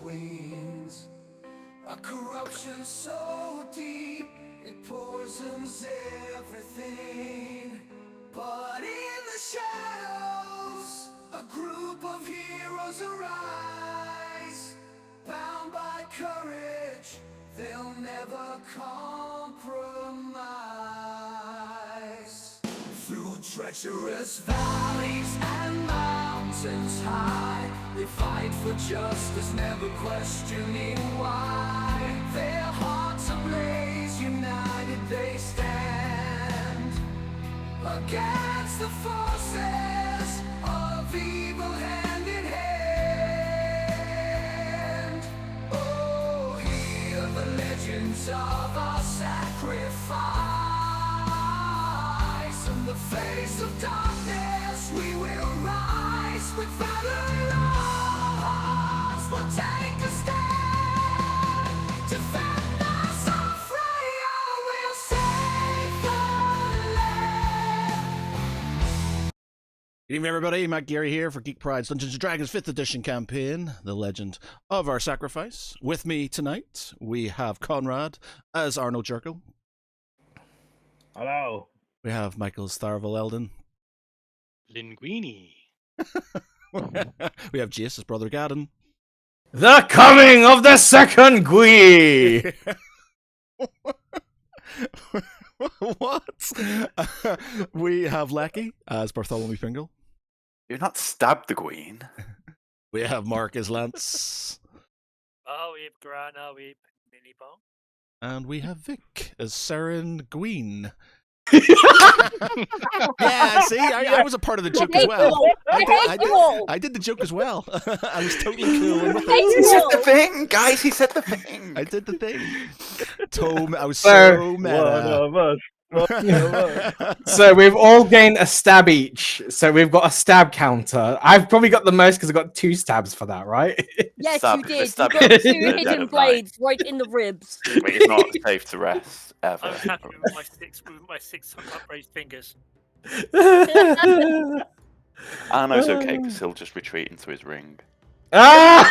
wings. A corruption so deep it poisons everything. But in the shadows, a group of heroes arise. Bound by courage, they'll never compromise. Through treacherous valleys and mountains high, they fight for justice, never questioning why. Their hearts ablaze, united they stand against the forces of evil hand in hand. Oh, hear the legends of our sacrifice. In the face of darkness, we will rise with valor in our hearts. We'll take a stand, defend us our freedom, we'll save the land. Good evening, everybody. Matt Geary here for Geek Pride's Dungeons & Dragons 5th edition campaign, The Legend of Our Sacrifice. With me tonight, we have Conrad as Arnold Jerkel. Hello. We have Michael Starvel Eldon. Linguini. We have Jace as Brother Gadden. The coming of the second Gwee! What? We have Lecky as Bartholomew Pringle. You're not stabbed the queen. We have Mark as Lance. Oh, we've Grana, we've Mini Bong. And we have Vic as Saren Gween. Yeah, see, I was a part of the joke as well. I did the joke as well. I was totally cool with He it. said the thing, guys. He said the thing. I did the thing. Tome, I was so One meta. of us. So we've all gained a stab each. So we've got a stab counter. I've probably got the most because I've got 2 stabs for that, right? Yes, Stab- you did. You stab- got 2 dead hidden of blades right in the ribs. But he's not safe to rest ever. I'm happy with my six upraised fingers. Arno's okay because he'll just retreat into his ring. Oh,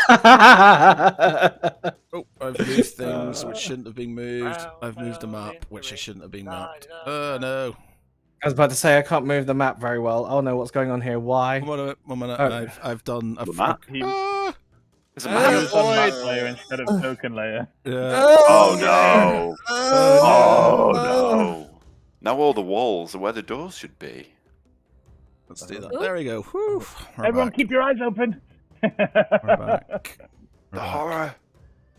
I've moved things which shouldn't have been moved. I've moved a map which I shouldn't have been mapped. Oh no. I was about to say I can't move the map very well. Oh no, what's going on here? Why? One minute. Oh. I've done. The map? Ah, There's a He map. was on map layer instead of token layer. yeah. Oh no! Oh, Oh no! Now all the walls are where the doors should be. Let's do that. There we go. Whew. We're Everyone, back. keep your eyes open. We're back. The horror.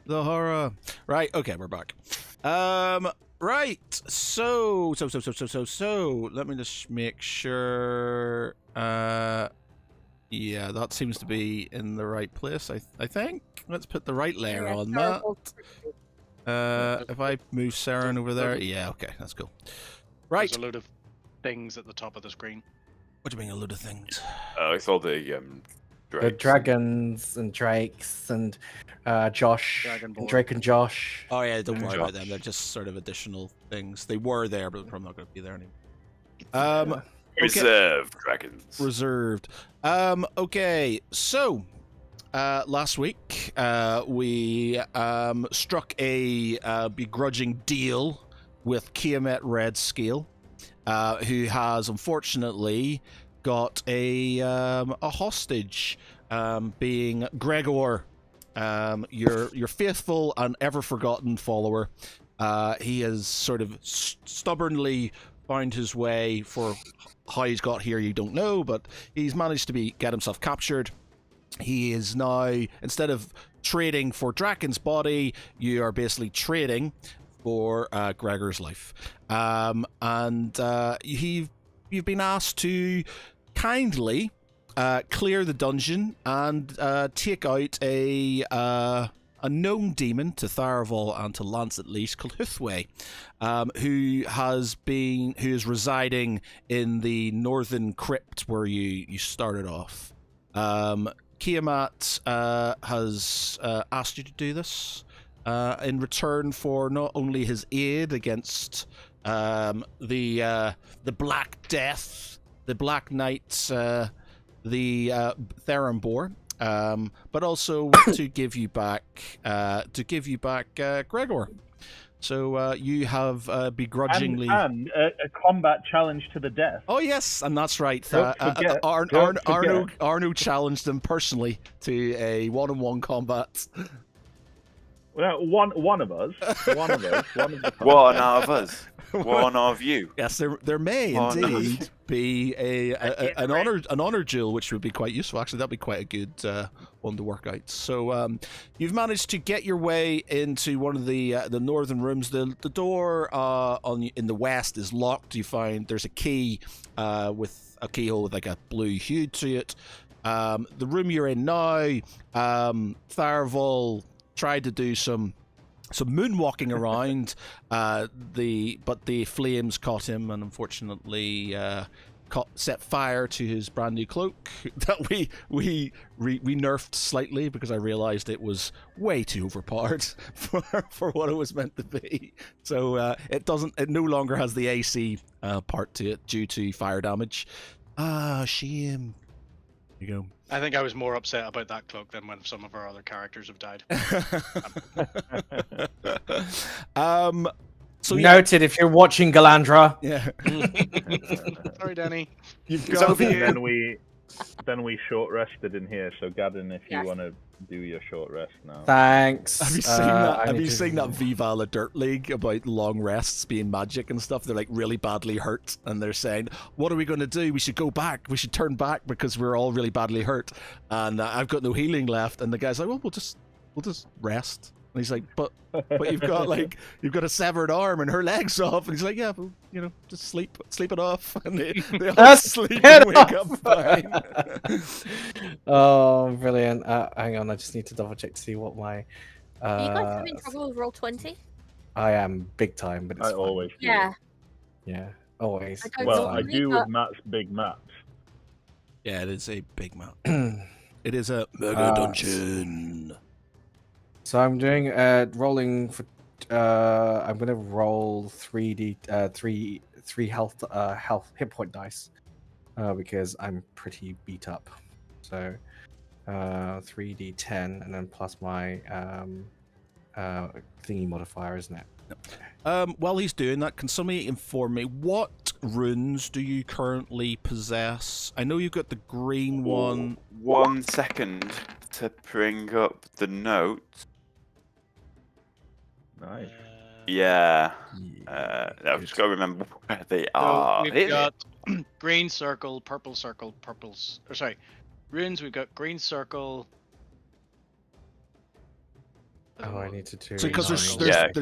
The horror. Right. Okay, we're back. Right. So. Let me just make sure. Yeah, that seems to be in the right place. I think. Let's put the right layer on that. If I move Saren over there, yeah. Okay, that's cool. Right. There's a load of things at the top of the screen. What do you mean a load of things? Oh, it's all the The drakes. dragons and drakes and Josh, Dragonborn. and Drake and Josh. Oh yeah, don't worry about Josh. them. They're just sort of additional things. They were there, but they're probably not going to be there anymore. Reserved dragons. Reserved. Okay, so last week we struck a begrudging deal with Kiamet Redscale, who has unfortunately got a hostage, being Gregor, your faithful and ever forgotten follower. He has sort of stubbornly found his way. For how he's got here, you don't know, but he's managed to get himself captured. He is now, instead of trading for Draken's body, you are basically trading for Gregor's life. And you've been asked to kindly clear the dungeon and take out a gnome demon to Tharaval and to Lance at least, called Huthway, who is residing in the northern crypt where you started off. Kiamat has asked you to do this in return for not only his aid against the Black Death, the Black Knights, the Therumbor, but also to give you back Gregor. So you have begrudgingly and a combat challenge to the death. Oh yes, and that's right. Don't forget- Arno challenged him personally to a one-on-one combat. Well, one of us, one of the One of us. One of you. Yes, there may Oh, no. indeed be an honor duel, which would be quite useful. Actually, that'd be quite a good one to work out. So you've managed to get your way into one of the northern rooms. The door in the west is locked. You find there's a key with a keyhole with like a blue hue to it. The room you're in now, Tharaval tried to do some moonwalking around, but the flames caught him and unfortunately set fire to his brand new cloak that we nerfed slightly because I realized it was way too overpowered for what it was meant to be. So it no longer has the AC part to it due to fire damage. Shame. There you go. I think I was more upset about that cloak than when some of our other characters have died. So yeah, Noted if you're watching Galandra. yeah. Sorry, Danny. You've It's got over here. Then we short rested in here. So Gadden, if you Yes. want to do your short rest now. Thanks. Have you seen that? I Have need you to- seen that Viva La Dirt League about long rests being magic and stuff? They're like really badly hurt, and they're saying, "What are we going to do? We should go back. We should turn back because we're all really badly hurt, and I've got no healing left." And the guy's like, "Well, we'll just rest." And he's like, "But you've got a severed arm and her legs off." And he's like, "Yeah, well, just sleep it off." And they all That's sleep fair and wake up fine. Oh, brilliant. Hang on, I just need to double check to see what my. Are you guys having trouble with Roll20? I am big time, but it's I fine. always do. Yeah. Yeah, always. I don't Well, know I me, do but- with Matt's big maps. Yeah, it is a big map. It is a mega dungeon. So I'm doing rolling for. I'm gonna roll 3d three health hit point dice because I'm pretty beat up. So 3d10 and then plus my thingy modifier, isn't it? While he's doing that, can somebody inform me what runes do you currently possess? I know you've got the green one. 1 second to bring up the note. Nice. Yeah. I've just got to remember where they So are. we've got green circle, purples. Or sorry, runes. We've got green circle. Oh, I need to do. So because there's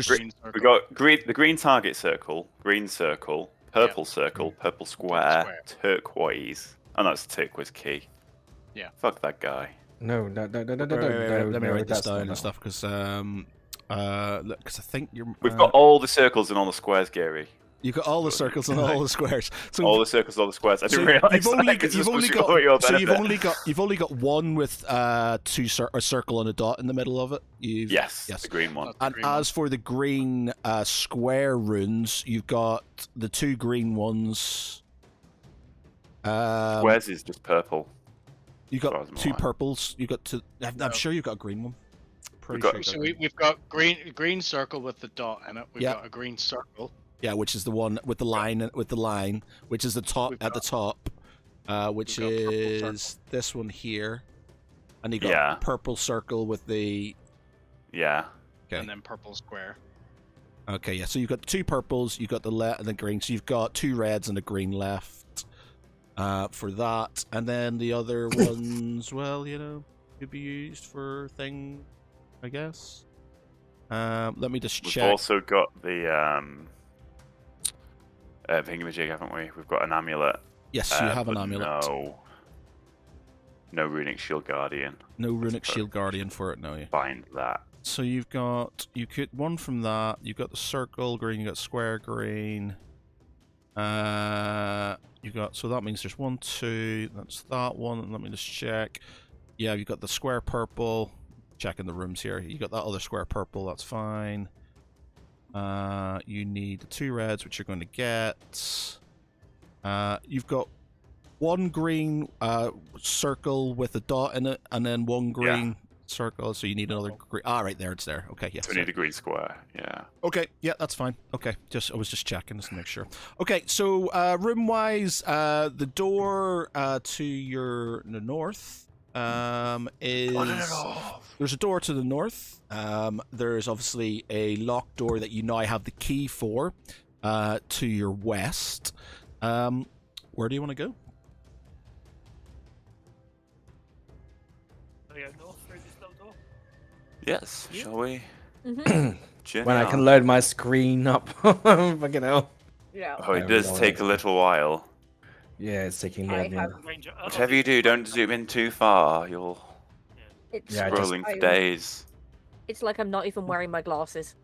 green circle. We got the green target circle, green circle, purple circle, purple square, square. turquoise. Oh, that's turquoise key. Yeah. Fuck that guy. No. Wait, let me write this down and stuff because I think you're. We've got all the circles and all the squares, Gary. You've got all the circles and all the squares. So All the circles, all the squares. I so didn't realize you've only that. got, It's you've just only supposed to got go at your so you've benefit. only got one with a circle and a dot in the middle of it. Yes, yes. the green one. And Green as for the green square runes, you've got the two green ones. Squares is just purple. You as far got as I'm two aware. purples. You got two. I'm sure you've got a green one. Pretty got- sure. So you've got a we've got green circle with the dot in it. We've Yeah. got a green circle. Yeah, which is the one with the line, which is the top We've at the got- top, which we've got purple is this one here, and you got Yeah. purple circle with the. Yeah. Okay. And then purple square. Okay, yeah. So you've got two purples, you've got the and the green. So you've got two reds and a green left for that, and then the other ones, well, could be used for thing, I guess. Let me just We've check. also got the thingamajig, haven't we? We've got an amulet. Yes, you have an but amulet. No runic shield guardian. No runic shield guardian for it, no. Yeah. Find that. So you could one from that. You've got the circle green. You got square green. So that means there's 1, 2. That's that one. Let me just check. Yeah, you've got the square purple. Checking the rooms here. You got that other square purple. That's fine. You need the 2 reds, which you're going to get. You've got one green circle with a dot in it, and then one green circle. So you need another green. Ah, right there, it's there. Okay, yes. So we need a green square. Yeah. Okay, yeah, that's fine. Okay, I was just checking just to make sure. Okay, so room wise, the door to the north is there's a door to the north. There's obviously a locked door that you now have the key for. To your west. Where do you want to go? We go north through this little door. Yes. Shall we? Mm-hmm. When I can load my screen up. Fucking hell. Yeah. Oh, it does take a little while. Yeah, it's taking more I than... have- Ranger. Whatever you do, don't zoom in too far. You'll It's, Yeah, I just- scrolling for days. it's like I'm not even wearing my glasses.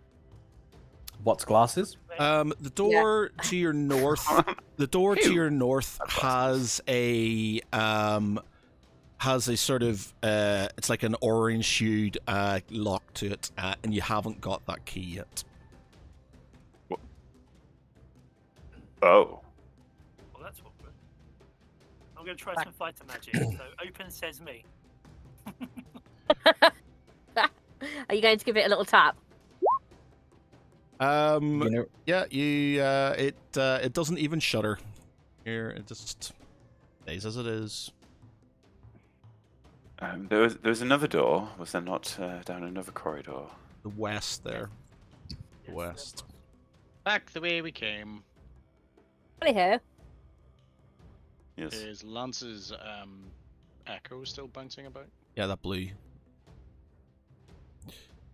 What's glasses? The door to your north. The door to your north has a sort of it's like an orange hued lock to it, and you haven't got that key yet. Oh. Well, that's awkward. I'm going to try some fighter magic. So open says me. Are you going to give it a little tap? You know, Yeah, you it doesn't even shudder. Here, it just stays as it is. There was another door. Was there not down another corridor? The west there. The west. Back the way we came. Anyhow, Yes. Is Lance's echo still bouncing about? Yeah, that blue.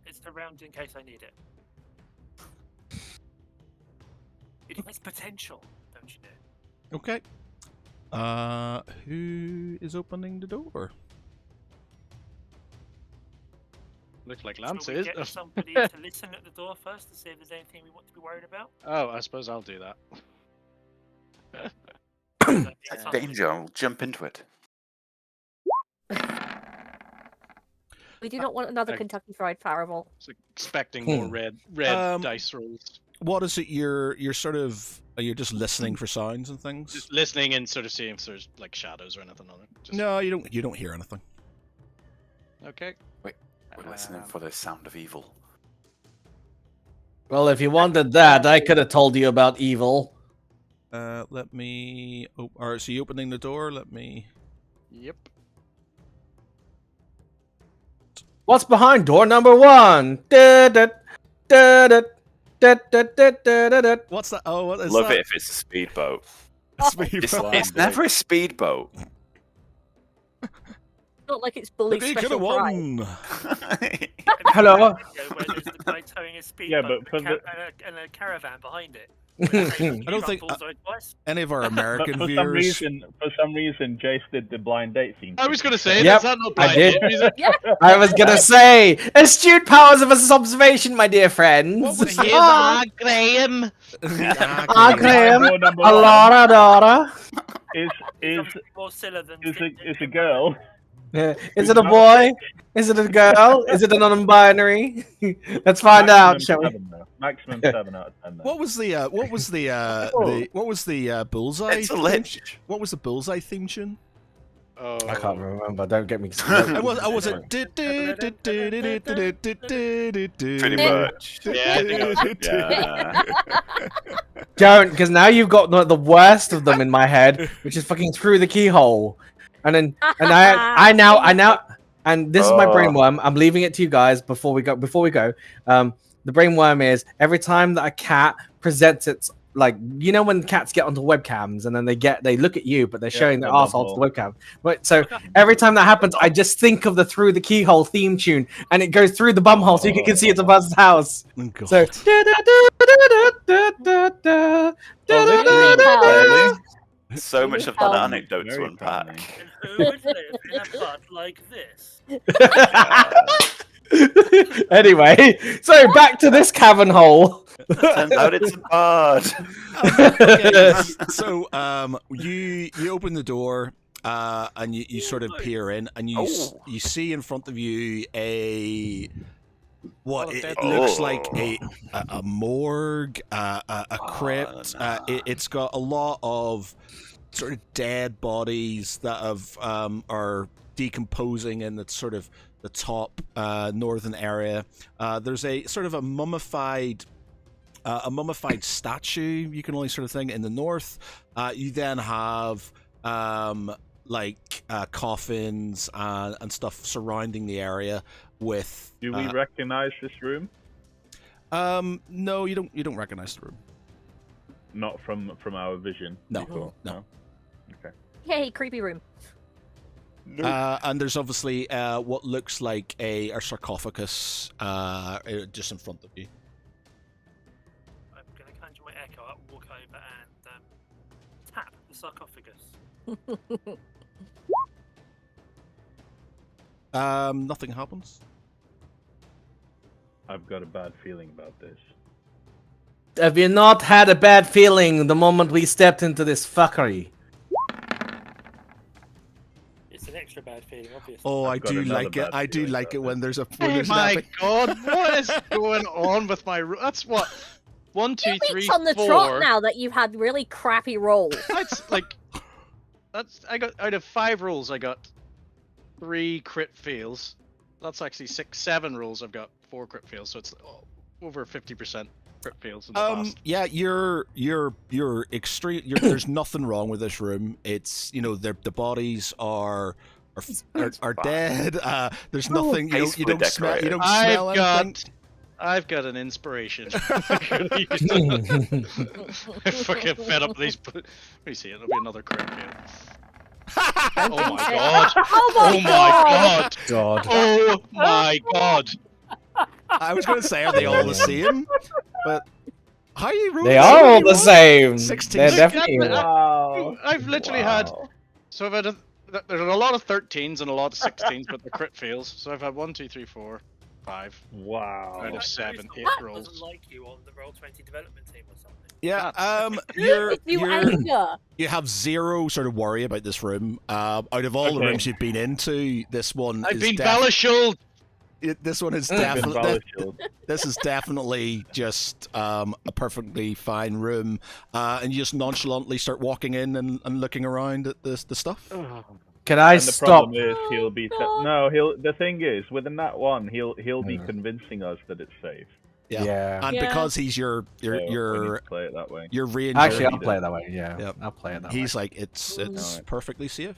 It's around in case I need it. It has potential, don't you know? Okay. Who is opening the door? Looks like Shall Lance we is. get somebody to listen at the door first to see if there's anything we want to be worried about? Oh, I suppose I'll do that. That's danger. I'll jump into it. we do not want another Okay. Kentucky Fried Fireball. Expecting more red dice rolls. What is it? You're sort of you're just listening for sounds and things. Just listening and sort of seeing if there's like shadows or anything on it. Just... No, you don't hear anything. Okay. We're listening for the sound of evil. well, if you wanted that, I could have told you about evil. Let me. Oh, alright. So you opening the door? Let me. Yep. What's behind door number 1? Da-da, da-da, da-da-da-da-da-da. What's that? Oh, what is Love that? it if it's a speedboat. Speedboat. It's never a speedboat. Not like it's bully Maybe you could special have prize. won. Hello? Where there's the guy towing a speedboat but for and a caravan behind it. I don't think any of our American for viewers. some reason, Jace did the blind date scene. I was going to say, Yep, is that not I blind did. date music? I was gonna say, astute powers of observation, my dear friends. What was Here's Ah, Graham. ah, Graham. Door number A 1 Laura Dora. is more silly than is a girl. Is it a boy? Is it a girl? Is it a non-binary? Let's find out, shall we? Maximum 7 out of 10. Though. What was the bullseye? It's a theme- lich. What was the bullseye theme tune? Oh. I can't remember. Don't get me. I was it. Pretty much. Yeah, I think Yeah. Don't, because now you've got the worst of them in my head, which is fucking through the keyhole, and then I now, and this is my brainworm. I'm leaving it to you guys before we go. The brainworm is every time that a cat presents its like, you know, when cats get onto webcams and then they look at you, but they're showing their arsehole to the webcam. But so every time that happens, I just think of the Through the Keyhole theme tune, and it goes through the bumhole so you can see it's a Buzz's house. Oh, God. So. So much of that anecdote to unpack. And who would live in a bud like this? Anyway, so back to this cavern hole. Turns out it's a bard. Okay, so you open the door and you sort of peer in, and you you see in front of you what it looks like a morgue, a crypt. It's got a lot of sort of dead bodies that have are decomposing in the sort of the top northern area. There's a sort of a mummified statue, you can only sort of think, in the north. You then have coffins and stuff surrounding the area with. Do we recognize this room? No, you don't recognize the room. Not from our vision. No, before? no. Okay. Hey, creepy room. And there's obviously what looks like a sarcophagus just in front of you. I'm going to conjure my echo up, walk over, and tap the sarcophagus. Nothing happens. I've got a bad feeling about this. Have you not had a bad feeling the moment we stepped into this fuckery? It's an extra bad feeling, obviously. Oh, I I've got do another like it. bad I do feeling like it about when this. there's a. Oh When there's my an god, what is going on with my... That's what... 1, 2, 3, Weeks on the 4. trot now that you've had really crappy rolls. That's like... I got... Out of 5 rolls, I got 3 crit fails. That's actually 6, 7 rolls, I've got 4 crit fails, so it's over 50% crit fails in the past. Yeah, you're extreme. There's nothing wrong with this room. It's the bodies are dead. There's nothing. You Tastefully don't smell. You decorated. don't smell anything. I've got an inspiration. I'm fucking fed up with these. Let me see, it'll be another crit fail. Oh my god! Oh my god! God. Oh my god! I was going to say, are they all the same? But how are you rolling? They are all the same. 16. They're definitely. Wow. I've literally had. So I've had. There's a lot of 13s and a lot of 16s, but the crit fails. So I've had 1, 2, 3, 4, 5 Wow. out of Like, 7, who's the 8 one that rolls. doesn't like you on the Roll20 development team or something. Yeah. You anger. You have zero sort of worry about this room. Out of all the Okay. rooms you've been into, this one I've is been definitely. Balashuld! This one is Been definitely. Valashilled. This is definitely just a perfectly fine room, and you just nonchalantly start walking in and looking around at the stuff. Can I And the stop? problem is he'll be the thing is with the nat 1 he'll be convincing us that it's safe. Yeah. And Yeah. because he's your So we need to play it that way. your ranger, Actually, I'll play it that way. Yeah, Yep. I'll play it that way. he's like it's Alright. perfectly safe.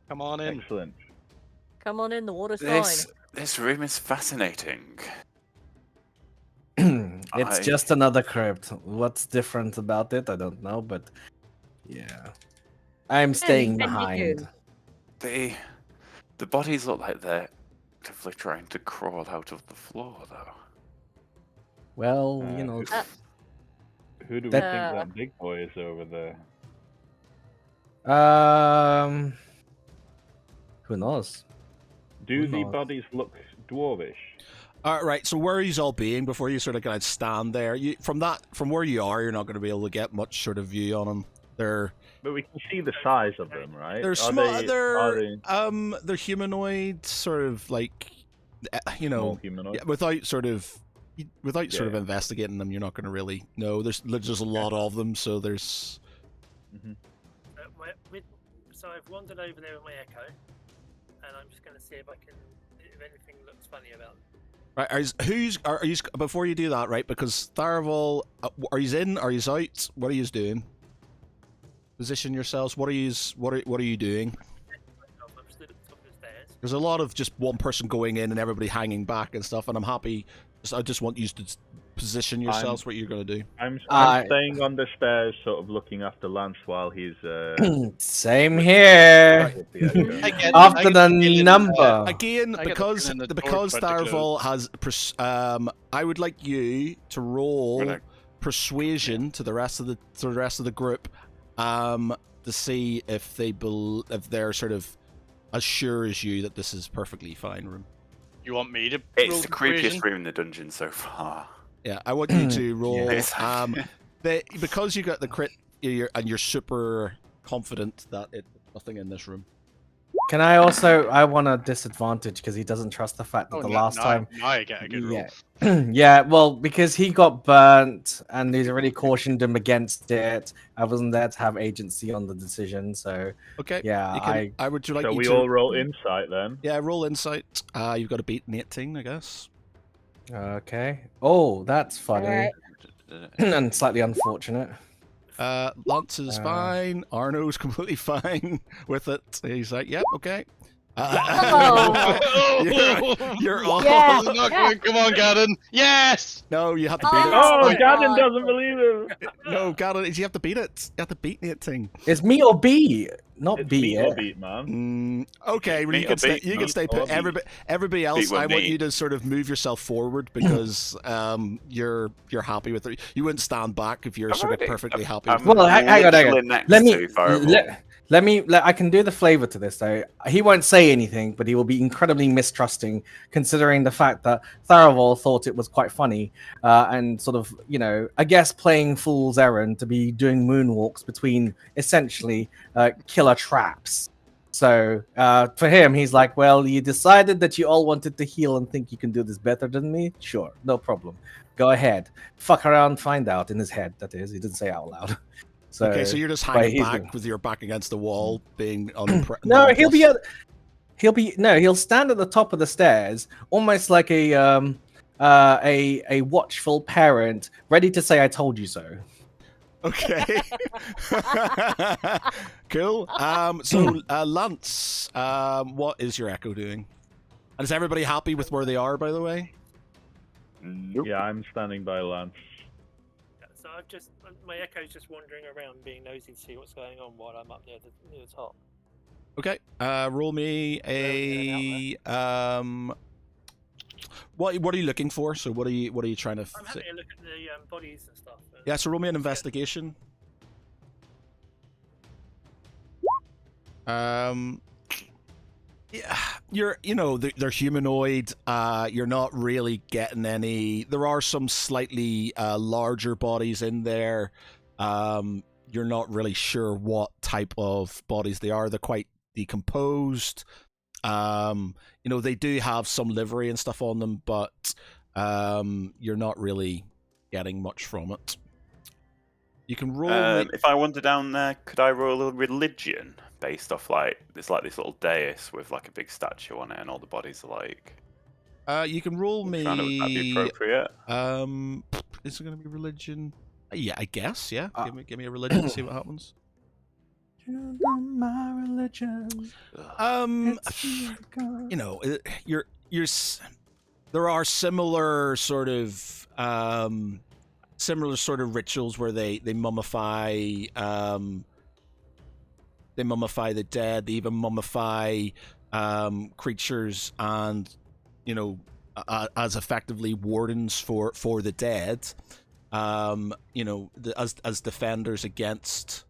Come on in. Excellent. Come on in, the water's fine. This room is fascinating. It's I- just another crypt. What's different about it? I don't know, but yeah, I'm staying then you behind. do. The bodies look like they're actively trying to crawl out of the floor, though. Well, Uh, you know, Who do we That- think that big boy is over there? who knows? Do Who the knows? bodies look dwarvish? All right, so where are you all being before you sort of kind of stand there? From where you are, you're not going to be able to get much sort of view on them. They're But we can see the size of them, right? they're Are small. they- are they They're humanoid, sort of like small humanoid? yeah, without sort of Yeah. investigating them, you're not going to really know. There's just a lot of them, so there's. So I've wandered over there with my echo, and I'm just going to see if anything looks funny about them. Right, are you before you do that, right? Because Tharaval, are you in? Are you out? What are you doing? Position yourselves. What are you doing? I'm stood at the top of the stairs. There's a lot of just one person going in and everybody hanging back and stuff, and I'm happy. I just want you to position yourselves what you're going to do. I'm I- staying on the stairs, sort of looking after Lance while he's Same here. with the echo. I get- After I the get feeling, number. Again, I got the because feeling the because door's about to Tharaval has, I would like you to roll Gonna- persuasion to the rest of the group, to see if they're sort of as sure as you that this is perfectly fine room. You want me to It's roll the persuasion? creepiest room in the dungeon so far. Yeah, I want you to roll. Yes. Because you got the crit, you're super confident that it's nothing in this room. Can I also? I want a disadvantage because he doesn't trust the fact that the last time. now I get a good roll. Yeah, yeah. Well, because he got burnt, and he's already cautioned him against it. I wasn't there to have agency on the decision, so Okay. yeah. I would you like So you we to all roll insight then. Yeah, roll insight. You've got to beat an 18, I guess. Okay. Oh, that's funny Alright. and slightly unfortunate. Lance is fine. Arno's completely fine with it. He's like, yep, okay. You're all. Yeah. Not going. Come on, Gadden. Yes. No, you have to beat Oh. it. Oh, my Gadden God. doesn't believe him. No, Gavin, you have to beat it. You have to beat the thing. It's me or B, not It's B. meet Yeah. or beat, man. Okay, well, Meet you or can stay. beat, You can meet stay or put. beat. Everybody else, Beat with I want me. you to sort of move yourself forward because you're happy with it. You wouldn't stand back if you're I'm sort of already- perfectly happy. I'm with it. Well, hang on. literally next Let to me Fireball. I can do the flavor to this though. He won't say anything, but he will be incredibly mistrusting, considering the fact that Tharaval thought it was quite funny, and sort of, I guess playing fool's errand to be doing moonwalks between essentially killer traps. So for him, he's like, well, you decided that you all wanted to heal and think you can do this better than me? Sure, no problem. Go ahead. Fuck around, find out in his head, that is. He didn't say it out loud. So, Okay, so you're just but hanging he's back gonna- with your back against the wall, being unimpressed. No, he'll stand at the top of the stairs, almost like a watchful parent, ready to say, "I told you so." Okay. Cool. So Lance, what is your echo doing? And is everybody happy with where they are, by the way? Nope. Yeah, I'm standing by Lance. So I've just my echo's just wandering around, being nosy to see what's going on while I'm up near the top. Okay. Roll me a What are you looking for? So what are you trying to? I'm having a look at the bodies and stuff. Yeah. So roll me an investigation. Yeah, they're humanoid. You're not really getting any. There are some slightly larger bodies in there. You're not really sure what type of bodies they are. They're quite decomposed. They do have some livery and stuff on them, but you're not really getting much from it. You can roll. If I wander down there, could I roll a religion based off there's this little dais with like a big statue on it, and all the bodies are like. You can roll me. Would that be appropriate? Is it going to be religion? Yeah, I guess. Yeah, give me a religion and see what happens. You know my religion. There are similar sort of rituals where they mummify the dead. They even mummify creatures and as effectively wardens for the dead. As defenders against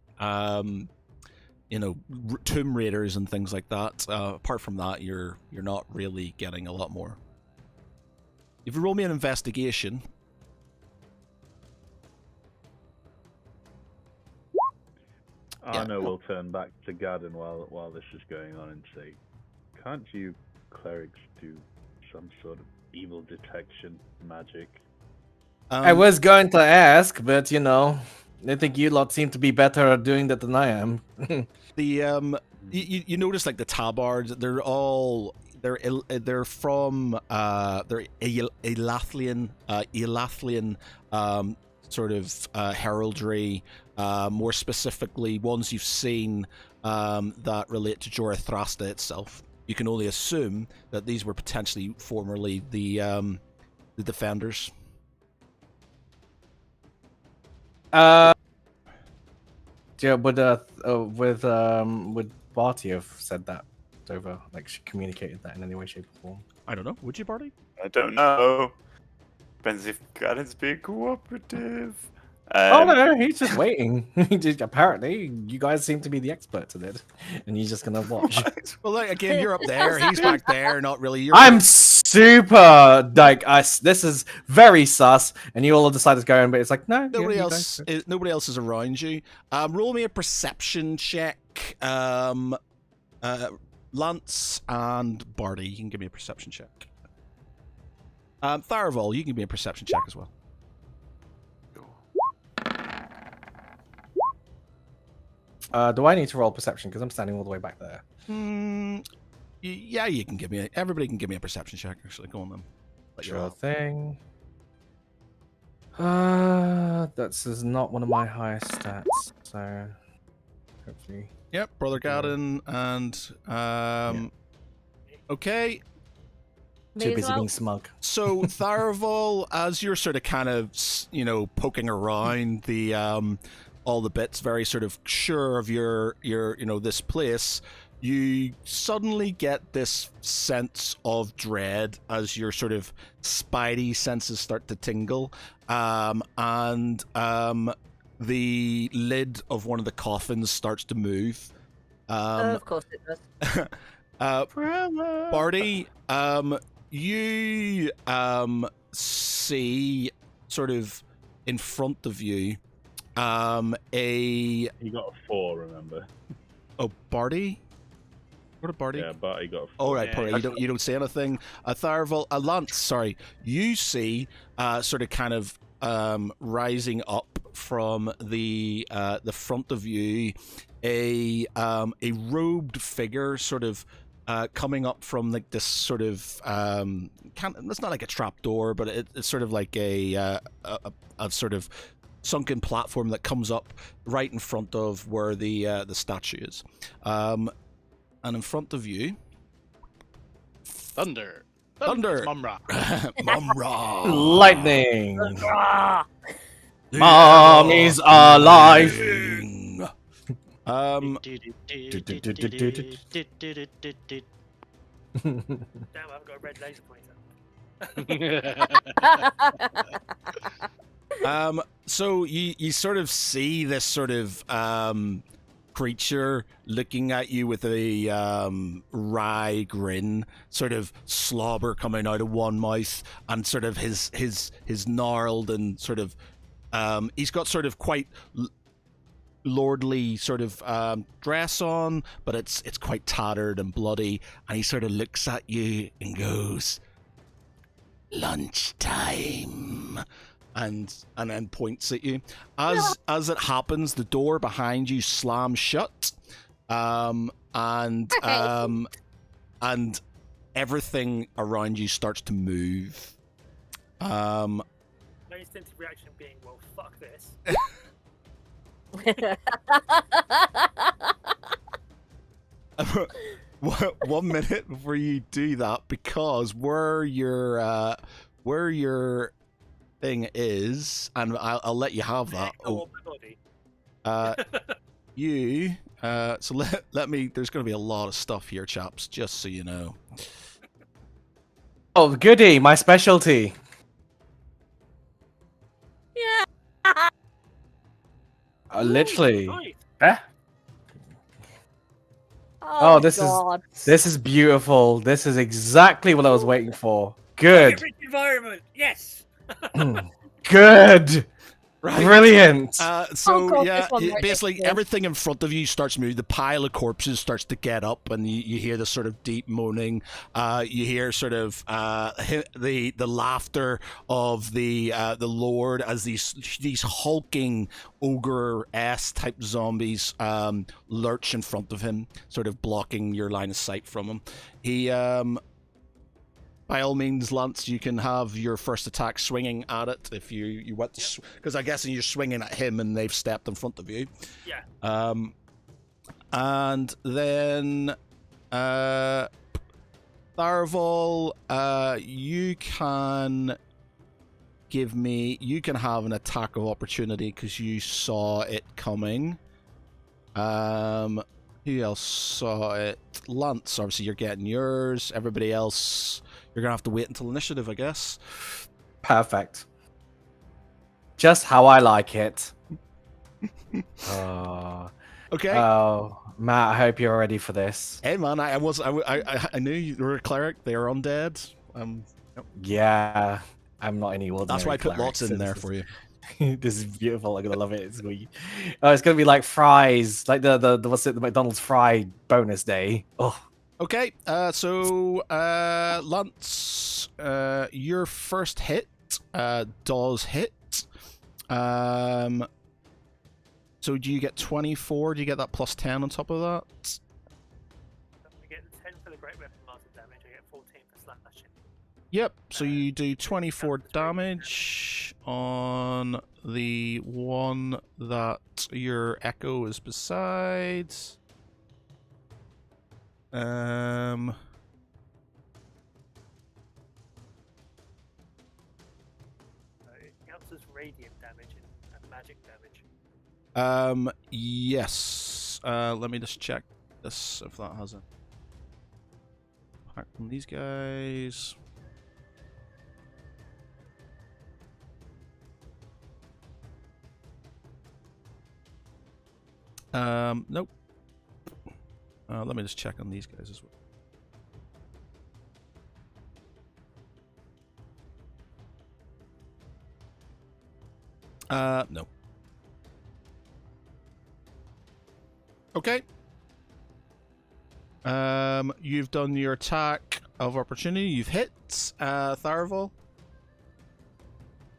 tomb raiders and things like that. Apart from that, you're not really getting a lot more. If you roll me an investigation. Arno will turn back to Gadden while this is going on and say, "Can't you clerics do some sort of evil detection magic?" I was going to ask, but I think you lot seem to be better at doing that than I am. You notice like the tabards, they're from Elathlian sort of heraldry, more specifically ones you've seen that relate to Jorathrasta itself. You can only assume that these were potentially formerly the defenders. Yeah, would Barty have said that over? Like, she communicated that in any way, shape, or form? I don't know. Would you, Barty? I don't know. Depends if Gadden's being cooperative. Oh no, he's just waiting. Apparently, you guys seem to be the experts at it, and you're just gonna watch. Well, again, you're up there. He's back there. Not really. I'm super this is very sus, and you all decide to go in, but it's like no. Nobody yeah, else. Nobody else is around you. Roll me a perception check. Lance and Barty, you can give me a perception check. Tharaval, you can give me a perception check as well. Do I need to roll perception because I'm standing all the way back there? Yeah, you can give me. Everybody can give me a perception check. Actually, go on then. Sure thing. That's is not one of my highest stats, so hopefully. Yep, Brother Gadden and okay. Me Too as busy well. being smug. So Tharaval, as you're sort of kind of poking around the all the bits, very sort of sure of your this place, you suddenly get this sense of dread as your sort of spidey senses start to tingle, and the lid of one of the coffins starts to move. Of course it does. Barty, you see sort of in front of you He got a 4, remember? Barty? What a Barty? Yeah, but he got a 4. Oh right, Yeah, Barty, you don't see anything. Tharaval, Lance, sorry, you see sort of kind of rising up from the front of you a robed figure sort of coming up from like this sort of it's not like a trapdoor, but it's sort of like a sort of sunken platform that comes up right in front of where the statue is, and in front of you, Thunder. Thunder. Mumra. Mumra. Lightning. Ah, Mommy's alive. Um, Damn, I've got a red laser pointer. so you sort of see this sort of creature looking at you with a wry grin, sort of slobber coming out of one mouth, and sort of his gnarled and sort of he's got sort of quite lordly sort of dress on, but it's quite tattered and bloody, and he sort of looks at you and goes, "Lunchtime," and then points at you. As it happens, the door behind you slams shut, and everything around you starts to move. My instinctive reaction being, well, fuck this. 1 minute before you do that, because where your thing is, and I'll let you have that. Oh, my body. You so let me. There's going to be a lot of stuff here, chaps. Just so you know. Oh, goody, my specialty. yeah. Literally. Right. Oh, this God. This is beautiful. This is exactly what I was waiting for. Good. Rich environment, yes. Good. Right. Brilliant. So God, yeah, this one's basically ridiculous. everything in front of you starts moving. The pile of corpses starts to get up, and you hear this sort of deep moaning. You hear sort of the laughter of the Lord as these hulking ogre-esque type zombies lurch in front of him, sort of blocking your line of sight from him. He by all means, Lance, you can have your first attack swinging at it if you want to, because I'm guessing you're swinging at him and they've stepped in front of you. Yeah. And then Tharaval, you can have an attack of opportunity because you saw it coming. Who else saw it? Lance, obviously you're getting yours. Everybody else, you're gonna have to wait until initiative, I guess. Perfect. Just how I like it. Okay. Oh, Matt, I hope you're ready for this. Hey man, I knew you were a cleric. They are undead. Yeah, I'm not any ordinary. That's why I put cleric, lots in so there this for you. This is beautiful. I'm gonna love it. It's gonna be like fries, like the what's it? The McDonald's fry bonus day. Oh, Okay, so Lance, your first hit does hit. So do you get 24? Do you get that plus 10 on top of that? I get 10 for the great weapon master damage. I get 14 for slashing. Yep, so you do 24 that's great. damage on the one that your echo is beside. It counts as radiant damage and magic damage. Yes. Let me just check this if that has a impact on these guys. Nope. Let me just check on these guys as well. No. Okay. You've done your attack of opportunity. You've hit, Tharavel.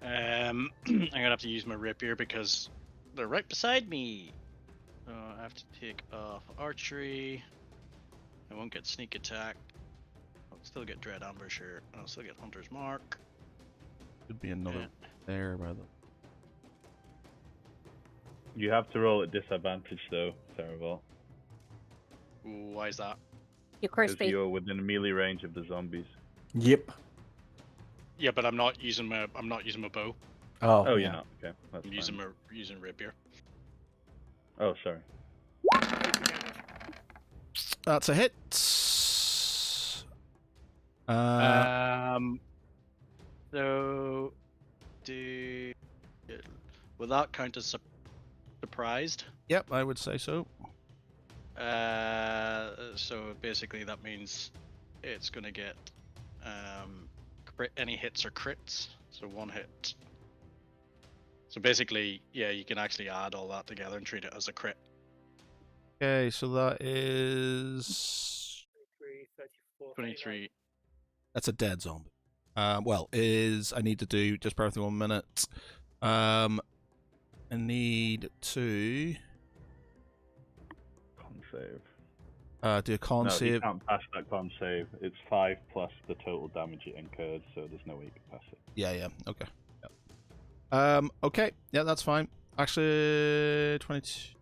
I'm gonna have to use my rapier because they're right beside me. So I have to take off archery. I won't get sneak attack. I'll still get dread ambusher. I'll still get hunter's mark. Should be another Yeah. there by the. You have to roll at disadvantage though, Tharavel, Ooh, why is that? You're because crispy. you're within melee range of the zombies. Yep. Yeah, but I'm not using my bow. Oh. Oh, yeah. you're not. Okay, that's I'm fine. using rapier. Oh, sorry. That's a hit. So will that count as surprised? Yep, I would say so. So basically that means it's gonna get any hits or crits. So one hit. So basically, yeah, you can actually add all that together and treat it as a crit. Okay, so that is 23, 34, 23. that's a dead zombie. Well, I need to do just bear with me 1 minute. I need to Con save. do a con No, you save. can't pass that con save. It's 5 plus the total damage it incurred, so there's no way you can pass it. Yeah, okay. Yep. Okay, yeah, that's fine. Actually, 22.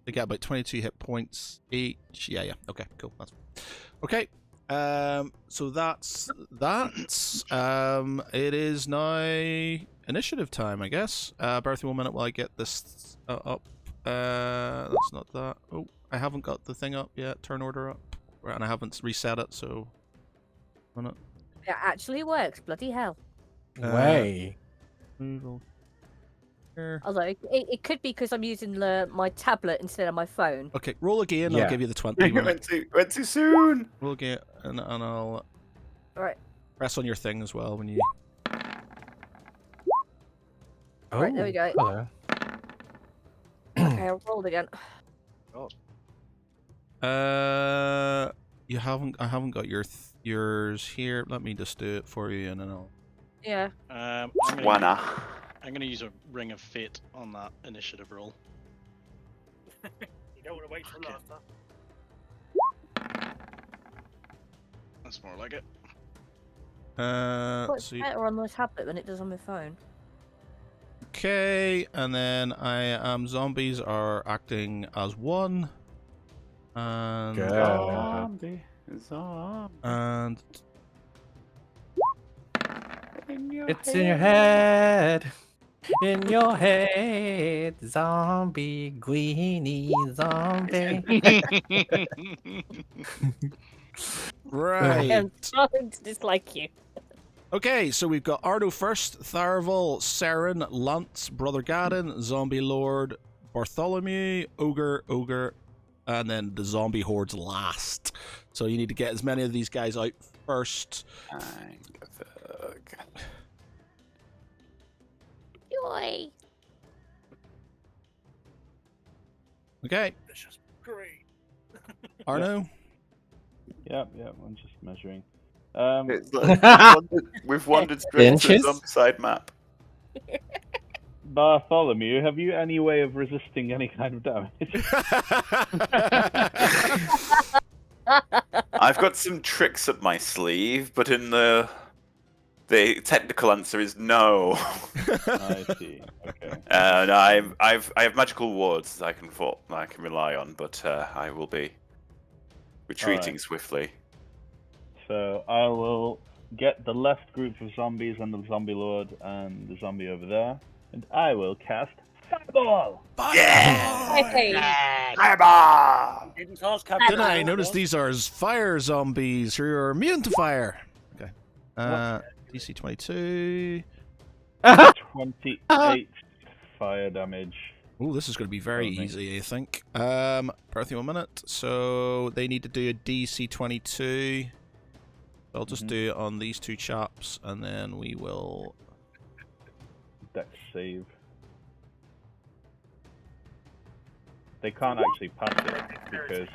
They get about 22 hit points each. Yeah, okay, cool. That's okay. So that's that. It is now initiative time, I guess. Bear with me 1 minute while I get this up. That's not that. Oh, I haven't got the thing up yet. Turn order up, right, and I haven't reset it. So, minute. It actually works. Bloody hell. Way. Move over here. Although it could be because I'm using my tablet instead of my phone. Okay, roll again. Yeah. I'll give you the 20. went too soon. Roll again, and I'll All right. press on your thing as well when you. Oh, Right, there we go. hello. Okay, I'll roll again. You haven't. I haven't got yours here. Let me just do it for you, and then I'll. Yeah. I'm gonna use a ring of fate on that initiative roll. You don't want to wait till Okay. after. That's more like it. Well, it's So better on my tablet than it does on my phone. okay, and then zombies are acting as one, and Good. Zombie. and It's in your head. In your head, zombie, greeny zombie. right. I'm starting to dislike you. Okay, so we've got Ardo first, Tharavel, Saren, Lance, Brother Gadden, Zombie Lord, Bartholomew, Ogre, and then the zombie hordes last. So you need to get as many of these guys out first. Joy. Okay, This is great. Arno. Yep, I'm just measuring. We've wandered straight into the Inches? Zombicide map. Bartholomew, have you any way of resisting any kind of damage? I've got some tricks up my sleeve, but in the technical answer is no. I see. Okay. And I have magical wards that I can rely on, but I will be retreating Alright. swiftly. So I will get the left group of zombies and the zombie lord and the zombie over there, and I will cast Fireball! Hey. Fireball! Didn't cause Then I notice these are fire zombies who are immune to fire. Okay. DC 22. 28 fire damage. Oh, this is going to be very Only. easy, I think. Perthy, 1 minute. So they need to do a DC 22. I'll just do it on these two chaps, and then we will. Dex save. They can't actually pass it because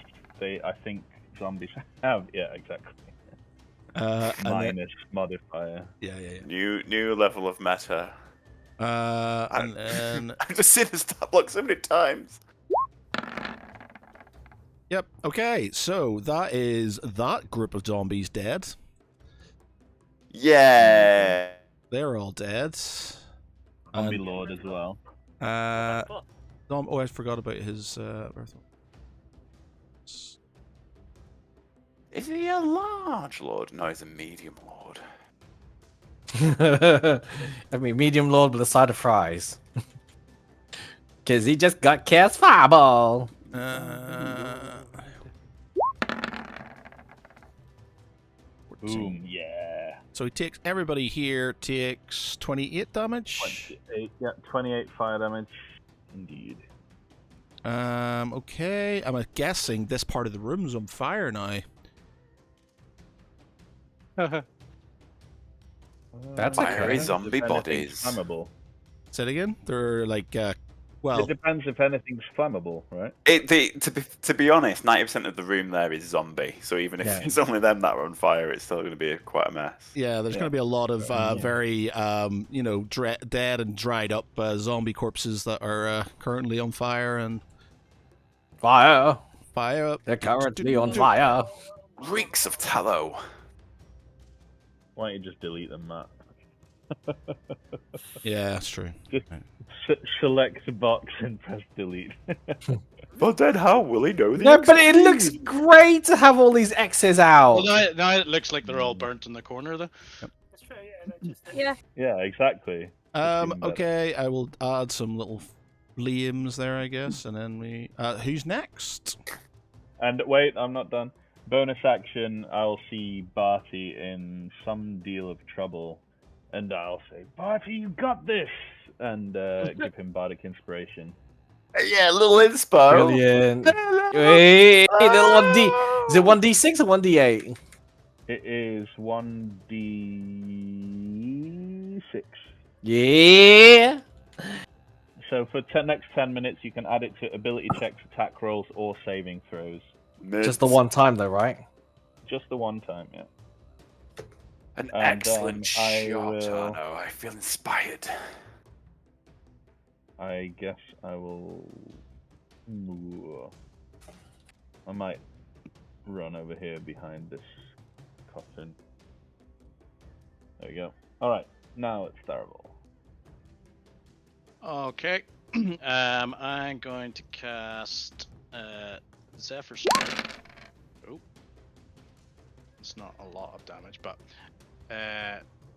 I think zombies have, yeah, exactly. And then, Minus modifier. yeah. New level of meta. And then. I've just seen the stat block so many times. Yep. Okay. So that is that group of zombies dead. Yeah. They're all dead. Zombie lord as well. Oh, I forgot about his. Is he a large lord? No, he's a medium lord. I mean, medium lord with a side of fries. Because he just got cast fireball. Boom, yeah. So he takes everybody here takes 28 damage. 28 fire damage. Indeed. Okay. I'm guessing this part of the room's on fire now. That's Fiery okay. zombie If anything's bodies. Flammable. Say it again. They're like, well, It depends if anything's flammable, right? To be honest, 90% of the room there is zombie. So even if Yeah. it's only them that are on fire, it's still going to be quite a mess. yeah. There's going to be a lot of very, dead and dried up zombie corpses that are currently on fire and Fire. fire. They're currently on fire. Reeks of tallow. Why don't you just delete them, Matt? Yeah, that's true. Just select a box and press delete. But then how will he know the No, but it looks great to have all these X's out. Well, now it looks like they're all burnt in the corner, though. That's true, yeah. They're just, Yeah. Yeah, exactly. Even better. Okay, I will add some little flames there, I guess, and then we. Who's next? And wait, I'm not done. Bonus action, I'll see Barty in some deal of trouble, and I'll say, Barty, you got this! And give him bardic inspiration. Yeah, a little inspo. Brilliant. Hey, little 1D. Is it 1D6 or 1D8? It is 1d6. Yeah. So for next 10 minutes, you can add it to ability checks, attack rolls, or saving throws. Just the one time, though, right? Just the one time, yeah. An And, excellent I shot, will- Arno. I feel inspired. I guess I will. I might run over here behind this coffin. There we go. Alright, now it's terrible. Okay. I'm going to cast Zephyr Strike. Oh. It's not a lot of damage, but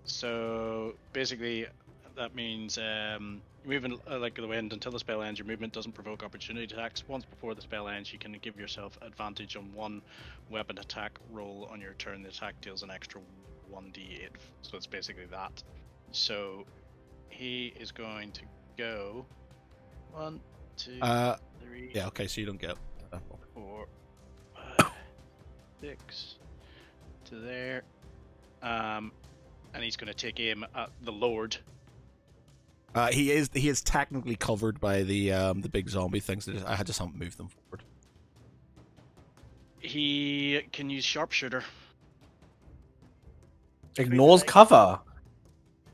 so basically that means moving like the wind until the spell ends. Your movement doesn't provoke opportunity attacks. Once before the spell ends, you can give yourself advantage on one weapon attack roll on your turn. The attack deals an extra 1d8. So it's basically that. So he is going to go 1, 2, 3, Yeah, okay, so you don't get. 4, 5, 6 to there. And he's going to take aim at the Lord. He is technically covered by the big zombie things. I just haven't moved them forward. He can use sharpshooter. Ignores legs. cover.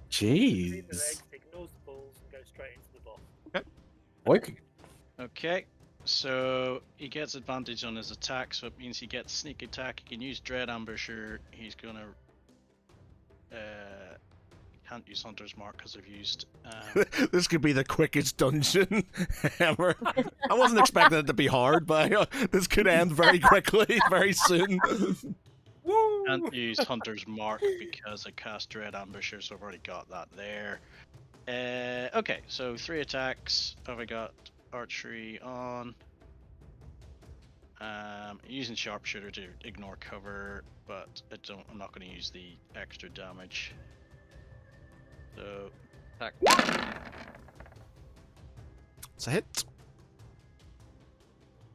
Between the Jeez. legs, ignores the balls, and goes straight into the boss. Boy, Okay, so he gets advantage on his attack, so it means he gets sneak attack. He can use Dread Ambusher. He's gonna. Can't use Hunter's Mark because I've used. This could be the quickest dungeon ever. I wasn't expecting it to be hard, but this could end very quickly, very soon. Woo! Can't use Hunter's Mark because I cast Dread Ambusher, so I've already got that there. Okay, so 3 attacks. Have I got archery on? Using sharpshooter to ignore cover, but I'm not going to use the extra damage. So attack. It's a hit.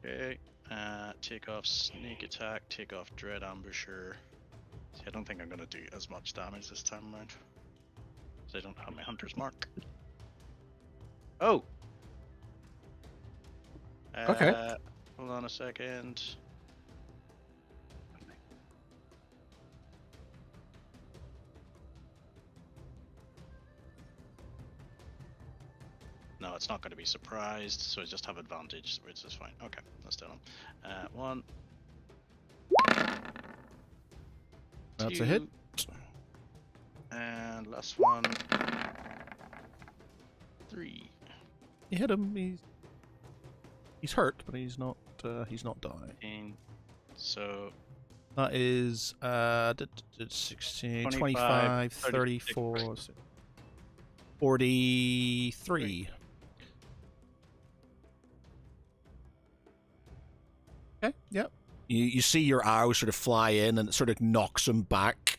Okay. Take off sneak attack. Take off dread ambusher. See, I don't think I'm going to do as much damage this time around. I don't have my hunter's mark. Oh. Okay. Hold on a second. No, it's not going to be surprised, so I just have advantage, which is fine. Okay, let's do them. 1. That's 2, a hit. And last one. 3. You hit him. He's hurt, but he's not dying. 15. So That is 16, 25, 25, 34, 43. Okay, yep. You see your arrow sort of fly in and it sort of knocks him back.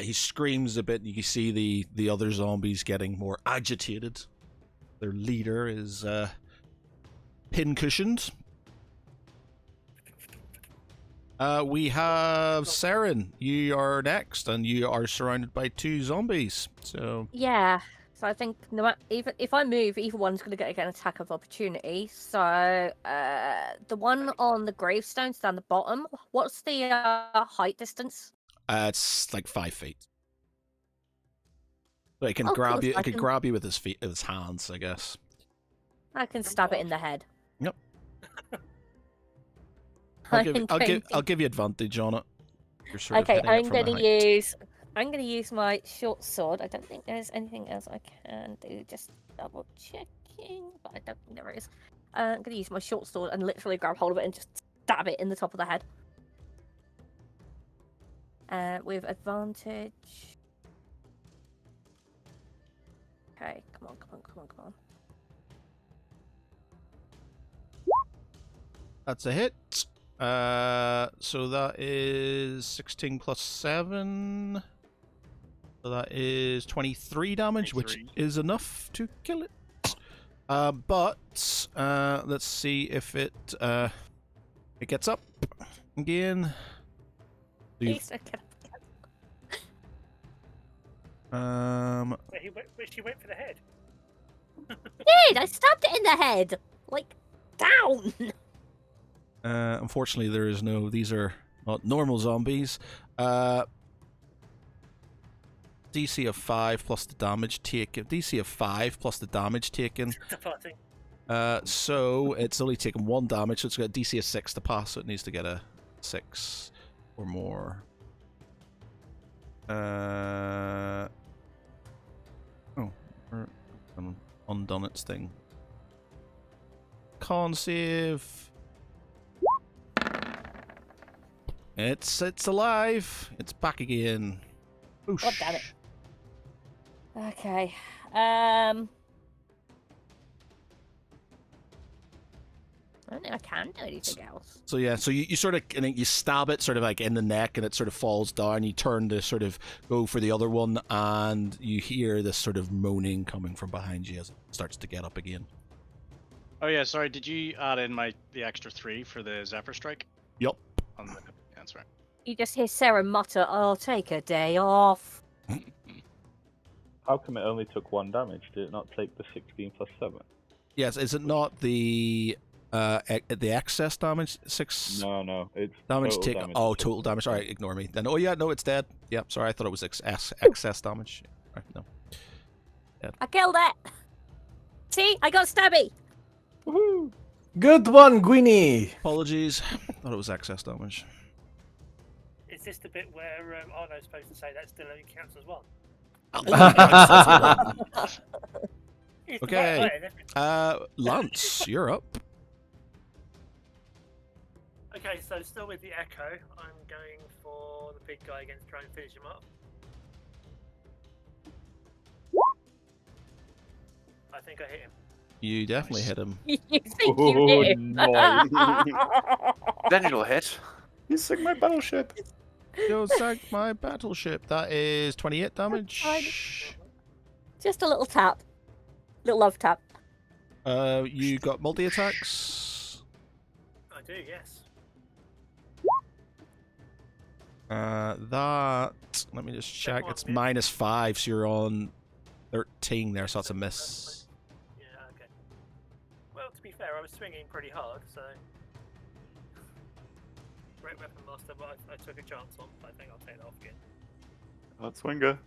He screams a bit and you can see the other zombies getting more agitated. Their leader is pincushioned. We have Saren. You are next, and you are surrounded by 2 zombies. So Yeah. So I think no matter, even if I move, either one's going to get an attack of opportunity. So the one on the gravestones down the bottom. What's the height distance? it's like 5 feet. So it can Oh, grab cool, you. so I It can can- grab you with his feet, with his hands, I guess. I can stab it in the head. Yep. I'm going I'll give you advantage on it. You're sort of Okay, hitting it I'm from going the to height. use my short sword. I don't think there's anything else I can do. Just double checking, but I don't think there is. I'm going to use my short sword and literally grab hold of it and just stab it in the top of the head. With advantage. Okay, come on. That's a hit. So that is 16 plus 7. So that is 23 damage, which 23. is enough to kill it. But let's see if it gets up again. So you- Please, okay. Wait, she went for the head. Did I stabbed it in the head? Like, down! unfortunately, there is no. These are not normal zombies. DC of 5 plus the damage taken. DC of 5 plus the damage taken. The party. So it's only taken 1 damage, so it's got a DC of 6 to pass, so it needs to get a 6 or more. Undone its thing. Con save. It's alive. It's back again. Oosh. God damn it. Okay. I don't think I can do anything else. So yeah, so you sort of you stab it sort of like in the neck, and it sort of falls down. You turn to sort of go for the other one, and you hear this sort of moaning coming from behind you as it starts to get up again. Oh yeah, sorry. Did you add in the extra 3 for the Zephyr Strike? Yup. That's right. You just hear Sarah mutter, "I'll take a day off." How come it only took 1 damage? Did it not take the 16 plus 7? Yes, is it not the The excess damage 6 No, it's damage total take. damage. Oh, total damage. All right, ignore me. Then. Oh yeah, no, it's dead. Yep. Sorry, I thought it was excess damage. Right, no. I killed it. See, I got stabby. Woohoo! Good one, Gwynny. Apologies. Thought it was excess damage. Is this the bit where Arno's supposed to say that still only counts as one? He's the Okay. right way, isn't it? Lance, you're up. Okay, so still with the Echo, I'm going for the big guy again to try and finish him up. I think I hit him. You definitely hit him. You think you did? Then it'll hit. You sink my battleship. You sank my battleship. That is 28 damage. Just a little tap. Little love tap. You got multi-attacks. I do, yes. That... Let me just check. one, It's yeah. -5, so you're on 13 there, so that's a miss. Yeah, okay. Well, to be fair, I was swinging pretty hard, so... Great weapon master, but I took a chance on. I think I'll take that off again. That's Winger.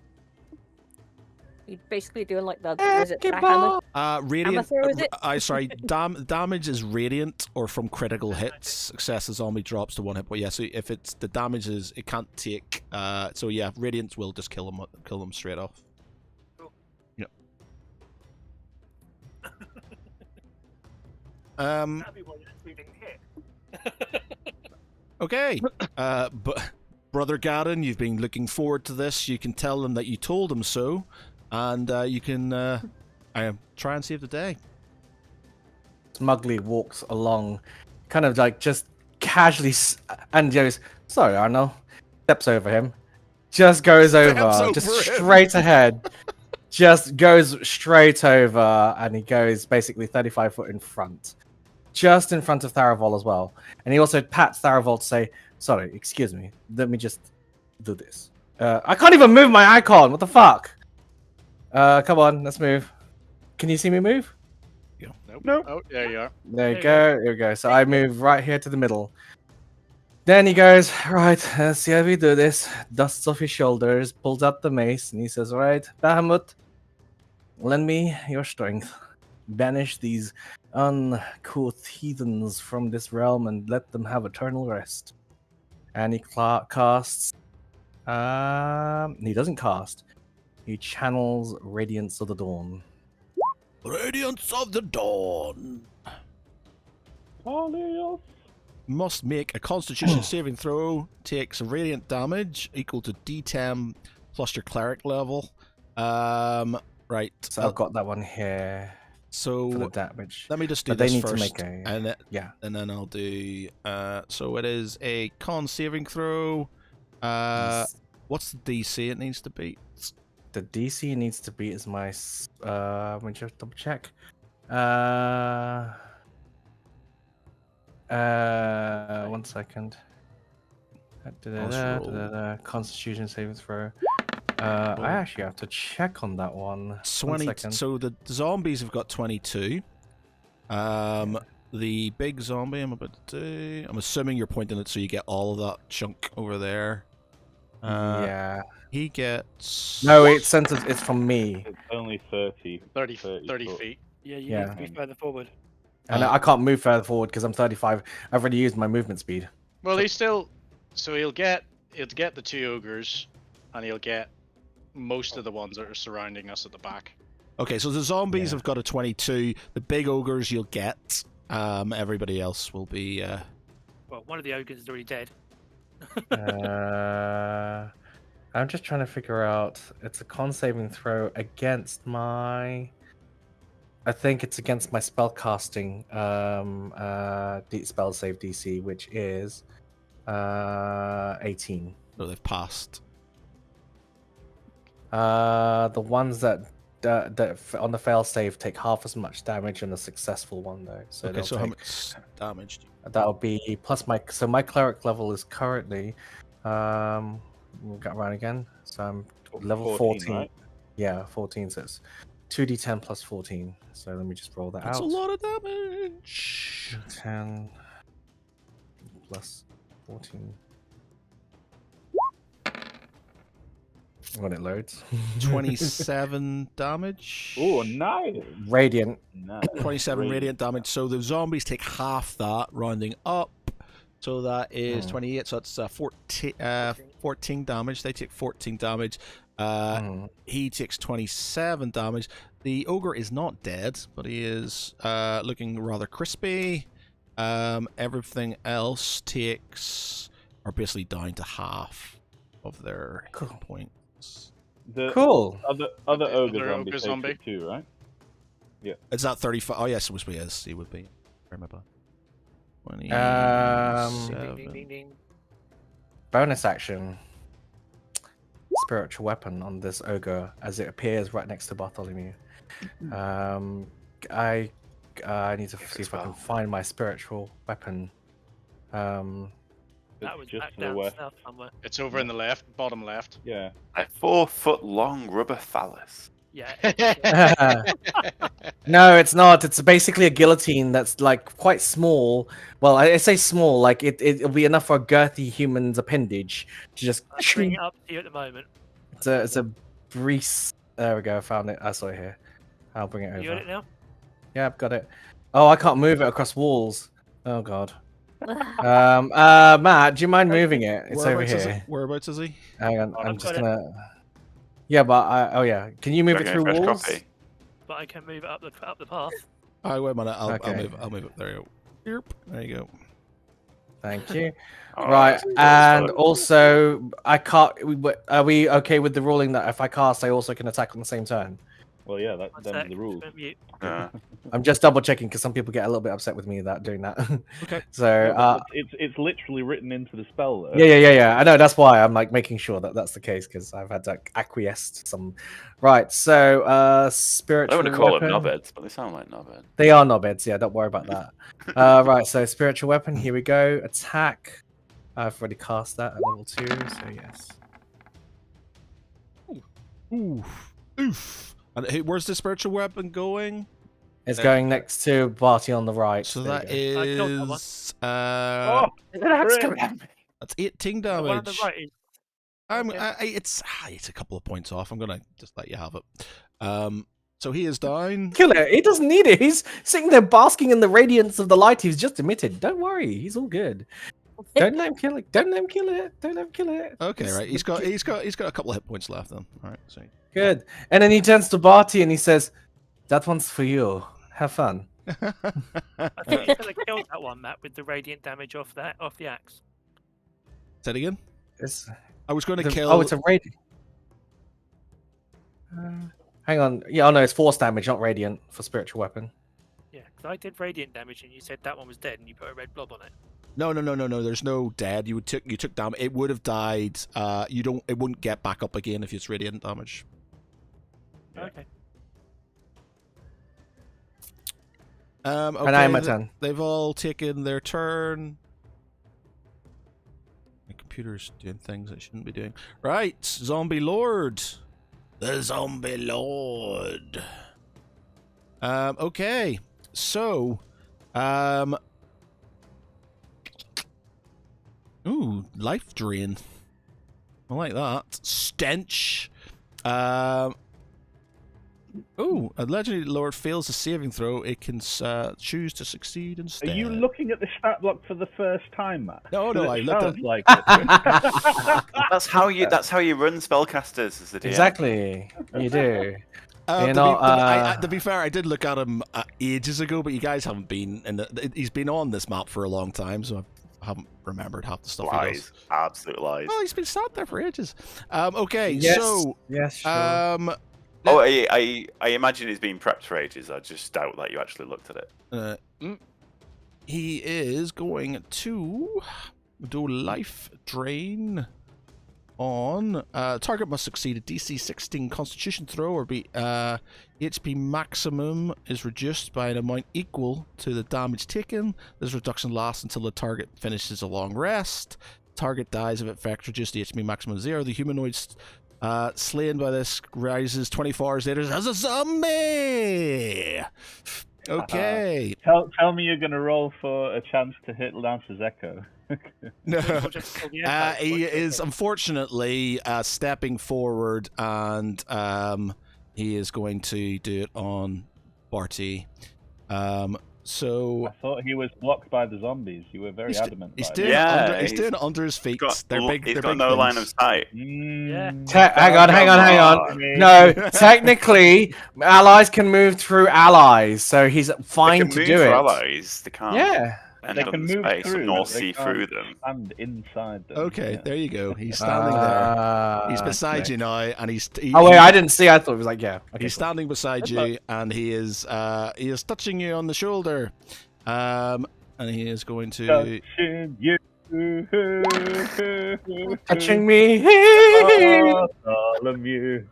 You're basically doing like the is it backhammer? Radiant... throw, is it? sorry, damage is radiant or from critical hits. Success the zombie drops to 1 hit point. Yeah, so if it's the damage is... It can't take... so yeah, radiant will just kill them straight off. Cool. Yep. That'd be one that we didn't hit. Okay, but Brother Garin, you've been looking forward to this. You can tell them that you told them so, and you can try and save the day. Smugly walks along, kind of like just casually, and goes, "Sorry, Arno." Steps over him, just goes over, over just him. straight ahead, just goes straight over, and he goes basically 35 foot in front, just in front of Tharavol as well. And he also pats Tharavol to say, "Sorry, excuse me. Let me just do this." I can't even move my icon. What the fuck? Come on, let's move. Can you see me move? Nope. Oh, there you are. There you go. Here we go. So I move right here to the middle. Then he goes, "Right, let's see how we do this." Dusts off his shoulders, pulls out the mace, and he says, "Right, Bahamut, lend me your strength. Banish these uncouth heathens from this realm and let them have eternal rest." And he casts... he doesn't cast. He channels Radiance of the Dawn. Radiance of the Dawn. Must make a Constitution saving throw. Takes radiant damage equal to D10 plus your cleric level. Right. So I've got that one here for the So damage. let me just do But they this need first, to make a... and Yeah. then I'll do. So it is a con saving throw. What's the DC it needs to beat? The DC needs to beat is my... let me just double check. One second. Constitution saving throw. I actually have to check on that one. 20. 1 second. So the zombies have got 22. The big zombie I'm about to do. I'm assuming you're pointing it so you get all of that chunk over there. Yeah. He gets. No, it's centered. It's from me, It's only 30. 30 foot. feet. Yeah, you Yeah. need to be further forward. and I can't move further forward because I'm 35. I've already used my movement speed. Well, he's still. So he'll get the 2 ogres, and he'll get most of the ones that are surrounding us at the back. Okay, so the zombies Yeah. have got a 22. The big ogres you'll get. Everybody else will be. Well, one of the ogres is already dead. I'm just trying to figure out. It's a con saving throw against my. I think it's against my spellcasting spell save DC, which is 18. No, they've passed. The ones that on the fail save take half as much damage on the successful one though. So Okay, they'll so how take, much damage? that'll be plus my cleric level is currently we'll get around again. So I'm level 14. Right? Yeah, 14 says. 2d10 plus 14. So let me just roll that That's out. a lot of damage. 10 plus 14. When it loads. 27 damage. Oh, nice. Radiant. Nice. 27 radiant damage. So the zombies take half that, rounding up. So that is 28. So that's 14 damage. They take 14 damage. He takes 27 damage. The ogre is not dead, but he is looking rather crispy. Everything else are basically down to half of their hit points. The Cool. other Okay, ogre other zombie ogre takes zombie. it too, right? Is that 35? Oh, yes, it was. Yes, he would be. Remember. 27. Ding, ding, ding. Bonus action. Spiritual weapon on this ogre as it appears right next to Bartholomew. I need to see if I can find my spiritual weapon. That was just back to the down west. south somewhere. It's over in the left, bottom left. Yeah. A 4-foot-long rubber phallus. Yeah. No, it's not. It's basically a guillotine that's like quite small. Well, I say small, like it'll be enough for a girthy human's appendage to just. I'm bringing it up to you at the moment. It's a breeze. There we go. I found it. I saw it here. I'll bring it over. You got it now? Yeah, I've got it. Oh, I can't move it across walls. Oh god. Matt, do you mind moving it? It's over here. Whereabouts is he? Hang on, Oh, I'm I've just got it. gonna. Yeah, but oh yeah, can you move it through Fresh walls? copy. But I can move it up the path. Oh, wait a minute. I'll Okay. move it. There you go. Yerp. There you go. Thank you. Oh, Right, that's and fun. also I can't. Are we okay with the ruling that if I cast, I also can attack on the same turn? Well, yeah, One them are sec, the rules. just mute. Yeah. I'm just double checking because some people get a little bit upset with me that doing that. Okay. So No, but it's literally written into the spell, though. yeah. I know that's why I'm like making sure that that's the case because I've had to acquiesce to some. Right. So I spiritual. don't want to call weapon. them knobheads, but they sound like knobheads. They are knobheads. Yeah, don't worry about that. Right. So spiritual weapon. Here we go. Attack. I've already cast that at level 2. So yes. Oof. Oof. And where's the spiritual weapon going? It's going next to Barty on the right. So There that you go. I killed that one. is Oh, that's 18 The one on damage. the right is It's a couple of points off. I'm gonna just let you have it. So he is down. Kill it. He doesn't need it. He's sitting there basking in the radiance of the light he's just emitted. Don't worry. He's all good. Don't let him kill it. Don't let him kill it. Don't let him kill it. Okay, Just- right. He's got a couple of hit points left then. All right. So Good. And then he turns to Barty and he says, "That one's for you. Have fun." I think you could have killed that one, Matt, with the radiant damage off the axe. Say it again. It's, I was going to kill. Oh, it's a radiant. Hang on. Yeah, oh no, it's force damage, not radiant for spiritual weapon. Yeah, because I did radiant damage and you said that one was dead and you put a red blob on it. No. There's no dead. You took damage. It would have died. It wouldn't get back up again if it's radiant damage. Yeah. Okay. Okay, And I am my turn. They've all taken their turn. My computer's doing things it shouldn't be doing. Right, Zombie Lord. The Zombie Lord. Okay, so, ooh, life drain. I like that. Stench. Oh, a legendary lord fails a saving throw. It can choose to succeed Are instead. you looking at the stat block for the first time, Matt? No, Because I it looked sounds at. like it. That's how you run spellcasters as the DM. Exactly. You do. To, know, to be fair, I did look at him ages ago, but you guys haven't been. He's been on this map for a long time, so I haven't remembered half the stuff he Lies, does. absolute lies. Oh, he's been sat there for ages. Okay, Yes. so Yes. Sure. Oh, I imagine he's been prepped for ages. I just doubt that you actually looked at it. he is going to do life drain on target must succeed a DC 16 Constitution throw or be HP maximum is reduced by an amount equal to the damage taken. This reduction lasts until the target finishes a long rest. Target dies if it effects reduced the HP maximum to 0. The humanoid's Slain by this rises 24 hours later as a zombie. Okay. Tell me you're going to roll for a chance to hit Lance's Echo. No. Or just kill the echo. He What do you is think? unfortunately stepping forward, and he is going to do it on Barty. So I thought he was blocked by the zombies. You were very adamant. he's about doing it. Yeah, it under, he's doing it under his feet. They're big. He's they're got big no line things. of sight. Hang on. No, technically, allies can move through allies, so he's fine They can to move do for it. allies. They can't. Yeah. End They up can in move space through, nor but they see can't through them. stand inside them. Okay, Yeah. there you go. He's standing there. He's beside you now, and Oh wait, I didn't see. I thought it was like, yeah. Okay, he's cool. standing beside you, and he is touching you on the shoulder, and he is going to. Touching you. Touching me. Bartholomew.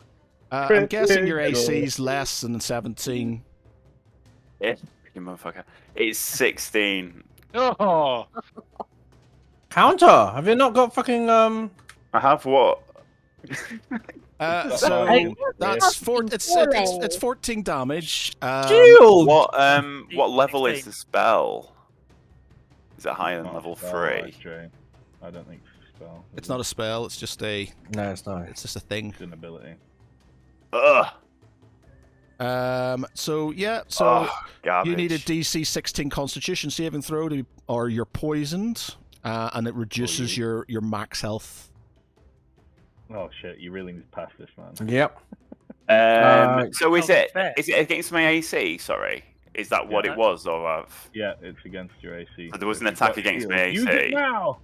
I'm guessing your AC's less than 17. Yeah, you motherfucker. It's 16. Oh, Counter. Have you not got fucking I have what? So Hey, that's four. It's 14 damage. shield? What level is 16. the spell? Is it higher than Not level spell, 3? actually. I don't think it's a spell. It's not a spell. It's just a. No, it's not. It's just a thing. It's an ability. Ugh. So yeah. So Garbage. you need a DC 16 Constitution saving throw to, or you're poisoned, and it reduces your max health. Oh shit! You really need to pass this, man. Yep. So is Sounds it fair. against my AC? Sorry, is that what Yeah. it was, or Yeah, it's against your AC. So there was an You've attack got against shield. my Use AC. it now.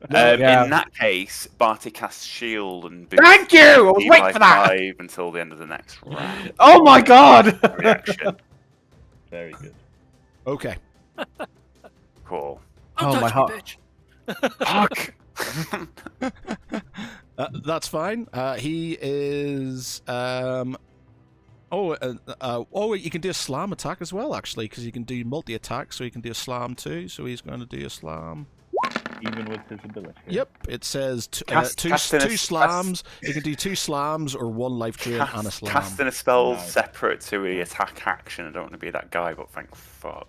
Yeah. In that case, Barty casts shield and Thank you! I was boosts waiting by for that! 5 until the end of the next round. Oh my god! Reaction. Very good. Okay. Cool. Oh my heart. Fuck. That's fine. He is. Wait, you can do a slam attack as well, actually, because you can do multi attack, so you can do a slam too. So he's going to do a slam. Even with his ability. Yep, it says two Casting a- slams. You can do 2 slams or 1 life drain and a slam. Casting a spell Nice. separate to the attack action. I don't want to be that guy, but thank fuck.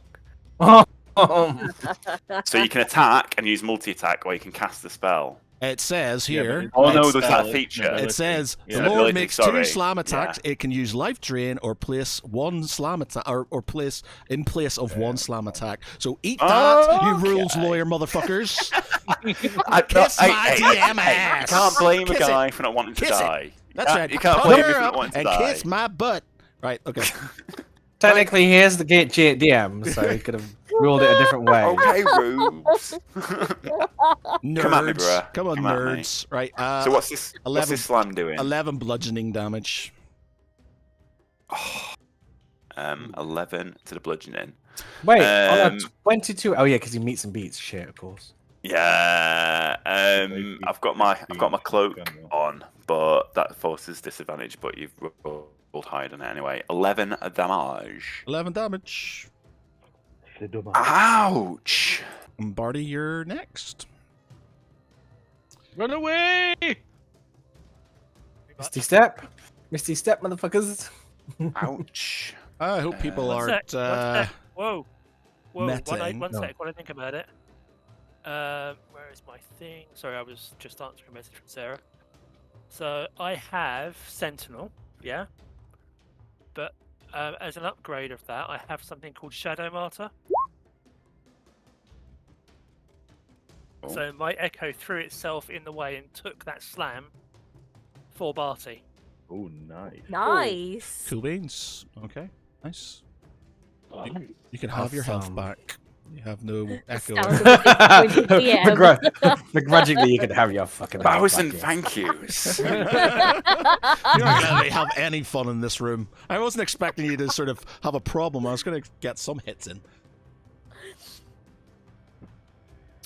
So you can attack and use multi-attack, or you can cast the spell. It says Yeah, but here. it's Oh no, not there's spell, that it's feature. an It ability. says Yeah. the Lord Ability, makes sorry. 2 slam attacks. Yeah. It can use life drain or place 1 slam attack, or place in place of 1 slam attack. So eat that, you rules Okay. lawyer motherfuckers. I Kiss my DM you ass. can't blame Kiss a it. guy for not wanting to Kiss it. die. That's right. You can't Put blame her me for up not wanting to and die. kiss my butt. Right. Okay. Technically, he is the DM, so he could have ruled it a different way. Okay, Rubes. Nerds. Come at me, bruh. Come on, Come at me. nerds. Right. So what's this? 11 What's this slam doing? 11 bludgeoning damage. 11 to the bludgeoning. Wait, on a Um, 22. Oh yeah, because he meets and beats. Shit, of course. Yeah. I've got my cloak General. on, but that forces disadvantage. But you've rolled higher than it anyway. 11 damage. 11 damage. Ouch. And Barty, you're next. run away! Misty step, motherfuckers. Ouch. I hope people One aren't. sec, one sec. Whoa. Whoa. Meting. One No. sec. While I think about it. Where is my thing? Sorry, I was just answering a message from Sarah. So I have Sentinel, yeah. But as an upgrade of that, I have something called Shadow Martyr. Oh. So my Echo threw itself in the way and took that slam for Barty. Oh, nice. Nice. Cool beans. Okay. Nice. Oh, You can have your health Awesome. back. You have no echo. Sounds like a big DM. Begrudgingly, you can have your fucking. health Thousand back, yeah. thank yous. You're not going to have any fun in this room. I wasn't expecting you to sort of have a problem. I was going to get some hits in.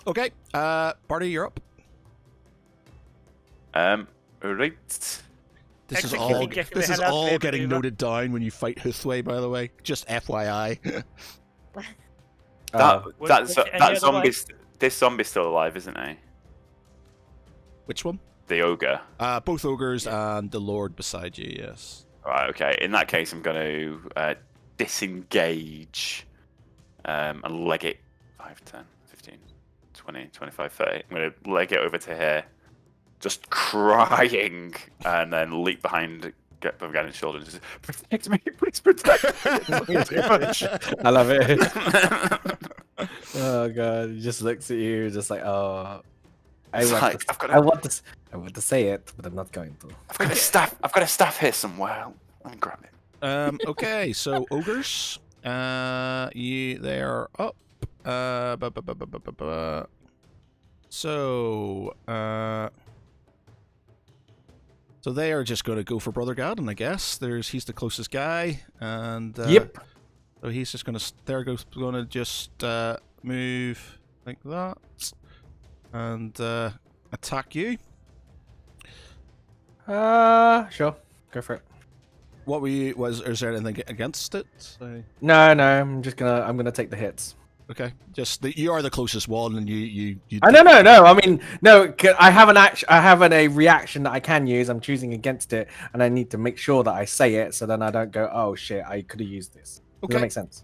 Okay, Barty, you're up. Right. This is Executing all. getting This the is hell out of all here, getting maneuver. noted down when you fight Huthway. By the way, just FYI. That any other zombie's this zombie's still alive, isn't he? Which one? the ogre. Both ogres and the lord beside you. Yes. Right, okay. In that case, I'm going to disengage and leg it 5, 10, 15, 20, 25, 30. I'm going to leg it over to here, just crying, and then leap behind Ganon's shoulder and just protect me, please protect me. It's too much. I love it. Oh god, he just looks at you, just like, oh, I It's want, like, to, I've got I want to, I want to say it, but I'm not going to. I've got a staff here somewhere. Let me grab it. Okay, so ogres, they are up. So they are just going to go for Brother Gadon, I guess. He's the closest guy, and Yep. So he's just going to just move like that and attack you. Sure, go for it. What were you? Is there anything against it? No, I'm gonna take the hits. Okay, you are the closest one, and you. No. I mean, no. I have a reaction that I can use. I'm choosing against it, and I need to make sure that I say it, so then I don't go, "Oh shit, I could have used this." Does that make sense?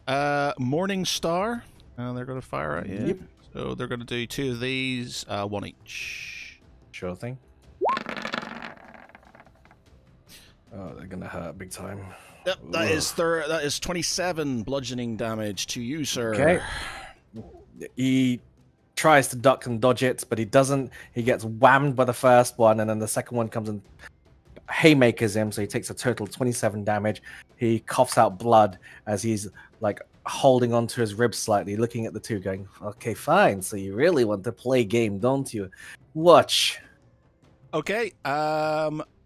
Morning Star. They're going to fire at you. Yep. So they're going to do 2 of these, 1 each. Sure thing. Oh, they're gonna hurt big time. Yep, that is 27 bludgeoning damage to you, sir. Okay. He tries to duck and dodge it, but he doesn't. He gets whammed by the first one, and then the second one comes and haymakers him, so he takes a total of 27 damage. He coughs out blood as he's like holding onto his ribs slightly, looking at the two, going, "Okay, fine. So you really want to play game, don't you? Watch." Okay.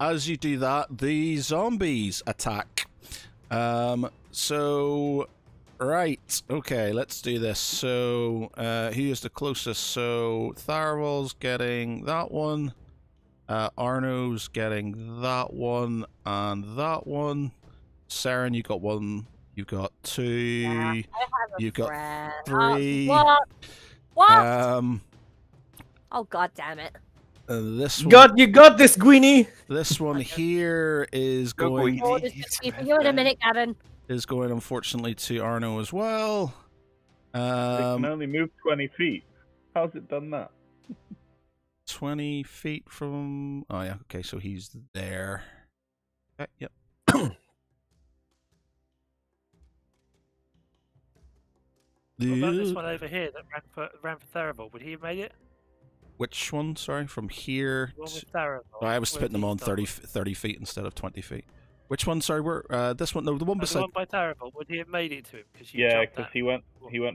As you do that, the zombies attack. Right. Okay, let's do this. So, who is the closest? So, Tharwell's getting that one. Arno's getting that one and that one. Saren, you got 1. You got 2. Yeah, you got friend. 3. What? What? Oh god damn it! This one, You got this, Gwynny. This one here is going. Oh, this is for you in a minute, Gavin. Is going unfortunately to Arno as well. It can only move 20 feet. How's it done that? 20 feet from. Oh yeah. Okay, so he's there. Okay, yep. What about this one over here that ran for Theraval? Would he have made it? Which one? Sorry, from here. The one with Theraval. I was putting them on Where 30 feet instead of 20 feet. Which one? Sorry, where? This one? No, the one the beside. one by Theraval. Would he have made it to him? Yeah, because he went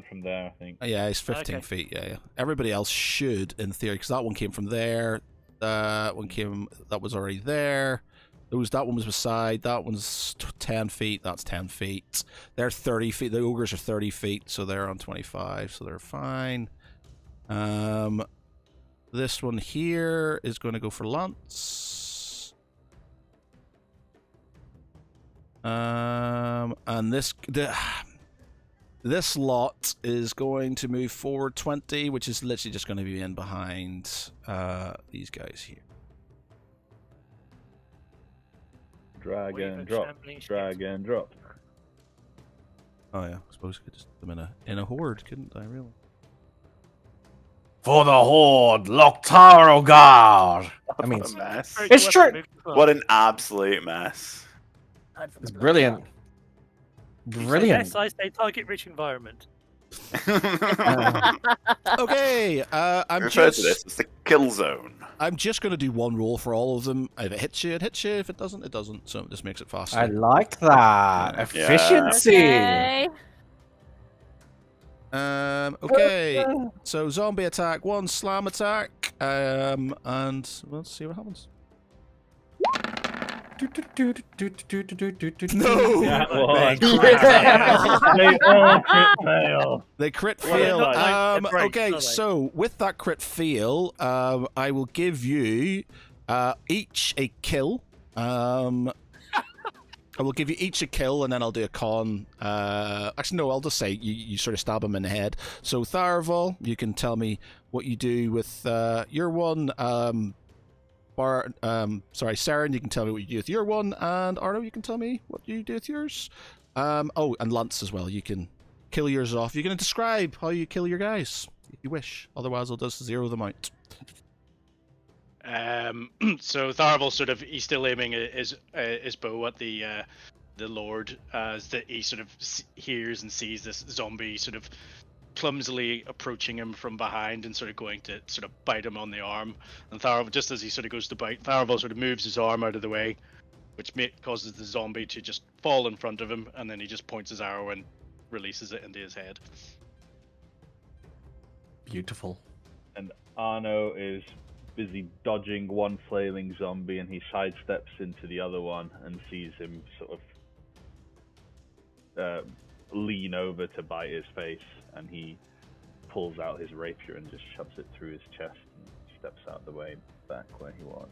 from there, I think. Yeah, he's 15 Okay. feet. Yeah. Everybody else should, in theory, because that one came from there. That one came. That was already there. That one was beside. That one's 10 feet. That's 10 feet. They're 30 feet. The ogres are 30 feet, so they're on 25, so they're fine. This one here is going to go for Lance. And this lot is going to move forward 20, which is literally just going to be in behind these guys here. Drag Wave and of drop. shambling ships. Drag and drop. Oh yeah, I suppose I could just put them in a horde, couldn't I? Really? For the Horde, Loctaro Guard. I mean, What a mess. It's true. What an absolute mess. it's brilliant. Brilliant. Yes, I say target rich environment. Okay, I'm Refer just to this as the kill zone. I'm just going to do one roll for all of them. If it hits you, it hits you. If it doesn't, it doesn't. So it just makes it faster. I like that. Yeah. Efficiency. Okay. Okay. So zombie attack, 1 slam attack, and let's see what happens. No, That was fail. they crit Well, fail. they're not- they're great, Okay, aren't they? so with that crit fail, I will give you each a kill. I will give you each a kill, and then I'll do a con. Actually, no, I'll just say you sort of stab him in the head. So, Tharval, you can tell me what you do with your one. Saren, you can tell me what you do with your one, and Arno, you can tell me what you do with yours. Oh, and Lance as well. You can kill yours off. You're going to describe how you kill your guys if you wish. Otherwise, I'll just zero them out. So Tharavel he's still aiming his bow at the Lord as he sort of hears and sees this zombie sort of clumsily approaching him from behind and sort of going to sort of bite him on the arm. And Tharavel, just as he sort of goes to bite, Tharavel sort of moves his arm out of the way, which causes the zombie to just fall in front of him, and then he just points his arrow and releases it into his head. Beautiful. And Arno is busy dodging one flailing zombie, and he sidesteps into the other one and sees him sort of lean over to bite his face, and he pulls out his rapier and just shoves it through his chest and steps out the way back where he was.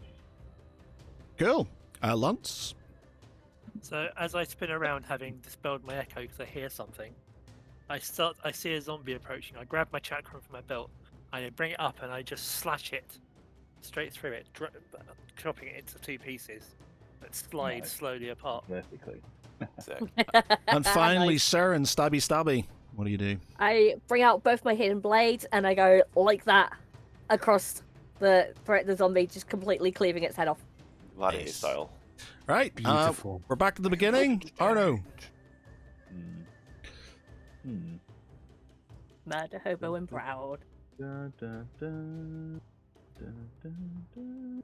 Cool. Lance? So as I spin around, having dispelled my echo because I hear something, I see a zombie approaching. I grab my chakram from my belt, I bring it up, and I just slash it straight through it, chopping it into 2 pieces that slide slowly apart. Vertically. And finally, Nice. Saren, stabby. What do you do? I bring out both my hidden blades and I go like that across the zombie, just completely cleaving its head off. Gladiator Nice. style. Right. Beautiful. We're back to the beginning. Arno. Murder, hobo, and proud. Da, da, da, da, da, da, da.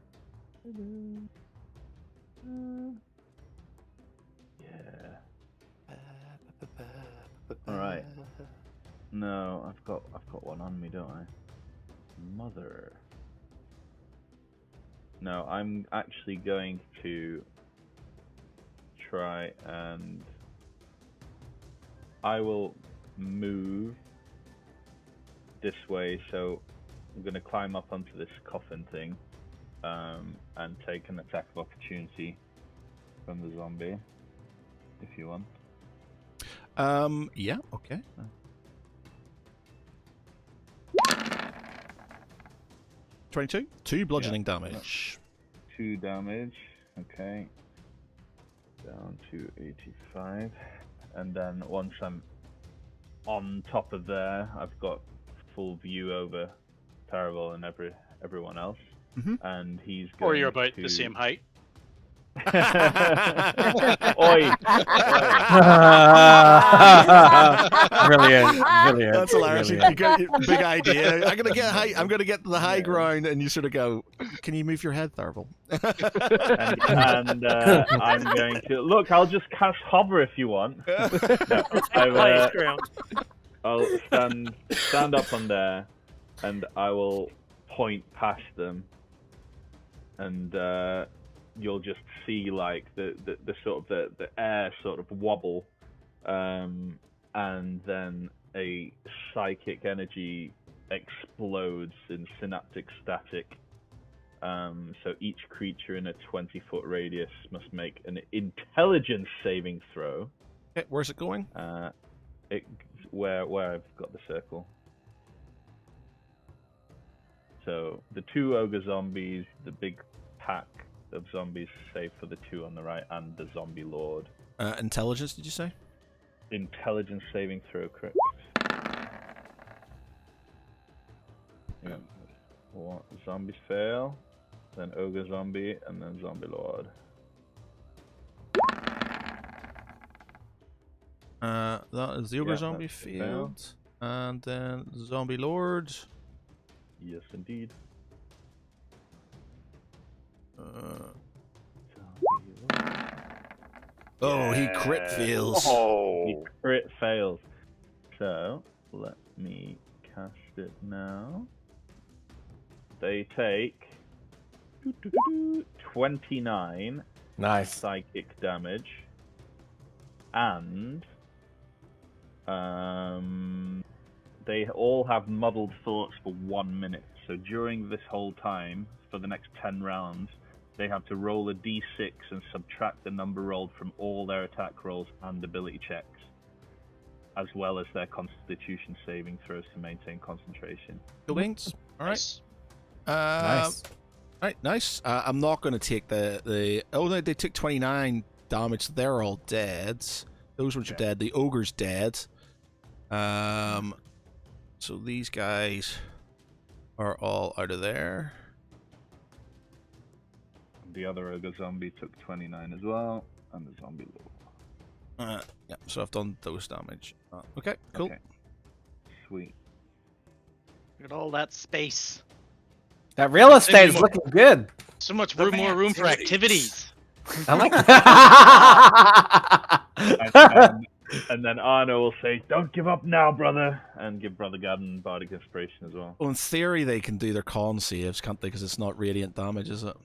Yeah. All right. No, I've got one on me, don't I? Mother. No, I'm actually going to try and I will move this way, so I'm going to climb up onto this coffin thing and take an attack of opportunity from the zombie, if you want. Yeah, okay. 22. 2 bludgeoning damage. 2 damage, okay. Down to 85. And then once I'm on top of there, I've got full view over Tharavel and everyone else. Mm-hmm. And he's going Or you're about to... the same height. Oi! Brilliant. That's hilarious. You Brilliant. got your big idea. I'm gonna get to the high ground, and you sort of go, "Can you move your head, Tharavel?" and I'm going to look. I'll just cast hover if you want. No, Highest ground. I'll stand up on there, and I will point past them, and you'll just see like the sort of the air sort of wobble, and then a psychic energy explodes in synaptic static. So each creature in a 20-foot radius must make an intelligence saving throw. Okay, where's it going? Where I've got the circle. So the 2 ogre zombies, the big pack of zombies, save for the 2 on the right, and the zombie lord. Intelligence, did you say? Intelligence saving throw, correct? Yeah. What? Zombies fail, then ogre zombie, and then zombie lord. That is the ogre Yeah, zombie that's field, and then zombie lord. Yes, indeed. Oh, he crit Yeah. fails. He Oh. crit fails. So let me cast it now. They take 29 Nice. psychic damage, and they all have muddled thoughts for 1 minute. So during this whole time, for the next 10 rounds, they have to roll a d6 and subtract the number rolled from all their attack rolls and ability checks, as well as their constitution saving throws to maintain concentration. Cool beans. All right. Nice. Uh, Nice. Right, nice. I'm not going to take the. Oh, no, they took 29 damage. They're all dead. Those ones are Okay. dead. The ogre's dead. So these guys are all out of there. The other ogre zombie took 29 as well, and the zombie low. Yeah, so I've done those damage. Okay, cool. Okay. Sweet. Look at all that space. That real estate is more- looking good. So much The more room for activities. activities. I like that. And then Arno will say, "Don't give up now, brother," and give Brother Gadden bardic inspiration as well. Well, in theory, they can do their con saves, can't they? Because it's not radiant damage, is it?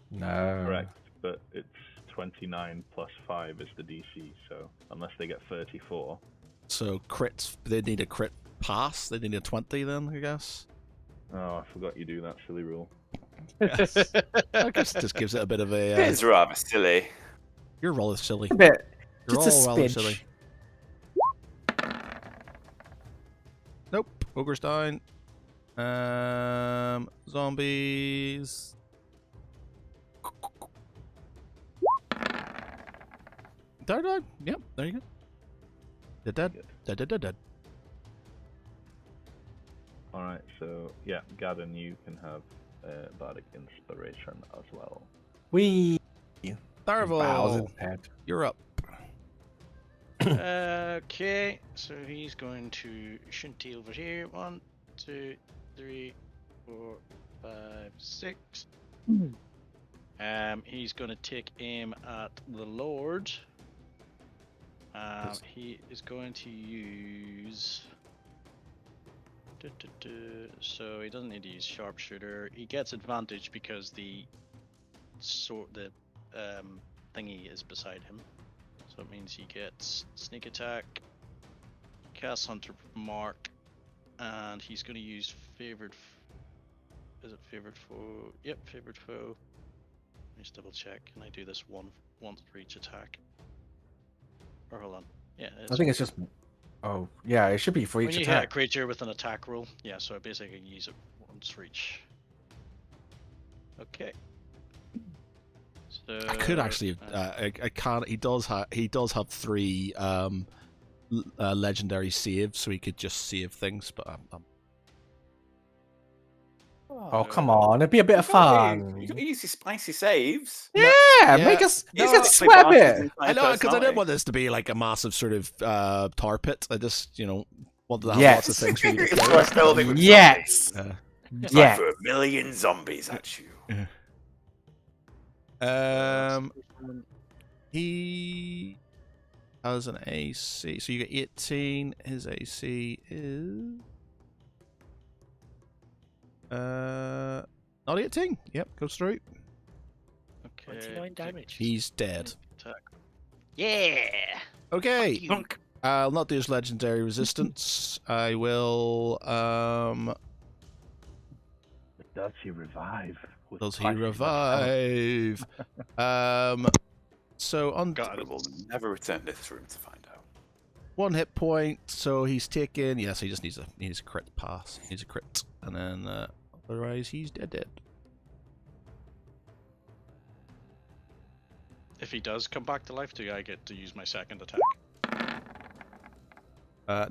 No. Correct, but it's 29 plus 5 is the DC, so unless they get 34. So crits, they need a crit pass. They need a 20 then, I guess. Oh, I forgot you do that silly rule. Yes. I guess it just gives it a bit of a. It's rather silly. You're rather silly. A bit. You're Just a all rather spinch. silly. Nope. Ogre's down. Zombies. They're dead. Yep, there you go. They're dead. Dead. Alright, so yeah, Gadden, you can have bardic inspiration as well. We. Darvel, you're up. Okay, so he's going to shinty over here. 1, 2, 3, 4, 5, 6. He's going to take aim at the Lord. He is going to use. So he doesn't need to use sharpshooter. He gets advantage because the thingy is beside him. So it means he gets sneak attack, cast hunter mark, and he's going to use favored. Is it favored foe? Yep, favored foe. Let me just double check. Can I do this once for each attack? Or hold on. Yeah, I think it's just. Oh, yeah, it should be for when each you hit a attack. creature with an attack roll. Yeah, so I basically use it once for each. Okay. So I could actually. I can't. He does have 3 legendary saves, so he could just save things. But I'm Oh, come on. It'd be a bit of fun. You got easy, spicy saves. Yeah, Yeah. make us. No, You can I swap it. I know, because I didn't want this to be like a massive sort of tar pit. I just, wanted to have lots of Yes. things for you to It's kill. worth building with Yes. Uh, It's Yeah. like for 1,000,000 zombies at you. He has an AC, so you get 18. His AC is not 18. Yep, goes through. Okay. 29 damage. He's dead. Attack. Yeah. Okay. I'll not do his legendary resistance. I will. Does he revive? with Does he spicy revive? So on God, I will never return to this room to find out. 1 hit point, so he's taken. Yes, he just needs a crit pass. He needs a crit, and then otherwise he's dead. If he does come back to life, do I get to use my second attack?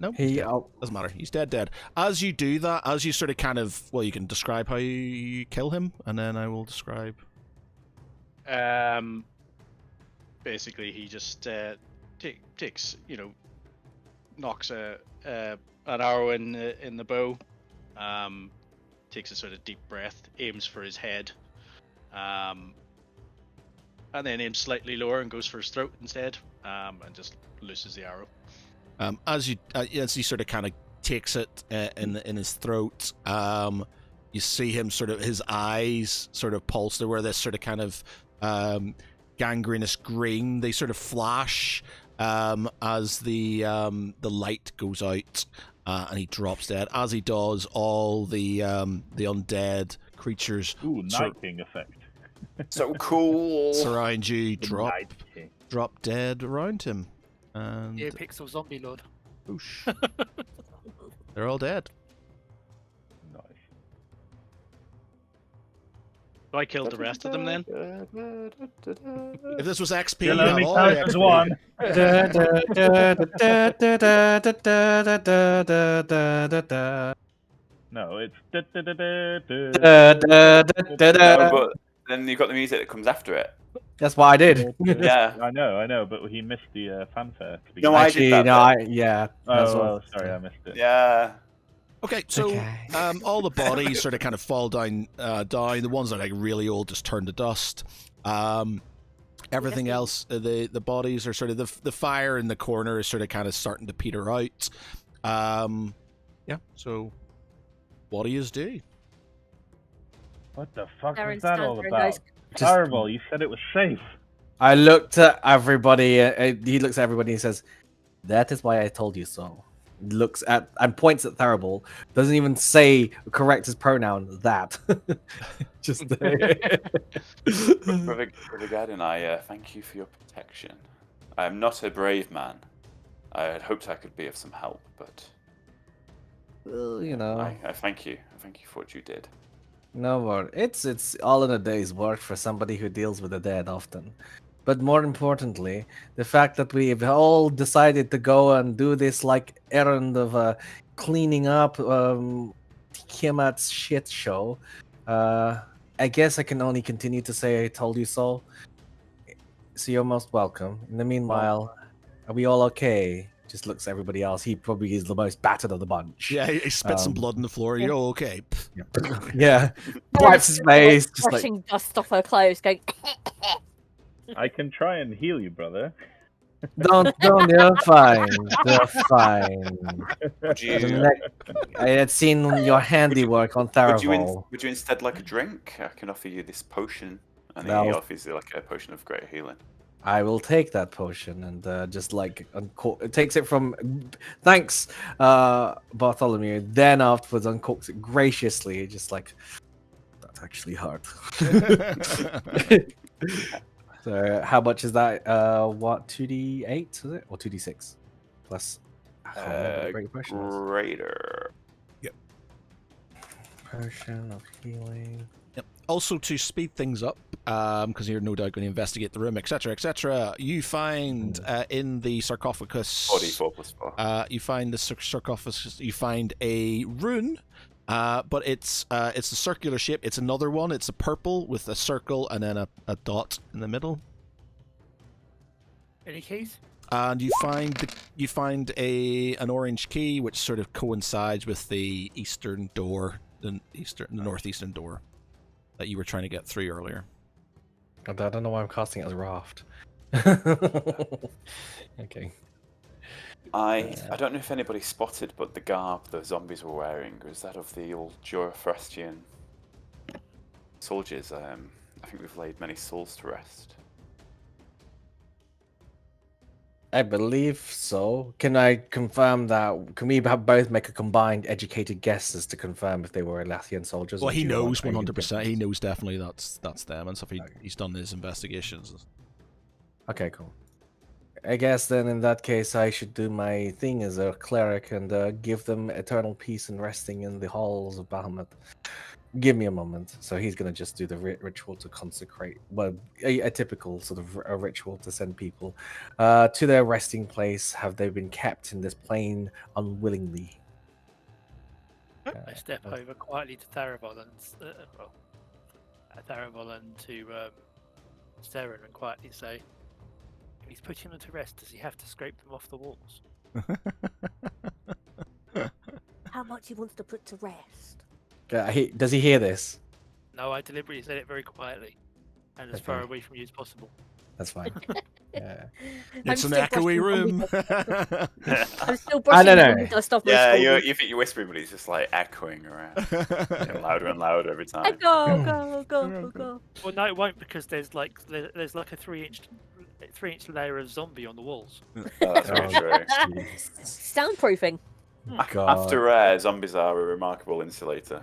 No, He. doesn't matter. He's dead. As you do that, as you sort of kind of, well, you can describe how you kill him, and then I will describe. Basically, he just takes, knocks an arrow in the bow, takes a sort of deep breath, aims for his head, and then aims slightly lower and goes for his throat instead, and just looses the arrow. As he sort of kind of takes it in his throat, you see him sort of, his eyes sort of pulse. There were this sort of kind of gangrenous green. They sort of flash as the light goes out, and he drops dead. As he does, all the undead creatures Ooh, Night King effect. So cool. surround you, The drop Night King. dead around him, and Yeah, Pixel Zombie Lord. whoosh, they're all dead. Nice. Do I kill the rest of them then? If this was XP, You'll you have only all count the as XP. one. No, it's. No, but then you've got the music that comes after it. That's what I did. Yeah. I know, but he missed the fanfare. To begin No, with. I Actually, did that no, bit. yeah. Oh, that's well, what- sorry, I missed it. Yeah. Okay, so Okay. all the bodies sort of kind of fall down. The ones that are like really old just turn to dust. Everything else, the bodies are sort of the fire in the corner is sort of kind of starting to peter out. Yeah. So, what do you do? What the fuck Darren was that all stands there and about? goes, Terrible. You said it was safe. I looked at everybody. He looks at everybody and says, "That is why I told you so." Looks at and points at Tharible. Doesn't even say correct his pronoun. That. Just. Brother Garden, I thank you for your protection. I am not a brave man. I had hoped I could be of some help, but Well, you know. I thank you. I thank you for what you did. No more. It's all in a day's work for somebody who deals with the dead often. But more importantly, the fact that we've all decided to go and do this like errand of cleaning up Tiamat's shit show. I guess I can only continue to say I told you so. So you're most welcome. In the meanwhile, are we all okay? Just looks at everybody else. He probably is the most battered of the bunch. Yeah, he spits some blood on the floor. You're okay. Yeah. Wipes his face. Just like, brushing dust off her clothes, going. I can try and heal you, brother. don't, you're fine. You're fine. Would you, I had seen your handiwork on Tharival. would you instead like a drink? I can offer you this potion. And No. he offers you like a potion of great healing. I will take that potion and just like it takes it from. Thanks, Bartholomew. Then afterwards uncorks it graciously, just like that's actually hard. So how much is that? What 2d8 is it or 2d6 plus? I can't remember what great potion is. Greater. Potion of healing. Also, to speed things up, because you're no doubt going to investigate the room, etc., you find in the sarcophagus. 44 plus 4. You find the sarcophagus. You find a rune, but it's a circular shape. It's another one. It's a purple with a circle and then a dot in the middle. Any keys? And you find an orange key which sort of coincides with the eastern door, the northeastern door that you were trying to get through earlier. I don't know why I'm casting it as Raft. Okay. I don't know if anybody spotted, but the garb the zombies were wearing was that of the old Jorothrastian soldiers. I think we've laid many souls to rest. I believe so. Can I confirm that? Can we both make a combined educated guesses to confirm if they were Lathian soldiers? Well, or he do you want knows any 100%. He difference? knows definitely that's them and stuff. He's done his investigations. Okay, cool. I guess then in that case I should do my thing as a cleric and give them eternal peace and resting in the halls of Bahamut. Give me a moment. So he's going to just do the ritual to consecrate, well, a typical sort of a ritual to send people to their resting place. Have they been kept in this plane unwillingly? I step over quietly to Tharival and to Seren and quietly say, "If he's putting them to rest, does he have to scrape them off the walls?" How much he wants to put to rest. Does he hear this? No, I deliberately said it very quietly and as far Okay. away from you as possible. That's fine. Yeah. It's I'm an still echoey brushing room. I'm still I brushing don't zombie know. dust off my Yeah, shoulders. you think you're whispering, but it's just like echoing around, getting louder and louder every time. Go. Well, no, it won't because there's like a 3-inch layer of zombie on the walls. Oh, that's very Oh, true. Soundproofing. God. After zombies are a remarkable insulator.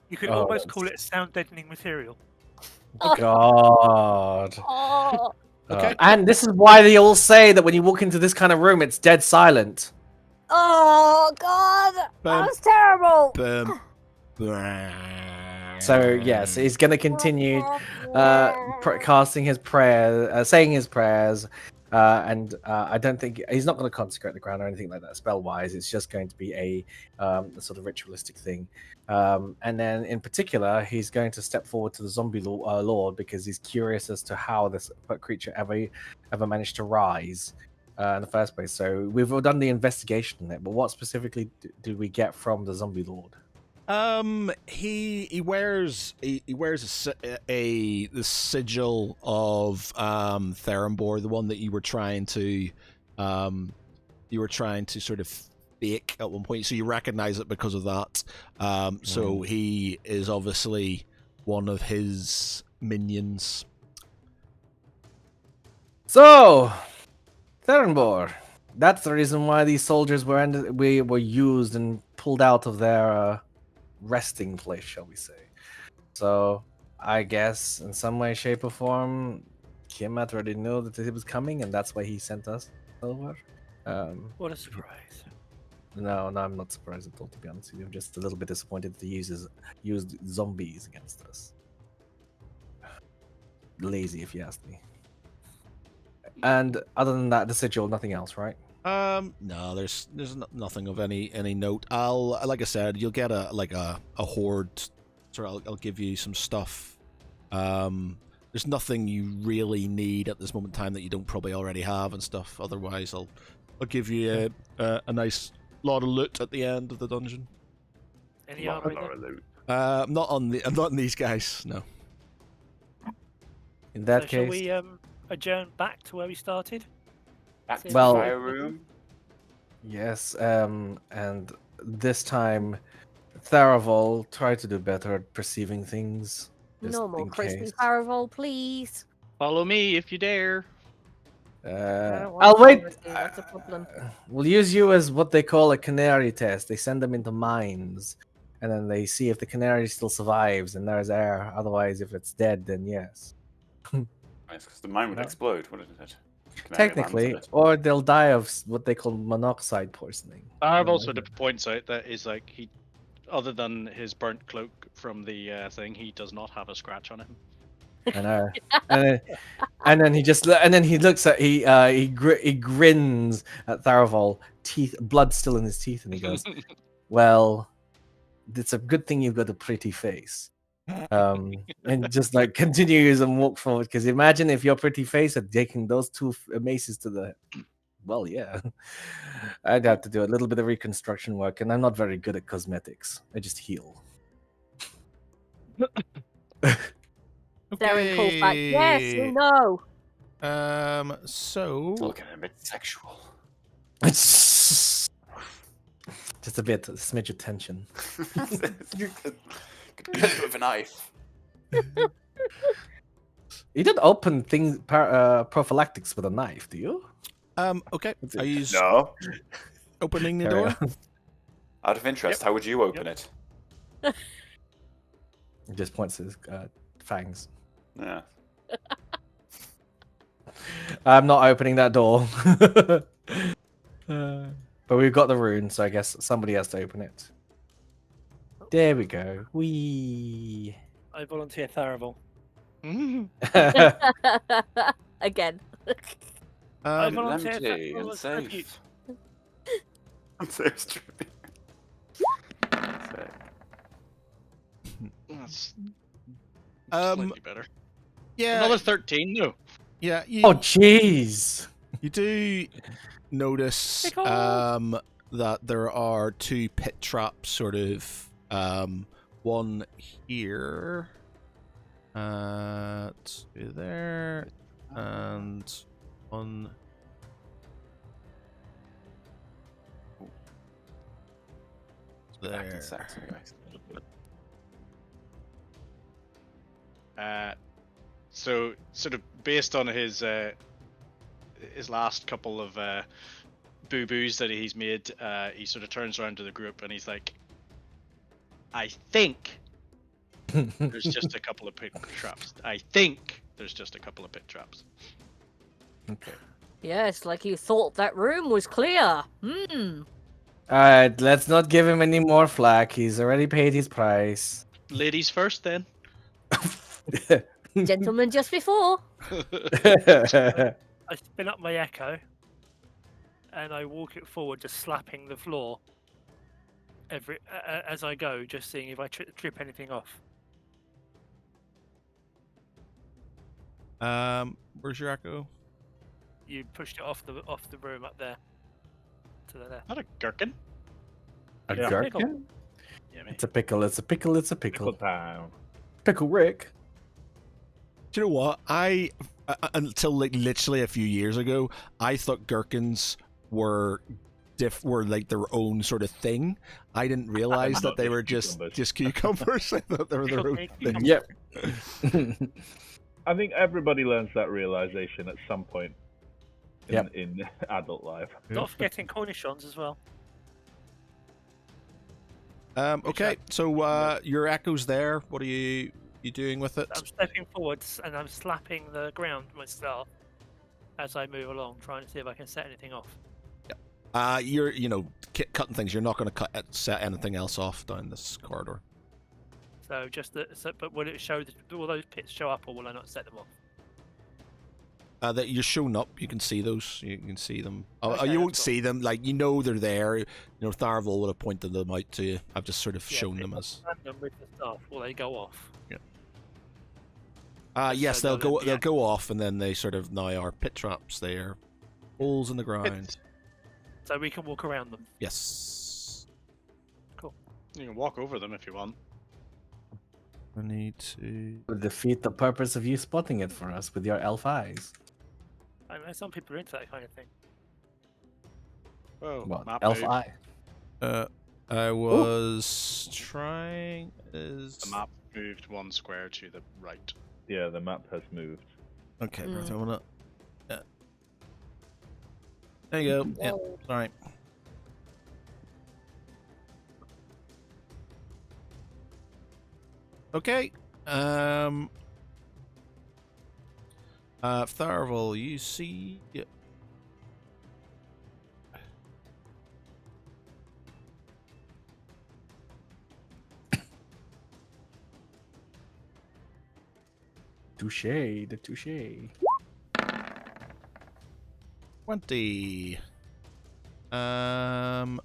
You could Oh, almost call it sound deadening material. God. Oh, Okay. And this is why they all say that when you walk into this kind of room, it's dead silent. oh God, that Boom. was terrible. Boom. So yes, he's going to continue casting his prayer, saying his prayers, and I don't think he's not going to consecrate the ground or anything like that spell wise. It's just going to be a sort of ritualistic thing. And then in particular, he's going to step forward to the zombie lord because he's curious as to how this creature ever managed to rise. In the first place, so we've all done the investigation on it, but what specifically did we get from the zombie lord? He wears the sigil of Therambor, the one that you were trying to sort of fake at one point, so you recognize it because of that. So he is obviously one of his minions. So, Therenbor, that's the reason why these soldiers were used and pulled out of their resting place, shall we say. So, I guess in some way, shape, or form, Kiamat already knew that it was coming, and that's why he sent us over. What a surprise. No, I'm not surprised at all, to be honest with you. I'm just a little bit disappointed that he used zombies against us. Lazy, if you ask me. And other than that, the sigil, nothing else, right? No, there's nothing of any note. Like I said, you'll get a hoard. So I'll give you some stuff. There's nothing you really need at this moment in time that you don't probably already have and stuff. Otherwise, I'll give you a nice lot of loot at the end of the dungeon. Any armor in there? loot. I'm not on these guys. No. In that So shall case, we adjourn back to where we started? Back to Well- the fire room. yes, and this time, Tharavol, try to do better at perceiving things. just No more in crispy case. Paravolt, please. Follow me if you dare. I don't want I'll to wait. follow you, that's a problem. We'll use you as what they call a canary test. They send them into mines, and then they see if the canary still survives, and there's air. Otherwise, if it's dead, then yes. Because the mine would No. explode, wouldn't it? Canary Technically, lands or they'll die of what they call monoxide poisoning. Barb Yeah, also yeah. points out that is like he, other than his burnt cloak from the thing, he does not have a scratch on him. I know. And then he looks at he grins at Tharavol, teeth blood still in his teeth, and he goes, "Well, it's a good thing you've got a pretty face." And just like continues and walk forward, because imagine if your pretty face had taken those two maces to the, well, yeah, I'd have to do a little bit of reconstruction work, and I'm not very good at cosmetics. I just heal. Darren calls back. Yes, you know. So Looking a bit sexual. Just a bit, a smidge of tension. Could cut you with a knife. You don't open things prophylactics with a knife, do you? okay. That's I it. use No. opening the Carry door. on. Out of interest, how would you open it? He just points his fangs. Yeah. I'm not opening that door. But we've got the rune, so I guess somebody has to open it. There we go. Wee. I volunteer Tharavel. Again. I Um, volunteer Empty Tharavel and as tribute. safe. Safe tribute. That's Um, slightly better. yeah, Another 13, no. yeah. Oh, jeez. You do notice that there are two pit traps, sort of. One here, two there, and one. Back in There. Saxon, guys. So sort of based on his last couple of boo boos that he's made, he sort of turns around to the group and he's like, "I think there's just a couple of pit traps. I think there's just a couple of pit traps." Okay. Yes, like you thought that room was clear. Hmm. Alright, let's not give him any more flack. He's already paid his price. Ladies first, then. Gentlemen, just before. I spin up my echo, and I walk it forward, just slapping the floor as I go, just seeing if I trip anything off. Where's your echo? You pushed it off the room up there to the left. Not a gherkin. A Yeah. gherkin? Yeah, It's a pickle. It's a pickle. It's a Pickle pickle. town. Pickle Rick. Do you know what? Until like literally a few years ago, I thought gherkins were like their own sort of thing. I didn't realize that Not they just were cucumbers. just cucumbers. I thought they were their own thing. Yep. I think everybody learns that realization at some point Yep. in adult life. Not forgetting cornichons as well. Okay, so your echo's there. What are you doing with it? I'm stepping forwards and I'm slapping the ground with my staff as I move along, trying to see if I can set anything off. You're cutting things. You're not going to set anything else off down this corridor. So but will it show? Will those pits show up, or will I not set them off? That you're showing up. You can see those. You can see them. Okay, you won't that's see them. Like they're there. Tharval would have pointed them out to you. I've just sort of shown if them I as. land them with the staff, will they go off? Yes, So they'll they'll go. let They'll me go off, and then they sort of now are pit traps. They are holes in the ground. So we can walk around them. Yes. You can walk over them if you want. I need to. Defeat the purpose of you spotting it for us with your elf eyes. I know some people are into that kind of thing. Oh, What? map Elf moved. eye. I was trying. The map moved 1 square to the right. Yeah, the map has moved. Okay, right, I wanna. Yeah. There you go. Yeah. Sorry. Okay. Tharval, you see. Yeah. Touche, the touche. 20. I'm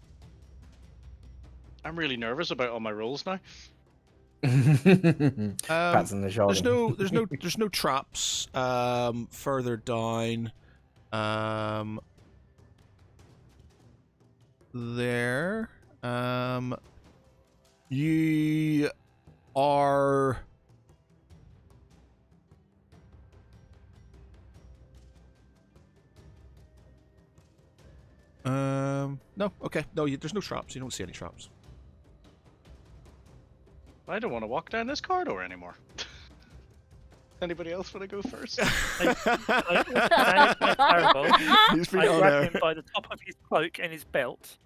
really nervous about all my rolls now. Pats on the shoulder. There's no traps further down there. You are no, okay. No, there's no traps. You don't see any traps. I don't want to walk down this corridor anymore. Anybody else want to go first? He's been I on grab there. him by the top of his cloak and his belt.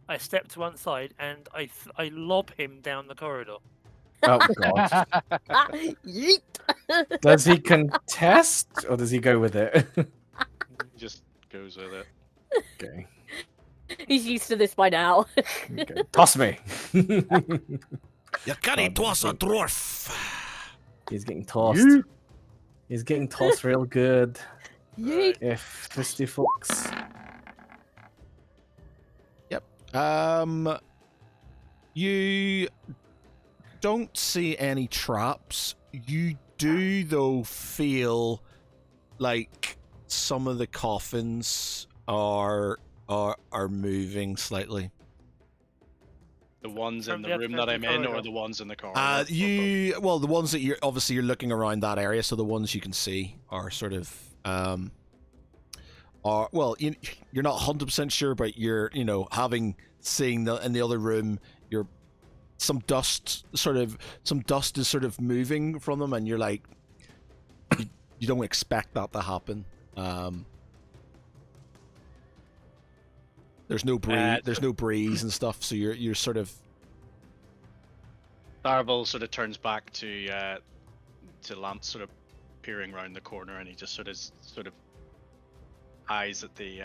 I step to one side and I lob him down the corridor. Oh god. Yeet. Does he contest or does he go with it? He just goes with it. Okay. He's used to this by now. Okay. Toss me. You carry toss a dwarf. He's getting tossed. He's getting tossed real good. Yeet. If twisty fucks. You don't see any traps. You do though feel like some of the coffins are moving slightly. The ones From in the the other room end that of I'm the in, or corridor. the ones in the corridor? The ones that you're looking around that area, so the ones you can see are sort of you're not 100% sure, but you're seeing in the other room, some dust is sort of moving from them, and you're like, you don't expect that to happen. There's no breeze and stuff, so you're sort of. Darvel sort of turns back to Lance, sort of peering around the corner, and he just sort of eyes at the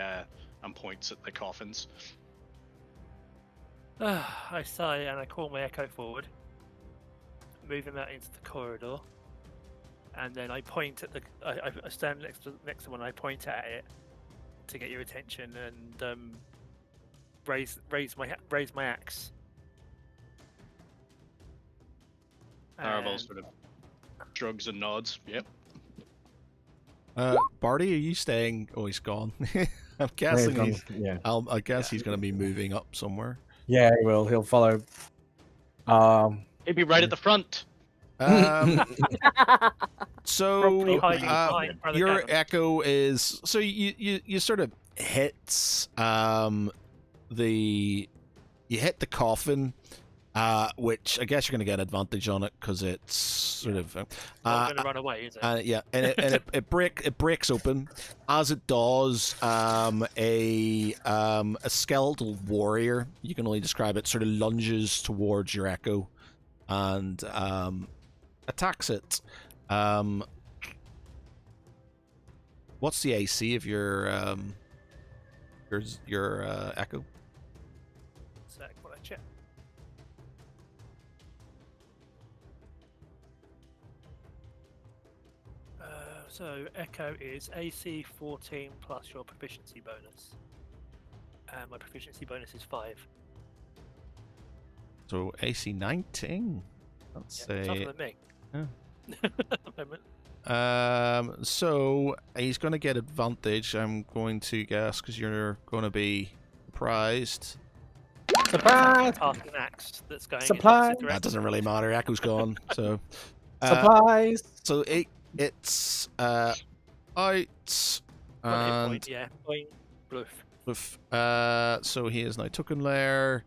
and points at the coffins. I sigh and I call my echo forward. move him out into the corridor, and then I point at the. I stand next to one. I point at it to get your attention and raise my axe. Aravel And- sort of shrugs and nods. Yep. Barty, are you staying? Oh, he's gone. I'm May have guessing gone- he's. yeah. I guess he's going to be moving up somewhere. Yeah, he will. He'll follow. He'd be right at the front. Um, Probably so hiding behind Brother your Gavin. echo is so you sort of hit the coffin, which I guess you're going to get advantage on it because it's sort of Not going to run away, is it? yeah, and it breaks open. As it does, a skeletal warrior, you can only describe it, sort of lunges towards your echo and attacks it. What's the AC of your echo? Sec, while I check. So Echo is AC 14 plus your proficiency bonus. And my proficiency bonus is 5. So AC 19. Let's Yeah, say. tougher than me. Yeah. At the moment. So he's going to get advantage. I'm going to guess because you're going to be surprised. Surprise! Past an axe that's going in Surprise! the opposite That direction. doesn't really matter. Echo's gone. So. Surprise! So it's out. One hit And point, yeah. Boing, bloof. so he is now token layer.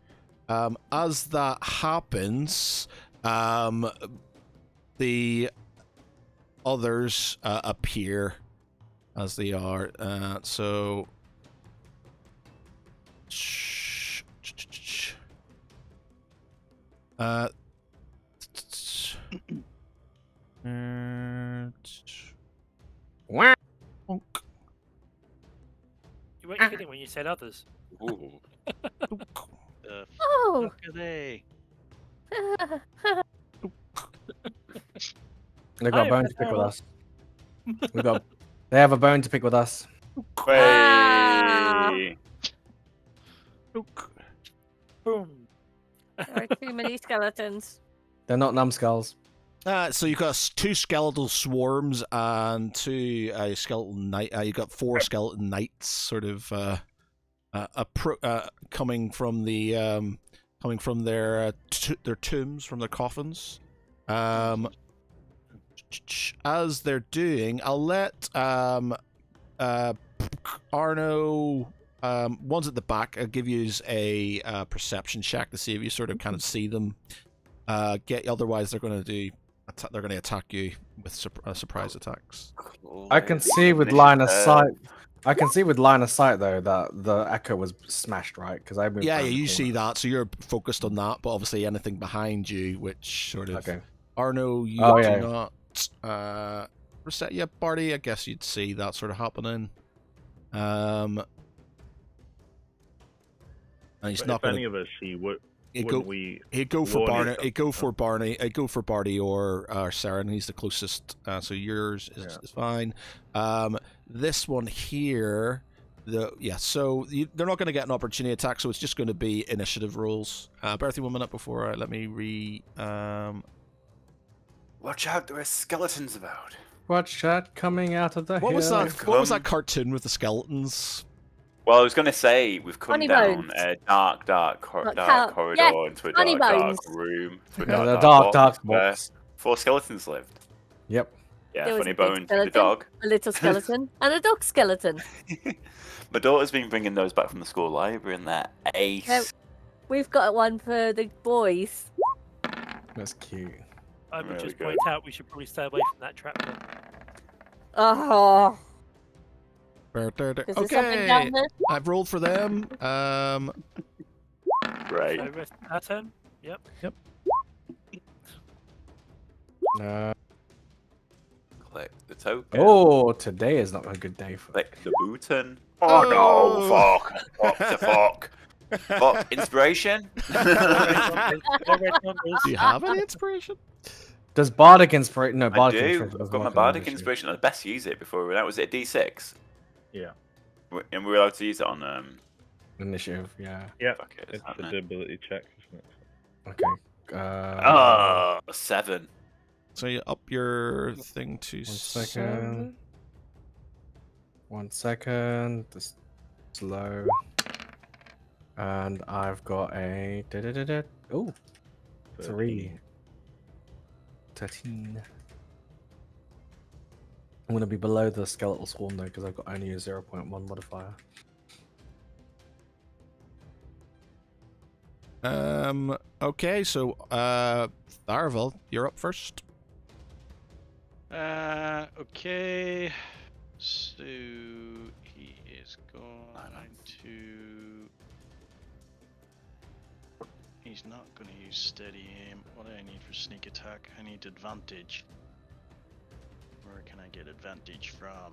As that happens, the others appear as they are. So. Wah. Bonk. You weren't kidding when you said others. Ooh. The Oh! fuck are they? They've got a Hi, bone to pick with Rafael. us. They have a bone to pick with us. Ah. Hey. Boom. There are too many skeletons. They're not numbskulls. So you've got two skeletal swarms and two skeleton knight. You've got four skeleton knights, sort of coming from the their tombs, from their coffins. As they're doing, I'll let Arno. One's at the back. I'll give you a perception check to see if you sort of kind of see them. Otherwise, they're going to attack you with surprise attacks. I can see with line of sight. I can see with line of sight though that the echo was smashed, right? Because I moved. Yeah, around the you corner. see that, so you're focused on that. But obviously, anything behind you, which sort of Okay. Arno, you Oh, do yeah. not reset. Yeah, Barty, I guess you'd see that sort of happening. And he's But not if going any to. of us see what He'd wouldn't go, we he'd go for warn Barney. yourself? He'd go for Barney. He'd go for Barty or Sarah, and he's the closest. So yours is fine. This one here, so they're not going to get an opportunity attack, so it's just going to be initiative rules. Bertie, 1 minute before let me Watch out, there are skeletons about. Watch that coming out of the What was hill. that? What was that cartoon with the skeletons? Well, I was going to say, we've come Funny down bones. a dark Like corridor yeah, into a funny dark bones. room. To a Yeah, the dark dark where box. 4 skeletons lived. Yep. Yeah, There was funny a big bone to the skeleton, dog. a little skeleton, and a dog skeleton. My daughter's been bringing those back from the school library, and they're ace. Yep. We've got one for the boys. That's cute. I would Really just good. point out we should probably stay away from that trap. Oh, is there something Okay, down there? I've rolled for them. Right. So rest our turn. Yep. Click the token. Oh, today is not a good day for. Click the button. Oh no! Fuck! What the fuck? What? Inspiration? Do you have any inspiration? Does Bardic Inspiration? No, I Bardic do. Inspiration I've doesn't got my work on Bardic ambush. Inspiration. I'd best use it before that. Was it a D6? Yeah. And we're allowed to use it on Initiative, yeah. Yeah. Fuck it, It's isn't the it? ability check, isn't it? Okay. Oh, 7. So you up your thing to 1 7. second. 1 second. This slow. And I've got a oh 3. 13. I'm gonna be below the skeletal swarm though because I've got only a 0.1 modifier. Okay, so Tharvel, you're up first. Okay. So he is going to. He's not going to use steady aim. What do I need for sneak attack? I need advantage. Where can I get advantage from?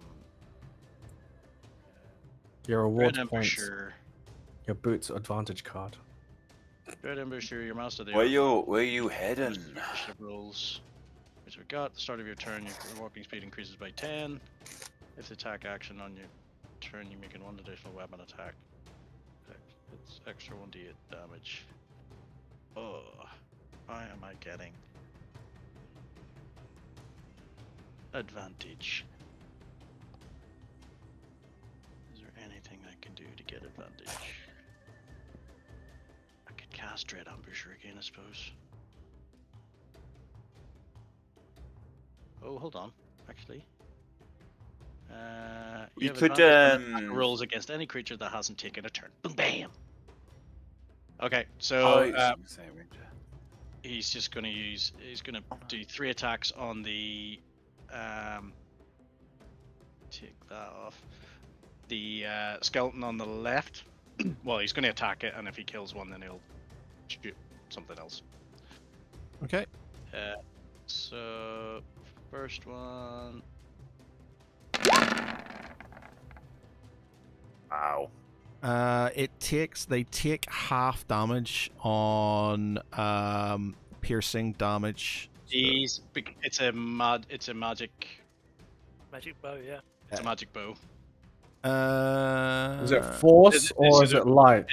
Your reward Red points. Embusher. Your boots advantage card. Red Embusher, your master there. Where you heading? Rolls. Which we got. At the start of your turn, your walking speed increases by 10. If the attack action on your turn, you make one additional weapon attack. It's extra 1d8 damage. Oh, why am I getting advantage? Is there anything I can do to get advantage? I could cast Dread Ambusher again, I suppose. Oh, hold on. Actually, You have could, advantage on attack rolls against any creature that hasn't taken a turn. Boom, bam. Okay, so he's just going to use. He's going to do 3 attacks on the. Take that off. The skeleton on the left. Well, he's going to attack it, and if he kills one, then he'll shoot something else. Okay. So first one. Wow. They take half damage on piercing damage. It's a magic. Magic bow, yeah. It's a magic bow. Is it force or is it light?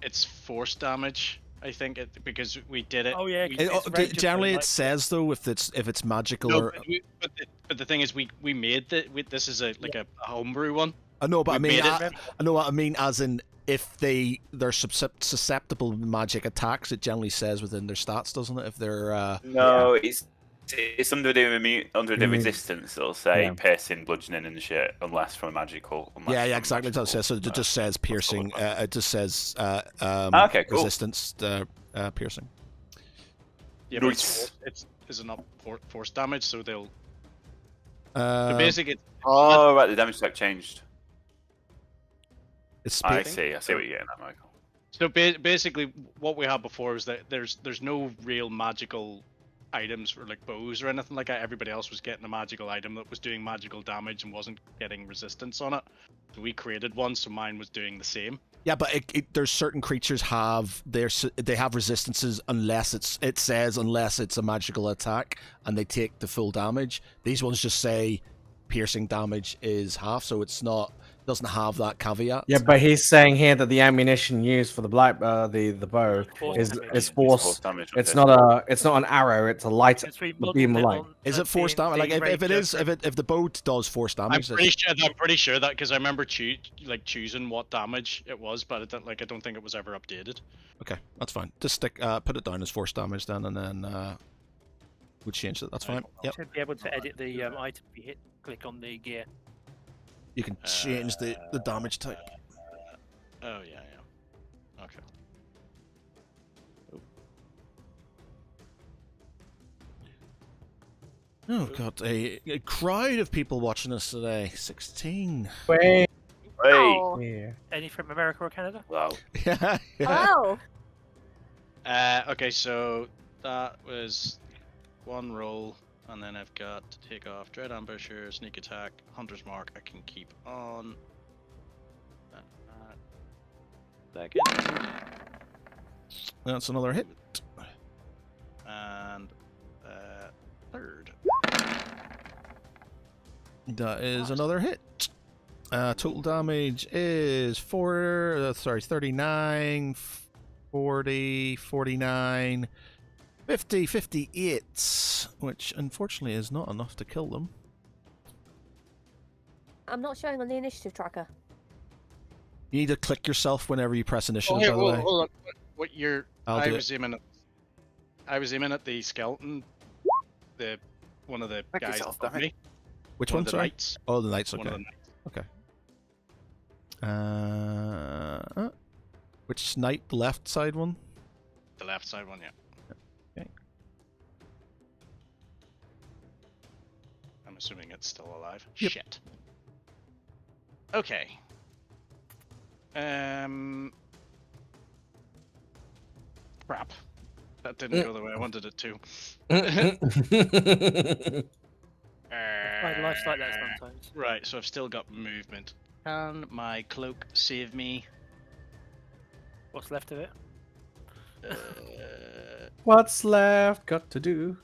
It's force damage. I think because we did it. Oh yeah. we- Generally, it says though if it's magical No, or. but the thing is, we made this is a homebrew one. I know, but I we mean, made it- I know what I mean. As in, if they're susceptible to magic attacks, it generally says within their stats, doesn't it? If they're No, it's under the resistance. It'll say Yeah. piercing, bludgeoning, and shit, unless from magical. yeah, exactly. It says so. It just says piercing. It just says okay, cool. resistance piercing. Yeah, but Nice. it's not force damage, so they'll. Uh, So basically, Oh, right, the damage type changed. it's I spe- see what you're getting at, Michael. so basically, what we had before is that there's no real magical items or like bows or anything like that. Everybody else was getting a magical item that was doing magical damage and wasn't getting resistance on it. So we created one, so mine was doing the same. Yeah, but there's certain creatures they have resistances unless it says unless it's a magical attack and they take the full damage. These ones just say piercing damage is half, so doesn't have that caveat. Yeah, but he's saying here that the ammunition used for the the bow Force is damage. force. damage. It's not an arrow. It's a light Since we beam modeled of it light. on, Is it force damage? Like if it is, if the bow does force I'm damage, pretty sure that because I remember choosing what damage it was, but I don't think it was ever updated. okay, that's fine. Just put it down as force damage then, and then we'll change it. That's fine. You Yep, should be able to edit the item you hit. Click on the gear. you can change the damage type. Oh yeah. Okay. Oh, got a crowd of people watching us today. 16. Wait. Hey. Oh. Yeah. Any from America or Canada? Wow. Yeah. Oh. Okay, so that was one roll, and then I've got to take off Dread Ambusher, Sneak Attack, Hunter's Mark. I can keep on. Second. That's another hit. And That is another hit. Total damage is 39, 40, 49, 50, 58, which unfortunately is not enough to kill them. I'm not showing on the initiative tracker. You need to click yourself whenever you press initiative, here, by the way. hold on. What you're? I'll I do was aiming at the skeleton, one of the Make guys yourself, above damn it. me. Which One one, of the sorry? knights. Oh, the knights, One of okay. the knights. Okay. Which knight? The left side one? The left side one, yeah. Okay. I'm assuming it's still alive. Yep. Shit. Okay. Crap. That didn't go the way I wanted it to. My life's like that sometimes. Right, so I've still got movement. Can my cloak save me? What's left of it? What's left? Got to do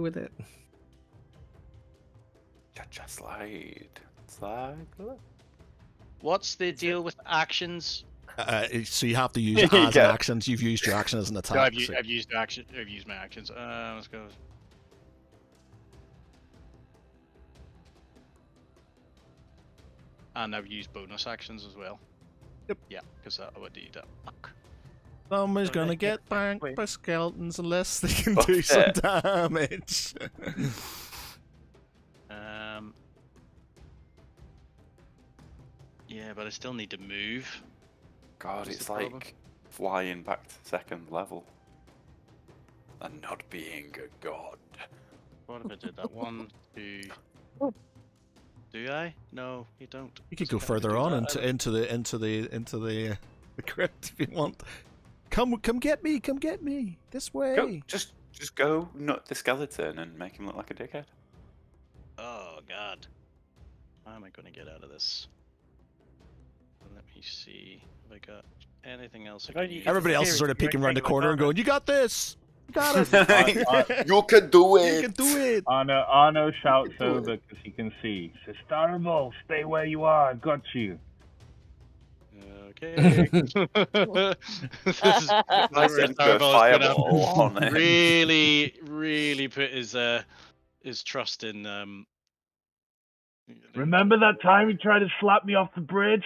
with it. Just slide. Slide. What's the deal with actions? So you have to use it You as get- an action. So you've used your action as an attack. No, so- I've used action. I've used my actions. Let's go. And I've used bonus actions as well. Yep. Yeah, because I would need that. Fuck. Someone's Don't gonna make get it banked quick. by skeletons unless they can Fuck do some it. damage. Yeah, but I still need to move. God, What's it's the problem? like flying back to second level. And not being a god. What if I did that? 1, 2. Do I? No, you don't. You could So go if I further do on that, I into the crypt if you want. Come get me! Come get me! This way! Go, just go nut the skeleton and make him look like a dickhead. Oh god. How am I going to get out of this? Let me see. Have I got anything else I If only can you use? could Everybody else is Seriously, sort of you're peeking around the regular corner and armor. going, "You got this! You got it! You can do You can do it!" Arno shouts do it. over because he can see. Says, "Starable, stay where you are. I've got you." Okay. This is I where sent a Starbull's gonna fireball on him. really put his trust in Remember that time you tried to slap me off the bridge?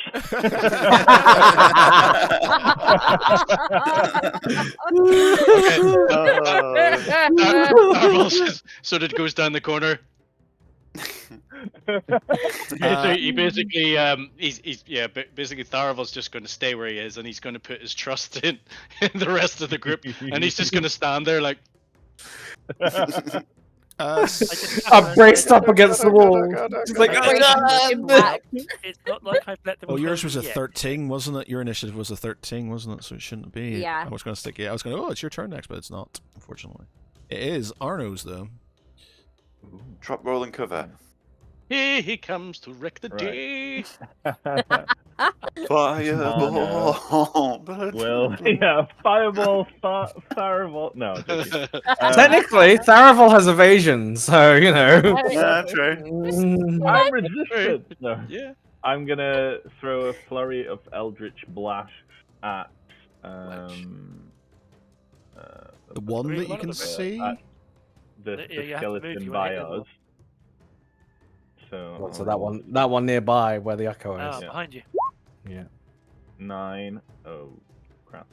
Starbull sort of goes down the corner. He basically basically Tharavel's just going to stay where he is, and he's going to put his trust in the rest of the group, and he's just going to stand there like. I'm braced up against the wall. Just like, I oh, just- God. Impact. It's not like I've let them. Oh, yours was a yet. 13, wasn't it? Your initiative was a 13, wasn't it? So it shouldn't be. Yeah. I was going to stick it. I was going to, oh, it's your turn next, but it's not, unfortunately. It is Arno's, though. Drop, roll, and cover. Here he comes to wreck the Right. day. Fireball. Well, yeah, fireball, fireball. No, joking. Technically, Tharavel has evasion, so you know. Yeah, true. I'm resistant. No. Yeah. I'm gonna throw a flurry of eldritch blasts at The one that you can at see? the Yeah, you have to move, skeleton you by wanna hit it. us. So, So that one nearby where the echo Oh, is. Yeah. behind you. Yeah. 9. Oh, crap.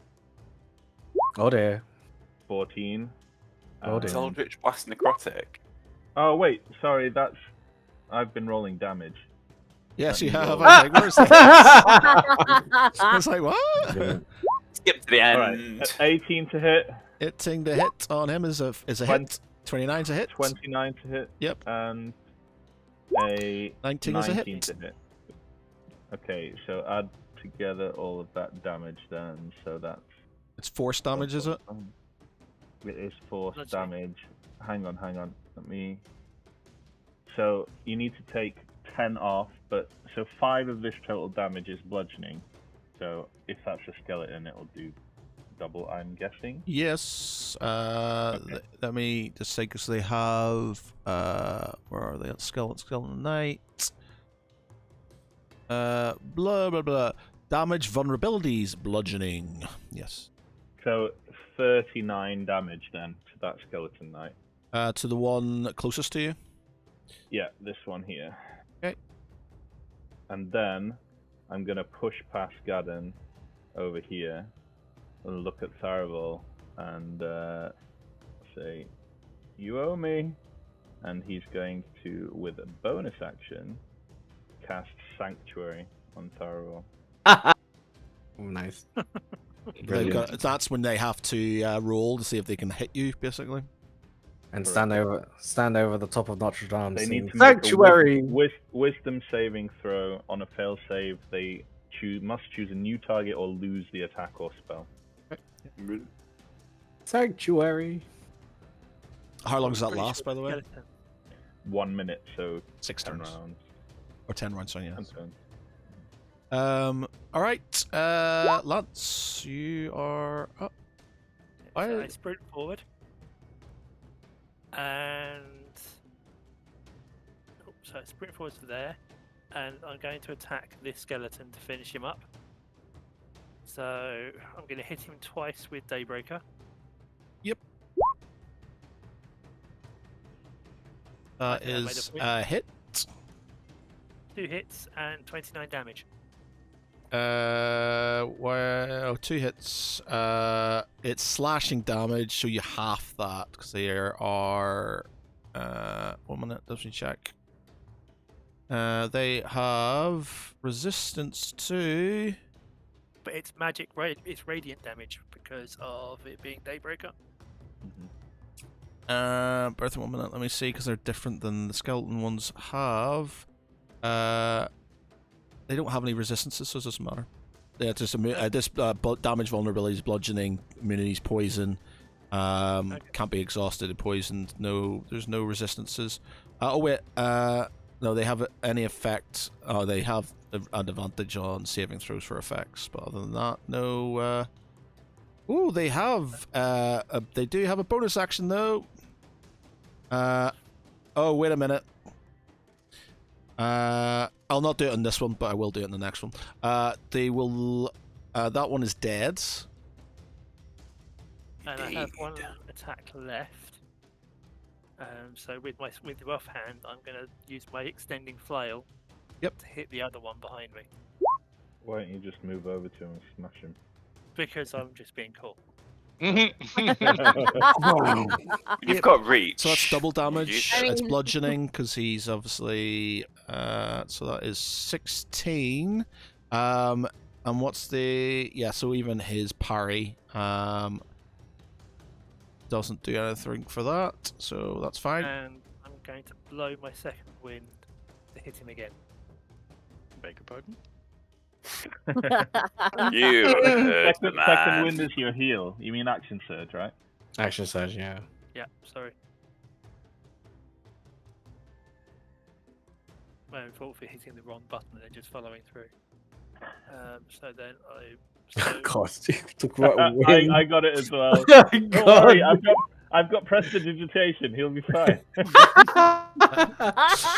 Oh dear. 14. Oh, dear. It's Eldritch Blast Necrotic. Oh wait, sorry. I've been rolling damage. Yes, you have. roll. I was like, where's this? I was like, what? Skip to the Alright, end. 18 to hit, Hitting the hit on him is a hit. 29 to hit. 29 to hit, Yep. and a 19 is a 19 hit. to hit. Okay, so add together all of that damage then. So that's It's force damage, is it? It is force Let's see. damage. Hang on. Let me. So you need to take 10 off, but so 5 of this total damage is bludgeoning. So if that's a skeleton, it'll do double, I'm guessing. Yes. Let me just say, because they have where are they? Skeleton Knight. Blah blah blah. Damage, vulnerabilities, bludgeoning. Yes. So 39 damage then to that skeleton knight. To the one closest to you. Yeah, this one here. Okay. And then I'm gonna push past Gadden over here and look at Tharavel and say, "You owe me." And he's going to, with a bonus action, cast Sanctuary on Tharavel. Oh, nice. They've got, that's when they have to roll to see if they can hit you, basically. And stand over the top of Notre Dame. They need to Sanctuary. make a wisdom saving throw. On a fail save, they must choose a new target or lose the attack or spell. Sanctuary. How long does that Pretty last, sure by the way? skeleton. 1 minute, so 6 10 turns. rounds. Or 10 rounds, sorry, Ten yes. turns. Alright, Lance, you are up. So I sprint forward. And so I sprint forward to there, and I'm going to attack this skeleton to finish him up. So I'm going to hit him twice with Daybreaker. Yep. Okay, I made Is a hit. 2 hits and 29 damage. Well, 2 hits. It's slashing damage, so you half that because there are. 1 minute, does me check. They have resistance to. But it's it's radiant damage because of it being Daybreaker. Birth in 1 minute. Let me see, because they're different than the skeleton ones have. They don't have any resistances, so it doesn't matter. Yeah, just damage, vulnerabilities, bludgeoning, immunities, poison. Can't be exhausted and poisoned. No, there's no resistances. Oh wait, no, they have any effect. Oh, they have an advantage on saving throws for effects, but other than that, no. Oh, they have. They do have a bonus action though. Oh, wait a minute. I'll not do it on this one, but I will do it in the next one. They will. That one is dead. And I have 1 attack left. So with the rough hand, I'm going to use my extending flail. Yep. To hit the other one behind me. Why don't you just move over to him and smash him? Because I'm just being cool. You've got reach. So that's double damage. I It's mean- bludgeoning because he's obviously. So that is 16. And what's the? Yeah. So even his parry doesn't do anything for that. So that's fine. And I'm going to blow my second wind to hit him again. Beg your pardon? You hurt the Second man. wind is your heal. You mean action surge, right? Action surge, yeah. Yeah, sorry. My own fault for hitting the wrong button and then just following through. So then God, you took right I got it as well. God. Don't worry, I've got prestidigitation. He'll be fine.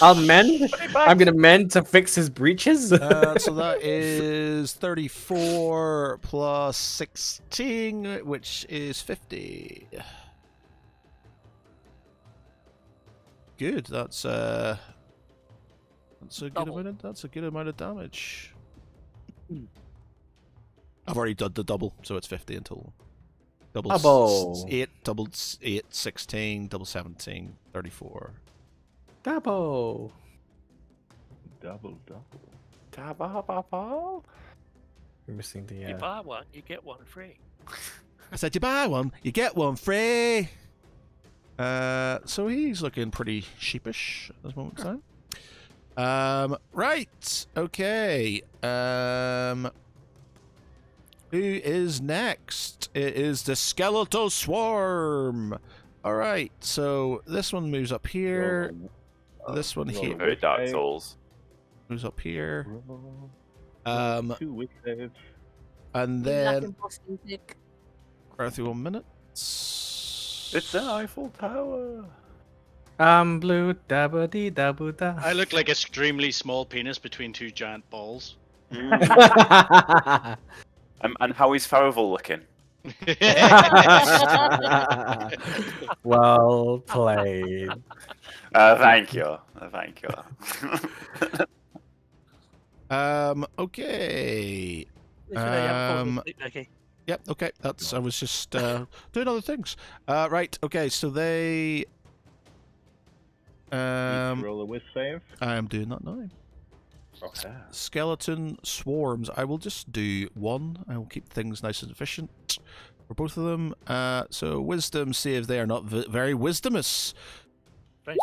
I'll mend. I'm gonna mend to fix his breaches. So that is 34 plus 16, which is 50. Good. That's a good Double. that's a good amount of damage. I've already done the double, so it's 50 in total. Double. 8, double 8, 16, double 17, 34. Double. Double. You're missing the. you buy one, you get one free. I said you buy one, you get one free. So he's looking pretty sheepish at this moment in time. Right. Okay. Who is next? It is the skeletal swarm. All right. So this one moves up here. This one here Very Dark Souls. moves up here. 2 weak saves. And You lack then in boss music. for 1 minute. It's an Eiffel Tower. I'm blue, dabba dee dabba da. I look like extremely small penis between two giant balls. Mm. And how is Farival looking? Well played. Thank you. Thank you. Okay. Literally, I haven't fallen Um, asleep, Becky. Yep. Okay. That's. I was just doing other things. Right. Okay. So they. Need to roll a whiz save. I am doing that now. Okay. Skeleton swarms. I will just do one. I will keep things nice and efficient for both of them. So wisdom save. They are not very wisdomous. Strange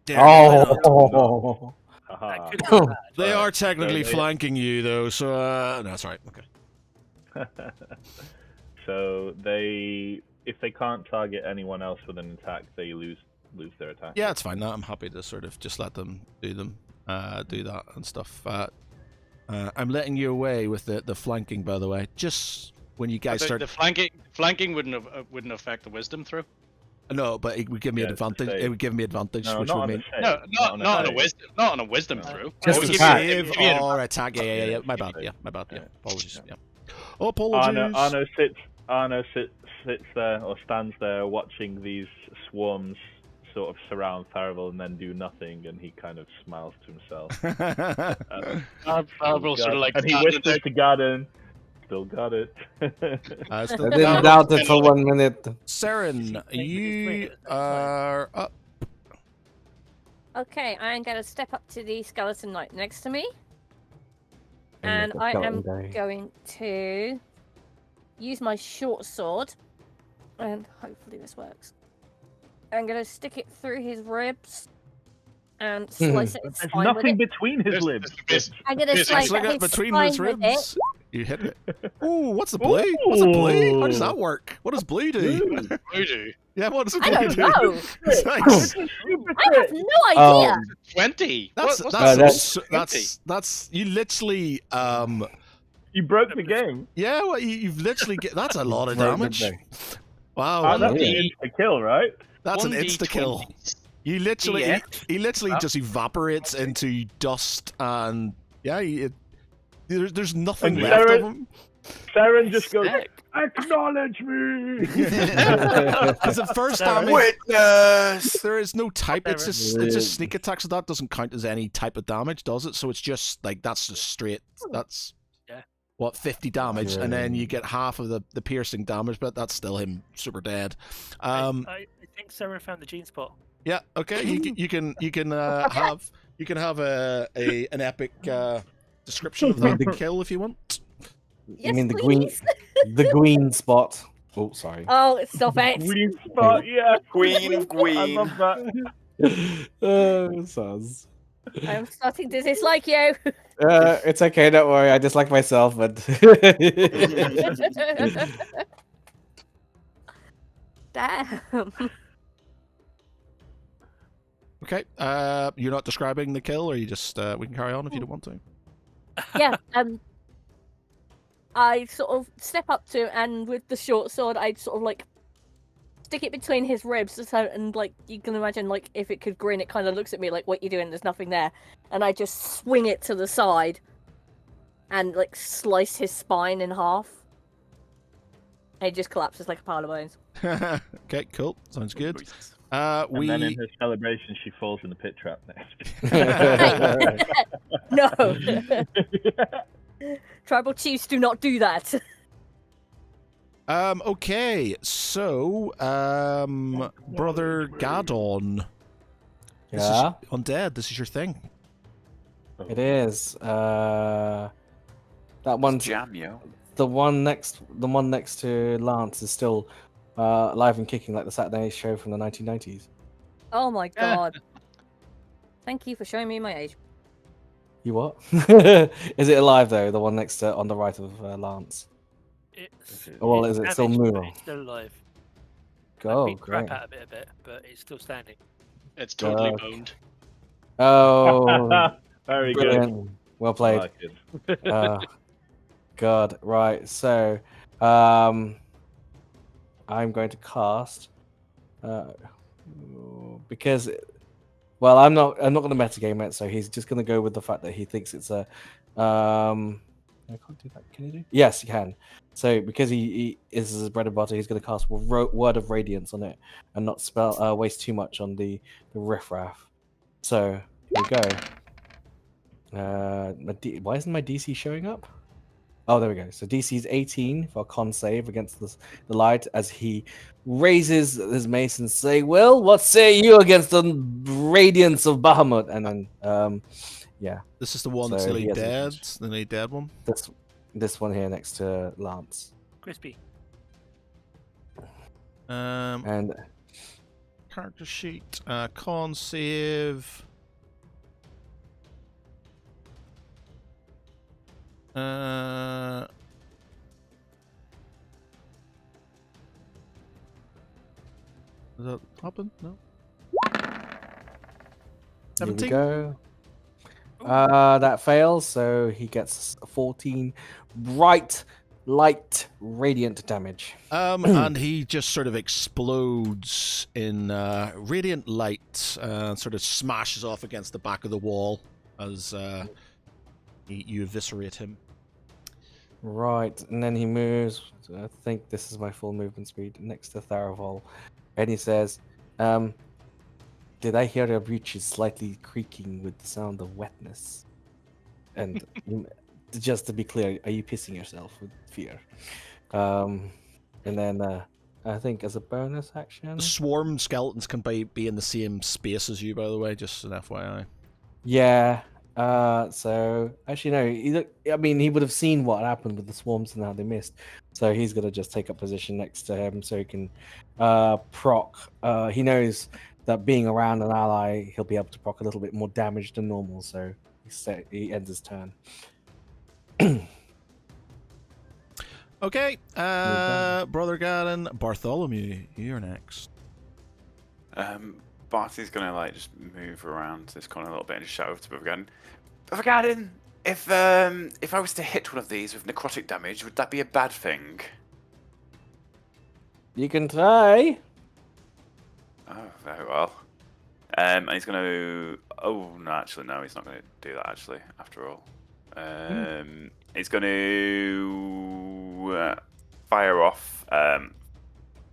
that. Oh. That Haha. could have been bad. They Right, are technically so they- flanking you, though. So no, that's right. Okay. So if they can't target anyone else with an attack, they lose their attack. Yeah, it's fine. I'm happy to sort of just let them do that and stuff. I'm letting you away with the flanking, by the way. Just when you guys start. The flanking wouldn't affect the wisdom throw. No, but it would give me an Yeah, it's a advantage. save. It would give me advantage, No, which not would on mean. a save. Not on a save. wisdom. Not on a wisdom No. throw. Just It would a give you- save it would give you an or attack. Yeah. Yeah, My it's a bad. save. Yeah, my bad. Yeah, Yeah. apologies. Yeah. Yeah. Oh, apologies. Arno sits there or stands there watching these swarms sort of surround Farival and then do nothing, and he kind of smiles to himself. Farival sort of like and he standing whispers to Garden, "Still got it." I still I didn't doubt it for 1 minute. Saren, you are up. Okay, I'm going to step up to the skeleton knight next to me. And And make a I am skeleton die. going to use my short sword. And hopefully this works. I'm going to stick it through his ribs. And slice it There's spine with nothing it. between his lips. I'm going to It's slice Like his between spine his with it. ribs. You hit it. Ooh, what's the blue? What's a blue? How does that work? What does blue do? Voodoo. Yeah, what does a I blue don't do? know. Thanks. I have no idea. 20. That's What's that's you literally You broke the game. yeah, well, you've literally that's a lot of Right, damage. good Wow, That's an yeah. insta kill, right? that's an insta kill. You literally Yeah. he literally just evaporates into dust and yeah, there's nothing And left of Sarah- him. Saren just goes, Sick. "Acknowledge me." As the first damage, Witness. there is no type. It's just Yeah. sneak attack, so that doesn't count as any type of damage, does it? So it's just like that's just straight. That's Yeah. what 50 damage, and then Yeah. you get half of the piercing damage, but that's still him super dead. I think Sarah found the gene spot. Yeah. Okay. You can have an epic description of that kill if you want. Yes, You mean the please. the green spot? Oh, sorry. Oh, stop it. Green spot, yeah. Queen of I Queen. love that. Soz. I'm starting to dislike you. It's okay, don't worry. I dislike myself, but Damn. Okay. You're not describing the kill, or you just we can carry on if you don't want to. Yeah. I sort of step up to, and with the short sword, I sort of like stick it between his ribs, so, and like you can imagine, like if it could grin, it kind of looks at me like, "What you doing? There's nothing there," and I just swing it to the side, and like slice his spine in half. And he just collapses like a pile of bones. Okay. Cool. Sounds good. And then in her celebration, she falls in the pit trap next. No. Tribal chiefs do not do that. Okay, so Brother Gadon. yeah, Undead, this is your thing. it is. That one's Jam, yo. the one next to Lance is still alive and kicking like the Saturday show from the 1990s. Oh my god. Thank you for showing me my age. You what? Is it alive though? The one next to on the right of Lance. It's, Oh, well, it's is it still damaged, but moving? It's still alive. Go, Beat crap great. out of it a bit, but it's still standing. It's totally Dark. boned. Oh, Very good. brilliant. Well I played. like it. God, right. So, I'm going to cast because well, I'm not going to metagame it, so he's just going to go with the fact that he thinks it's a I can't do that. Can he do? Yes, he can. So because he is his bread and butter, he's going to cast Word of Radiance on it and not waste too much on the riffraff. So here we go. Why isn't my DC showing up? Oh, there we go. So DC is 18 for a con save against the light as he raises his mace and say, "Well, what say you against the radiance of Bahamut?" And then, yeah. This is the one that's So nearly he has dead. advantage. The nearly dead one. This one here next to Lance. Crispy. And Character sheet. Con save. Does that happen? No. here we 17? go. That fails, so he gets 14 bright light radiant damage. And he just sort of explodes in radiant light, sort of smashes off against the back of the wall as you eviscerate him. Right, and then he moves. I think this is my full movement speed next to Tharavol, and he says, "Did I hear your breeches slightly creaking with the sound of wetness?" And just to be clear, are you pissing yourself with fear? And then I think as a bonus action, The swarm skeletons can be in the same space as you, by the way, just an FYI. yeah. So actually, no. He would have seen what happened with the swarms and how they missed. So he's gonna just take up position next to him, so he can proc. He knows that being around an ally, he'll be able to proc a little bit more damage than normal. So he ends his turn. Okay, done. Brother Gavin, Bartholomew, you're next. Barty's gonna like just move around this corner a little bit and just shout over to Brother Garden. Brother Garden, if I was to hit one of these with necrotic damage, would that be a bad thing? You can try. Oh, very well. And he's gonna. Oh no, actually no, he's not gonna do that. Actually, after all, he's gonna fire off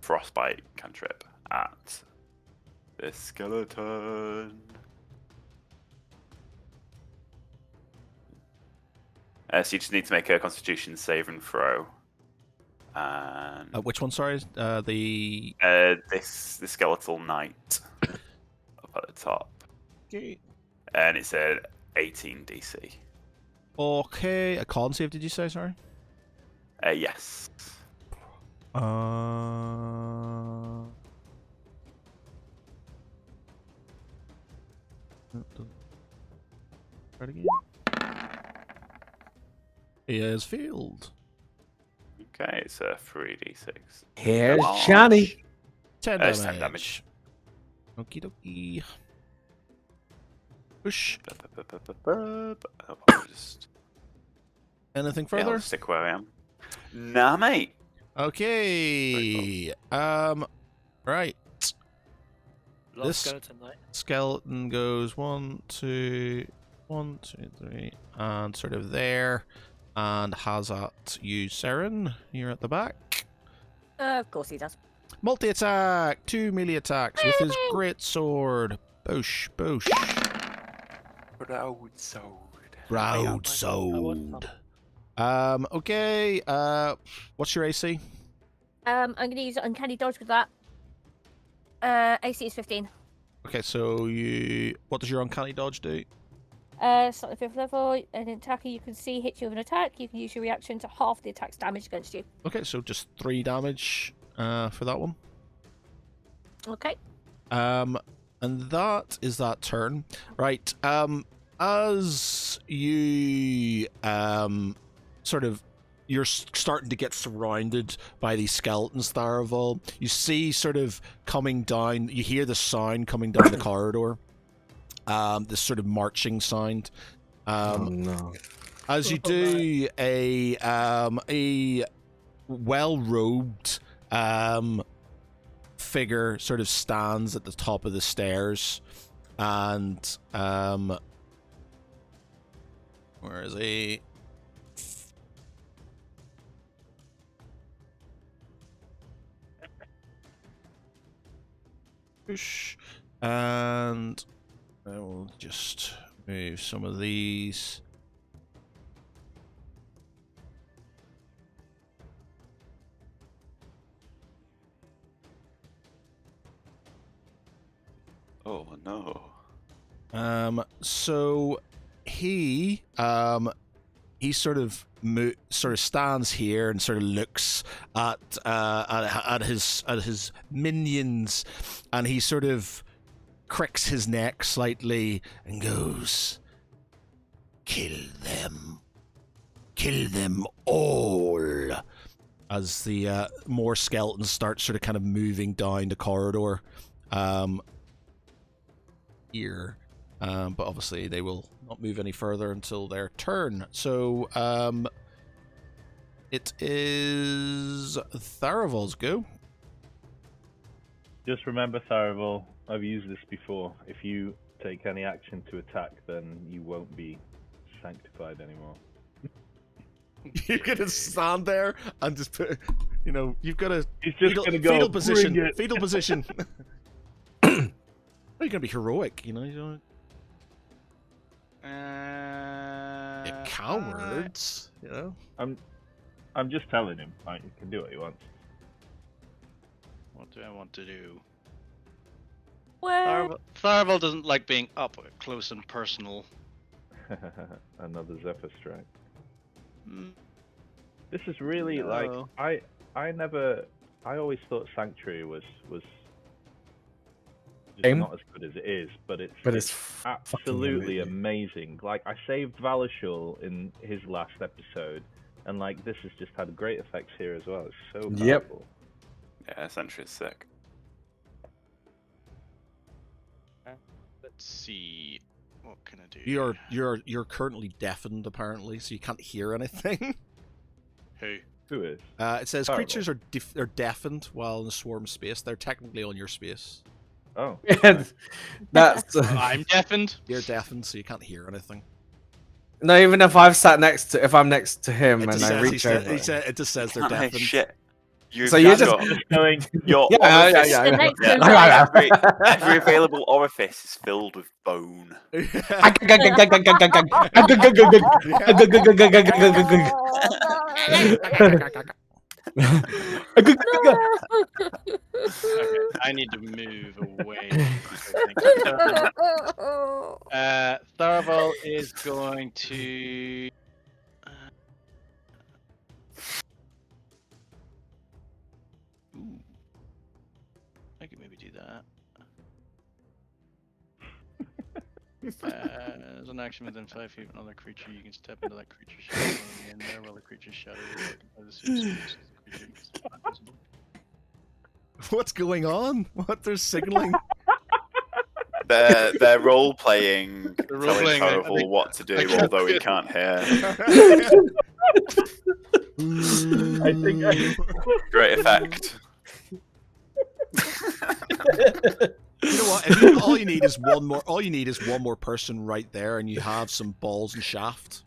frostbite cantrip at this skeleton. So you just need to make a Constitution save and throw. And Which one? Sorry, the this the skeletal knight up at the top, okay. and it's a 18 DC. Okay, a con save. Did you say? Sorry. Yes. Try it again. He has failed. Okay, it's a 3d6. Here's Damage. Johnny. 10 It's damage. 10 damage. Okie dokie. Push. I'll just Anything yeah, I'll further? stick where I am. Nah, mate. Okay. Right. Last This- skeleton night. Skeleton goes 1, 2, 1, 2, 3, and sort of there. And has at you, Seren. You're at the back. Of course he does. Multi attack, 2 melee attacks with his great sword. Boosh, boosh. Broadsword. Okay. What's your AC? I'm going to use Uncanny Dodge with that. AC is 15. Okay, so what does your uncanny dodge do? Start at 5th level. An attacker you can see hits you with an attack. You can use your reaction to half the attack's damage against you. Okay, so just 3 damage for that one. Okay. And that is that turn. Right. As you you're starting to get surrounded by these skeletons, Tharaval. You see sort of coming down, you hear the sound coming down the corridor. This sort of marching sound. Oh no. As you do, a well-robed figure sort of stands at the top of the stairs, and where is he? Push. And I will just move some of these. Oh no. So he sort of stands here and sort of looks at his minions, and he sort of cricks his neck slightly and goes, kill them all, as the more skeletons start sort of kind of moving down the corridor here. But obviously they will not move any further until their turn. So it is Tharavol's go. Just remember, Tharavel, I've used this before. If you take any action to attack, then you won't be sanctified anymore. You're gonna stand there and just put, you've got a He's just gonna go, fetal position. "Bring it." Fetal position. You're gonna be heroic, you don't. You cowards, I'm just telling him, like, he can do what he wants. What do I want to do? Well, Tharavel doesn't like being up close and personal. Another Zephyr strike. Mm, This is really No. like I always thought Sanctuary was just Game? not as good as it is, but it's fucking absolutely amazing. Like, I saved Valashul in his last episode, and like this has just had great effects here as well. It's so powerful. Yep. Yeah, Sentry is sick. let's see. What can I do? You're currently deafened apparently, so you can't hear anything. Who? Who is? It says Horrible. creatures are deafened while in the swarm space. They're technically on your space. Oh, That's I'm deafened. You're deafened, so you can't hear anything. no. Even if if I'm next to him and I reach over. It just says they're Oh, deafened. shit. So you're just- got going. your Yeah, orifice- yeah. The next one, every available orifice is filled with bone. I need to move away. Tharavel is going to. Ooh. I could maybe do that. As an action within 5 feet of another creature, you can step into that creature's shadow and in there while the creature's shadow is occupied the same space as the creature you can step invisible. What's going on? What they're signaling? They're role playing, They're role-playing, telling I Tharavel think- what to do, I can't although he get- can't hear. I think Great effect. You know what? All you need is one more. All you need is one more person right there, and you have some balls and shaft.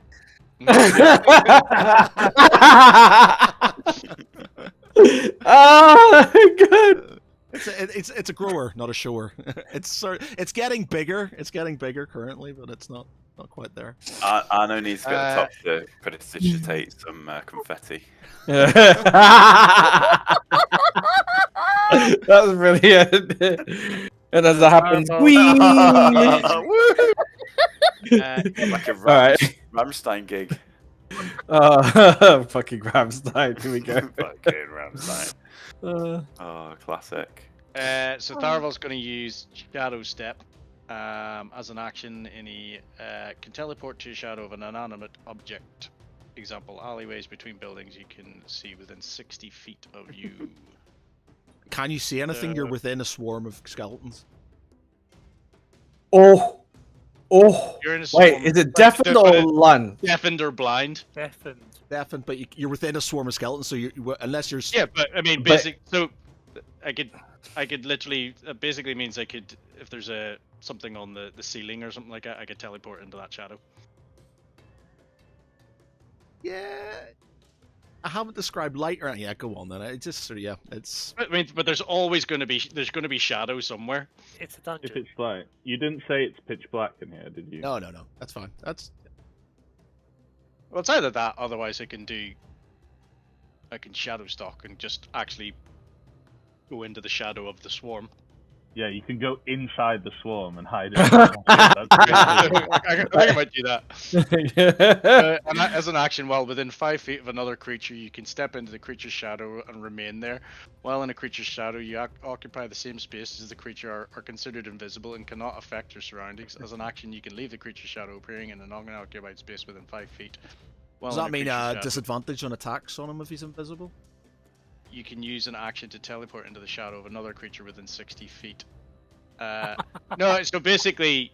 Oh, good. It's a grower, not a shower. It's getting bigger. It's getting bigger currently, but it's not quite there. Arno needs to go to the top to prestidigitate some confetti. That was brilliant. And as that happens, whee! Like a Alright. Rammstein gig. Fucking Ramstein. Here we go. Fucking Rammstein. Uh, Oh, classic. So Tharavel's going to use Shadow Step as an action, and he can teleport to a shadow of an inanimate object. Example, alleyways between buildings you can see within 60 feet of you. Can you see anything? You're within a swarm of skeletons. oh, Oh, You're in a wait, swarm. is it But deafened or lun? deafened or blind? Deafened. Deafened, but you're within a swarm of skeletons, so unless you're Yeah, but I mean, But- so I could literally. Basically means I could, if there's something on the ceiling or something like that, I could teleport into that shadow. yeah. I haven't described light or anything. Yeah, go on then. It just sort of, yeah, it's I mean, but there's always going to be shadow somewhere. It's a dungeon. If it's light, you didn't say it's pitch black in here, did you? no. That's fine. That's Well, it's either that, otherwise I can shadow stalk and just actually go into the shadow of the swarm. Yeah, you can go inside the swarm and hide it. I think I might do that. And as an action, while within 5 feet of another creature, you can step into the creature's shadow and remain there. While in a creature's shadow, you occupy the same space as the creature are considered invisible and cannot affect your surroundings. As an action, you can leave the creature's shadow appearing in an unoccupied space within 5 feet. While does in that a mean creature's shadow, disadvantage on attacks on him if he's invisible? you can use an action to teleport into the shadow of another creature within 60 feet. No, so basically,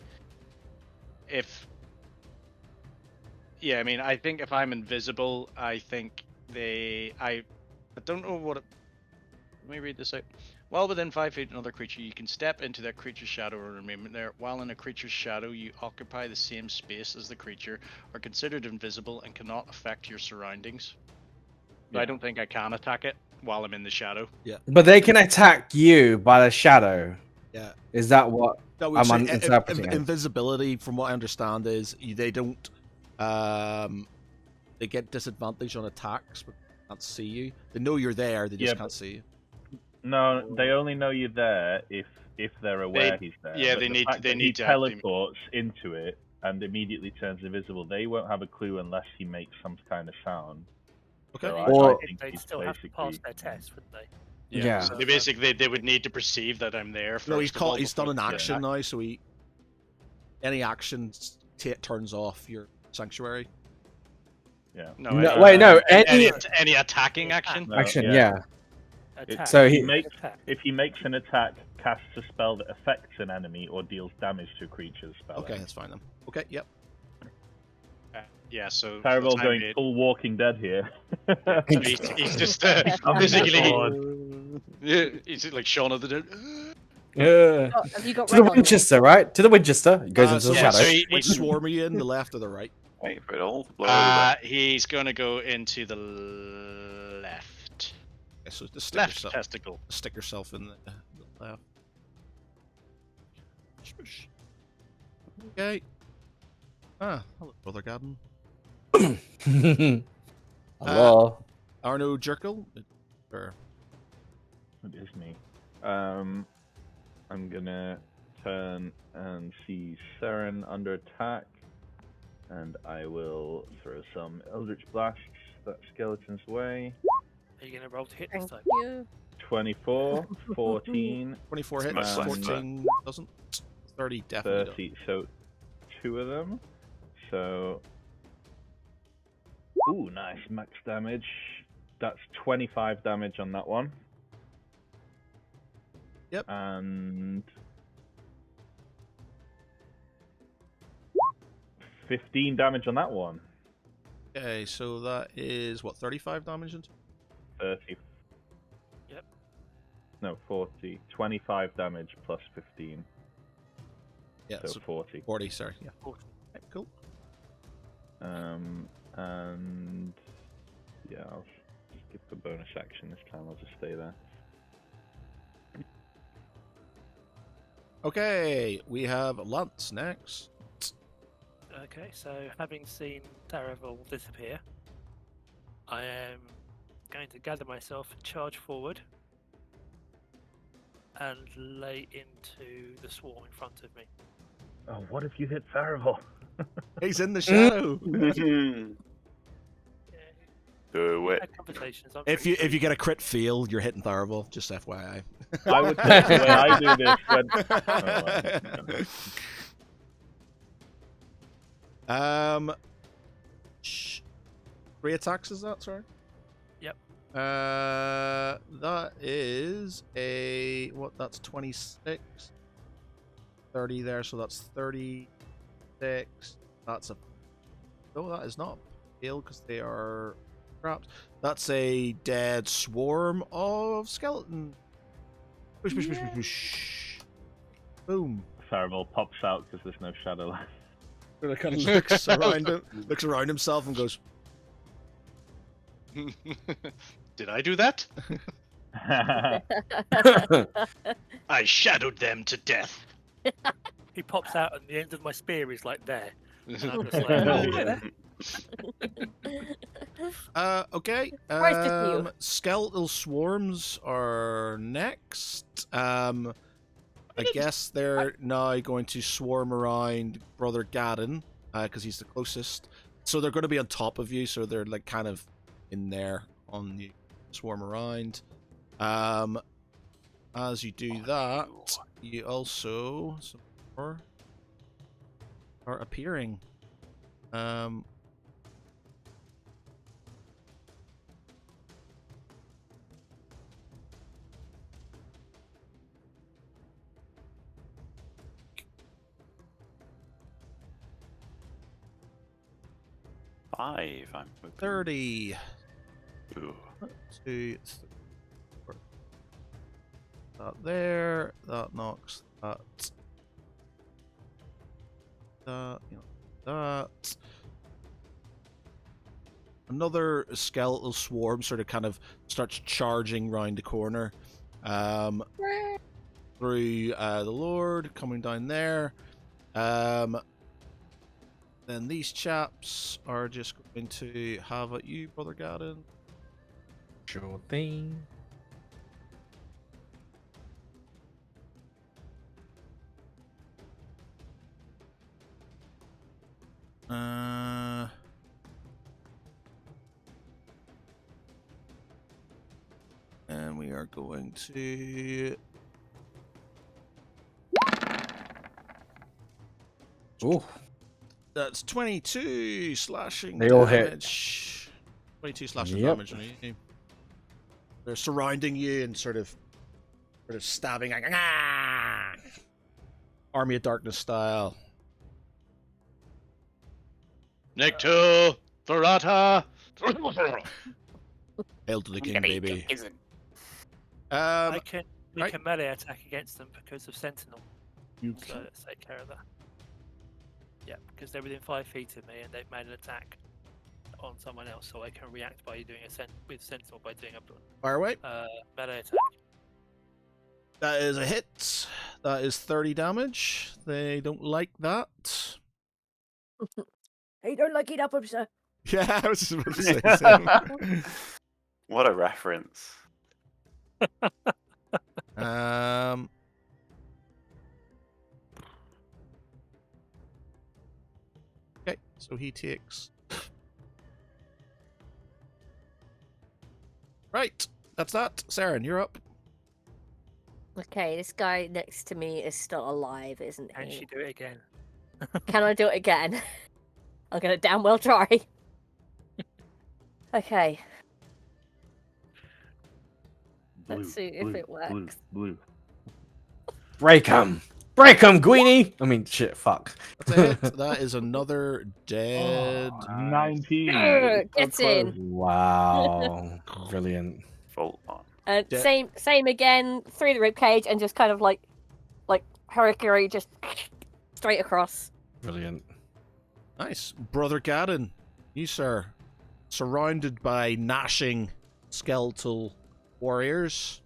I mean, I think if I'm invisible, I think I don't know what. Let me read this out. While within 5 feet of another creature, you can step into that creature's shadow or remain there. While in a creature's shadow, you occupy the same space as the creature, are considered invisible, and cannot affect your surroundings. So I Yeah. don't think I can attack it while I'm in the shadow. But they can attack you by the shadow. Yeah. Is that what? That would I'm say, interpreting it. invisibility, from what I understand, is they don't they get disadvantage on attacks, but they can't see you. They know you're there, they just Yeah, can't see you. No, they only know you're there if they're aware he's there. yeah, But they the need- fact they that need he to actually- teleports into it and immediately turns invisible. They won't have a clue unless he makes some kind of sound. Okay. So Or- I think They'd he's still have to pass basically- their test, wouldn't they? Yeah. So they basically they would need to perceive that I'm there. No, he's first of all he's done an before- action now, so any action turns off your sanctuary. Yeah. No, No, any- wait, no. any attacking action. No, Action, yeah. yeah. Attack. So If he- he makes Attack. if he makes an attack, casts a spell that affects an enemy or deals damage to a creature's spell. Okay, that's fine then. Okay, yep. Yeah, so for the Terrible time going being- full Walking Dead here. He's just I'm basically bored. yeah, he's like Shaun of the Dead. Yeah. Oh, have you got To the red on you? Winchester, right? To the Winchester. It goes into so the yeah, shadow. so he- Which swarm are you in? The left or the right? Wait for it all to blow over. He's gonna go into the left. Okay, so just stick Left yourself. testicle. Stick yourself in the left. Shush. Okay. Ah, hello, Brother Gadden. Hello. Arno Jerkel? Or It is me. I'm gonna turn and see Seren under attack, and I will throw some Eldritch Blasts that skeleton's way. Are you going to roll to hit this Thank time? you. 24, 14, 24 hits, much less, 14 doesn't. 30 definitely 30. So 2 of them. So. Ooh, nice max damage. That's 25 damage on that one. Yep. And 15 damage on that one. doesn't. Okay, so that is what, 35 damage into 30. Yep. No, 40. 25 damage plus 15. yeah, So so 40. 40, sorry, yeah. 40. Okay, cool. And yeah, I'll skip the bonus action this time. I'll just stay there. Okay, we have Lance next. Okay, so having seen Taravel disappear, I am going to gather myself, charge forward, and lay into the swarm in front of me. Oh, what if you hit Farival? He's in the shadow. Do it. Had conversations. I'm If pretty you sure get a crit fail, you're hitting Tharival, just FYI. I would say the way I do this when. Oh, well, sh- 3 attacks is that? Sorry. Yep. That is a what? That's 26. 30 there, so that's 30. 6. That's a. No, that is not a fail because they are trapped. That's a dead swarm of skeleton. Push, push, push, push, push. Boom. Farival pops out because there's no shadow left. Kind of looks around him, looks around himself, and goes, Did I do that? I shadowed them to death. He pops out, and the end of my spear is like there. And I'm just like, okay. Where's just you? Skeletal swarms are next. I guess they're now going to swarm around Brother Gadden, because he's the closest. So they're going to be on top of you, so they're like kind of in there on you, swarm around. As you do that, you also some more are appearing. Five. I'm hoping. 30. Ooh. 2, 3, 4. That there. That knocks that. That. You know, that. Another skeletal swarm sort of kind of starts charging round the corner. Through the Lord, coming down there. Then these chaps are just going to have at you, Brother Gadden. Sure thing. And we are going to. Ooh. That's 22 slashing They all hit. damage. 22 slashing Yep. damage on you. They're surrounding you and sort of stabbing, like, ah! Army of Darkness style. Necto, Thorata. Hail to the king, baby. I can make right. a melee attack against them because of Sentinel. You So let's take care of that. Yeah, because they're within 5 feet of me and they've made an attack on someone else, so I can react by doing with Sentinel by doing fire away. a melee attack. That is a hit. That is 30 damage. They don't like that. Hey, don't like it up, sir. Yeah, I was just about to say the same. What a reference. Okay, so he takes. Right, that's that. Saren, you're up. Okay, this guy next to me is still alive, isn't Can he? she do it again? Can I do it again? I'm gonna damn well try. Okay. Let's see if it works. Blue. Break 'em! Break 'em, Greenie! I mean, shit, fuck. That's a hit. That is another dead. 19. Gets in. Wow. Brilliant. Full on. Yeah. Same again, through the ribcage and just kind of like Hurricane, just straight across. Brilliant. Nice. Brother Gadden, you, sir, surrounded by gnashing skeletal warriors.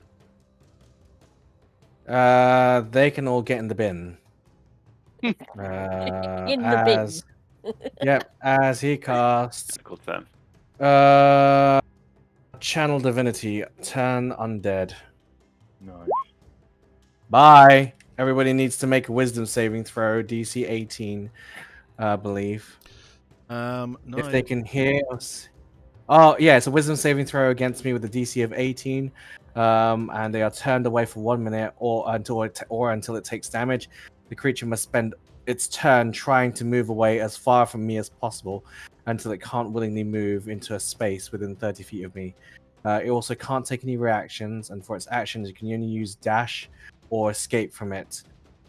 They can all get in the bin. In the bin. Yep, as he casts Difficult then. Channel Divinity, turn undead. Nice. Bye. Everybody needs to make a wisdom saving throw, DC 18, I believe. No, If they can hear us. Oh, yeah, it's a wisdom saving throw against me with a DC of 18. And they are turned away for 1 minute or until it takes damage. The creature must spend its turn trying to move away as far from me as possible until it can't willingly move into a space within 30 feet of me. It also can't take any reactions, and for its actions, it can only use dash or escape from it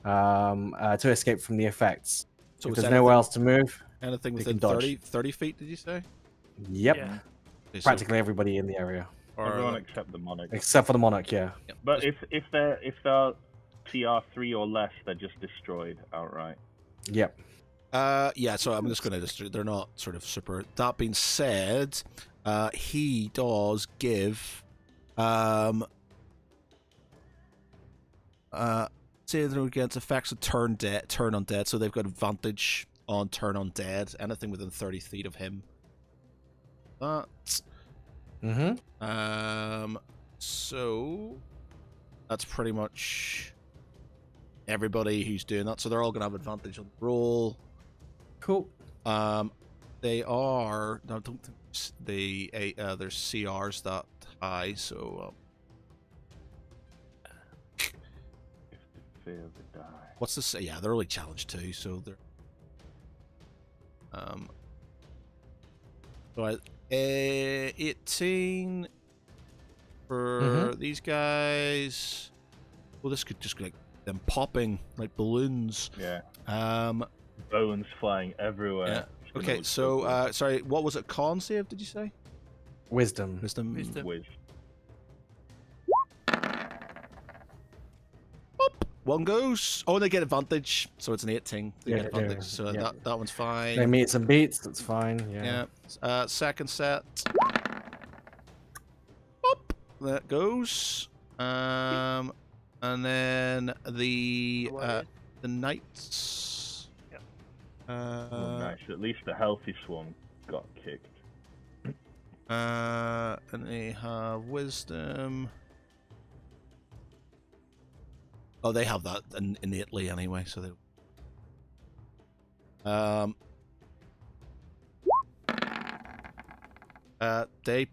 to escape from the effects. So if it's there's nowhere else to move, anything they within can dodge. 30 feet, did you say? Yep. Yeah. Okay, so- Practically everybody in the area, or, Everyone except the monarch. except for the monarch. Yeah. yep, But just- if they're TR3 or less, they're just destroyed outright. Yep. yeah, so I'm just going to they're not sort of super. That being said, he does give say they're against effects of turn undead, so they've got advantage on turn undead, anything within 30 feet of him. But so that's pretty much everybody who's doing that, so they're all gonna have advantage on the roll. Cool. They are. No, I don't think there's CRs that high, so. If they fail to die. What's this? Yeah, they're only challenge 2, so they're. So 18 for these guys. Well, this could just be like them popping like balloons. Yeah. Bones flying everywhere. Yeah. Okay, so sorry, what was it? Con save? Did you say? Wisdom. Wisdom. Whiz. One goes. Oh, and they get advantage, so it's an 18. They Yeah, get they do, advantage, so yeah. that one's fine. They meet some beats. That's fine. Yeah. Yeah. Second set. Up. That goes. And then the knights. Yep. Nice. At least the healthy swarm got kicked. And they have wisdom. Oh, they have that innately anyway, so they. They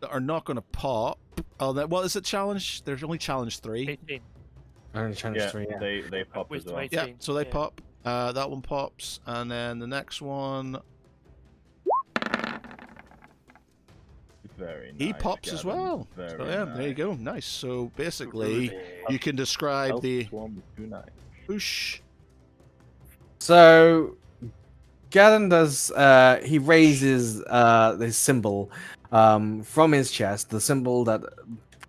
are not going to pop. Oh, what is it? Challenge? There's only challenge 3. 18. Only challenge 3. Yeah. They pop as Wisdom well. 18. Yeah, so they Yeah. pop. That one pops, and then the next one Very nice. he pops as Gavin. well. Very So yeah, nice. there you go. Nice. So basically, you can describe Healthy the swarm was too nice. whoosh. So, Gavin does. He raises this symbol from his chest, the symbol that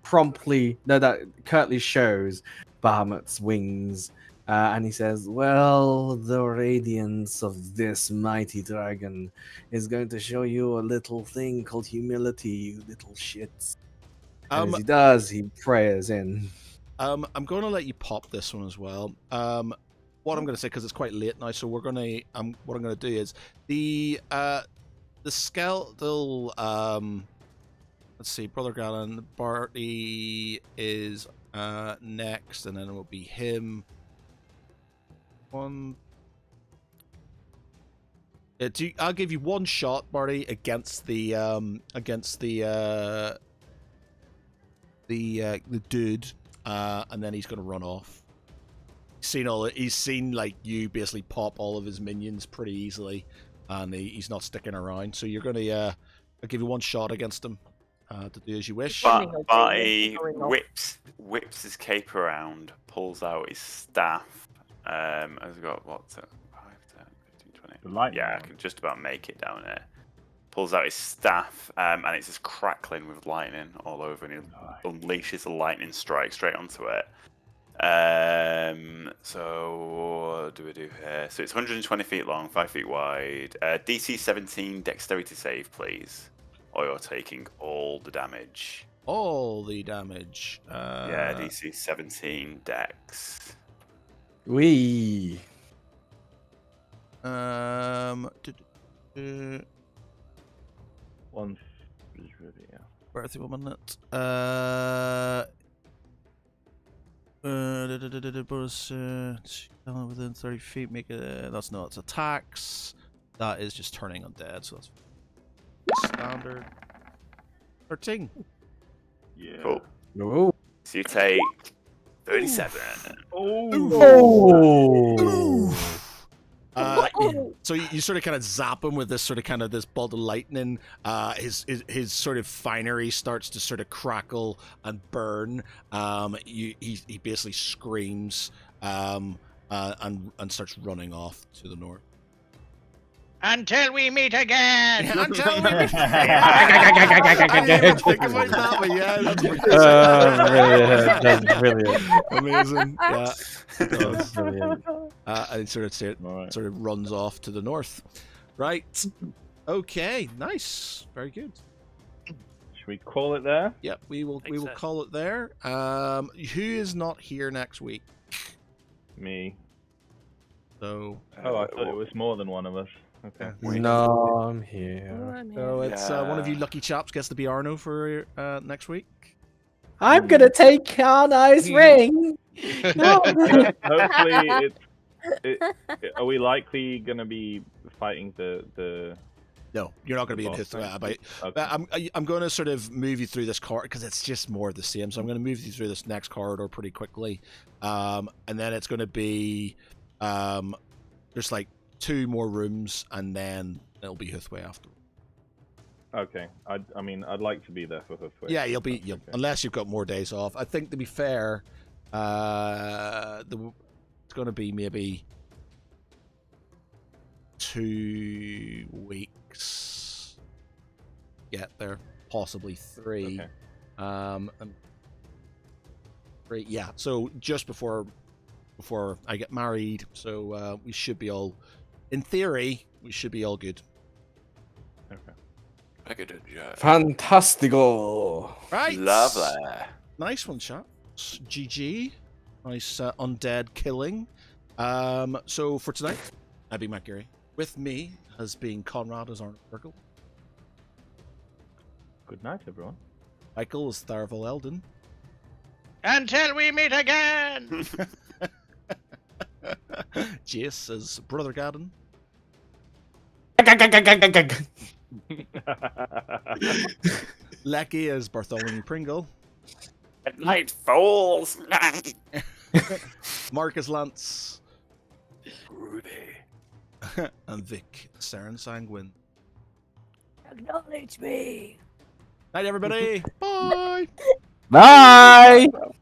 that curtly shows Bahamut's wings, and he says, "Well, the radiance of this mighty dragon is going to show you a little thing called humility, you little shits." And as he does, he prayers in. I'm going to let you pop this one as well. What I'm going to say, because it's quite late now, so we're going to what I'm going to do is the skeletal. Let's see, Brother Gallon, Barty is next, and then it will be him. One. I'll give you one shot, Barty, against the dude, and then he's going to run off. He's seen like you basically pop all of his minions pretty easily, and he's not sticking around. So you're going to I'll give you one shot against him to do as you wish. But- Barty Going off. whips his cape around, pulls out his staff. Has got what's it? 5, 10, 15, 20. The lightning Yeah, I one. can just about make it down there. Pulls out his staff, and it's just crackling with lightning all over, and he unleashes a lightning strike straight onto it. So what do we do here? So it's 120 feet long, 5 feet wide. DC 17 dexterity save, please, or you're taking all the damage. All the damage. Yeah, DC 17 dex. Wee. One is really, yeah. Birth of a minute. Bonus within 30 feet. Make it. That's not. It's attacks. That is just turning undead. So that's standard. 13. Yeah. Cool. Oh. So you take 37. Oh. So you sort of kind of zap him with this sort of this bolt of lightning. His sort of finery starts to sort of crackle and burn. He basically screams and starts running off to the north. Until we meet again. Until we meet I didn't even think about that, but yeah, that's Brilliant. That's brilliant. amazing. Yeah, it does. That's brilliant. And it Alright. sort of runs off to the north. Right. Okay. Nice. Very good. Should we call it there? Yep. We will Think so. call it there. Who is not here next week? Me. So Oh, I thought it was more than one of us. Okay. No, I'm here. So it's one of you Yeah. lucky chaps gets to be Arno for next week. I'm gonna take Karnai's ring. No. Hopefully, are we likely gonna be fighting the? No, you're not going to be in boss Hithra. thing? But Okay. I'm going to sort of move you through this corridor because it's just more of the same. So I'm going to move you through this next corridor pretty quickly, and then it's going to be there's like 2 more rooms, and then it'll be Huthway after. Okay. I mean, I'd like to be there for Hoofway. Yeah, you'll be Okay. unless you've got more days off. I think to be fair, it's going to be maybe 2 weeks. Get there, possibly 3. Okay. And 3. Yeah. So just before I get married, so we should be all, in theory, we should be all good. Okay. I could do a job. Fantastico. Right. Lovely. Nice one, chaps. GG. Nice undead killing. So for tonight, I've been Matt Geary. With me has been Conrad as Arnold Burgle. Good night, everyone. Michael as Tharval Eldon. Until we meet again. Jace as Brother Gadden. Lecky as Bartholomew Pringle. At night falls. Mark as Lance. Ruby. And Vic as Saren Sanguine. Acknowledge me. Night, everybody. Bye. Bye.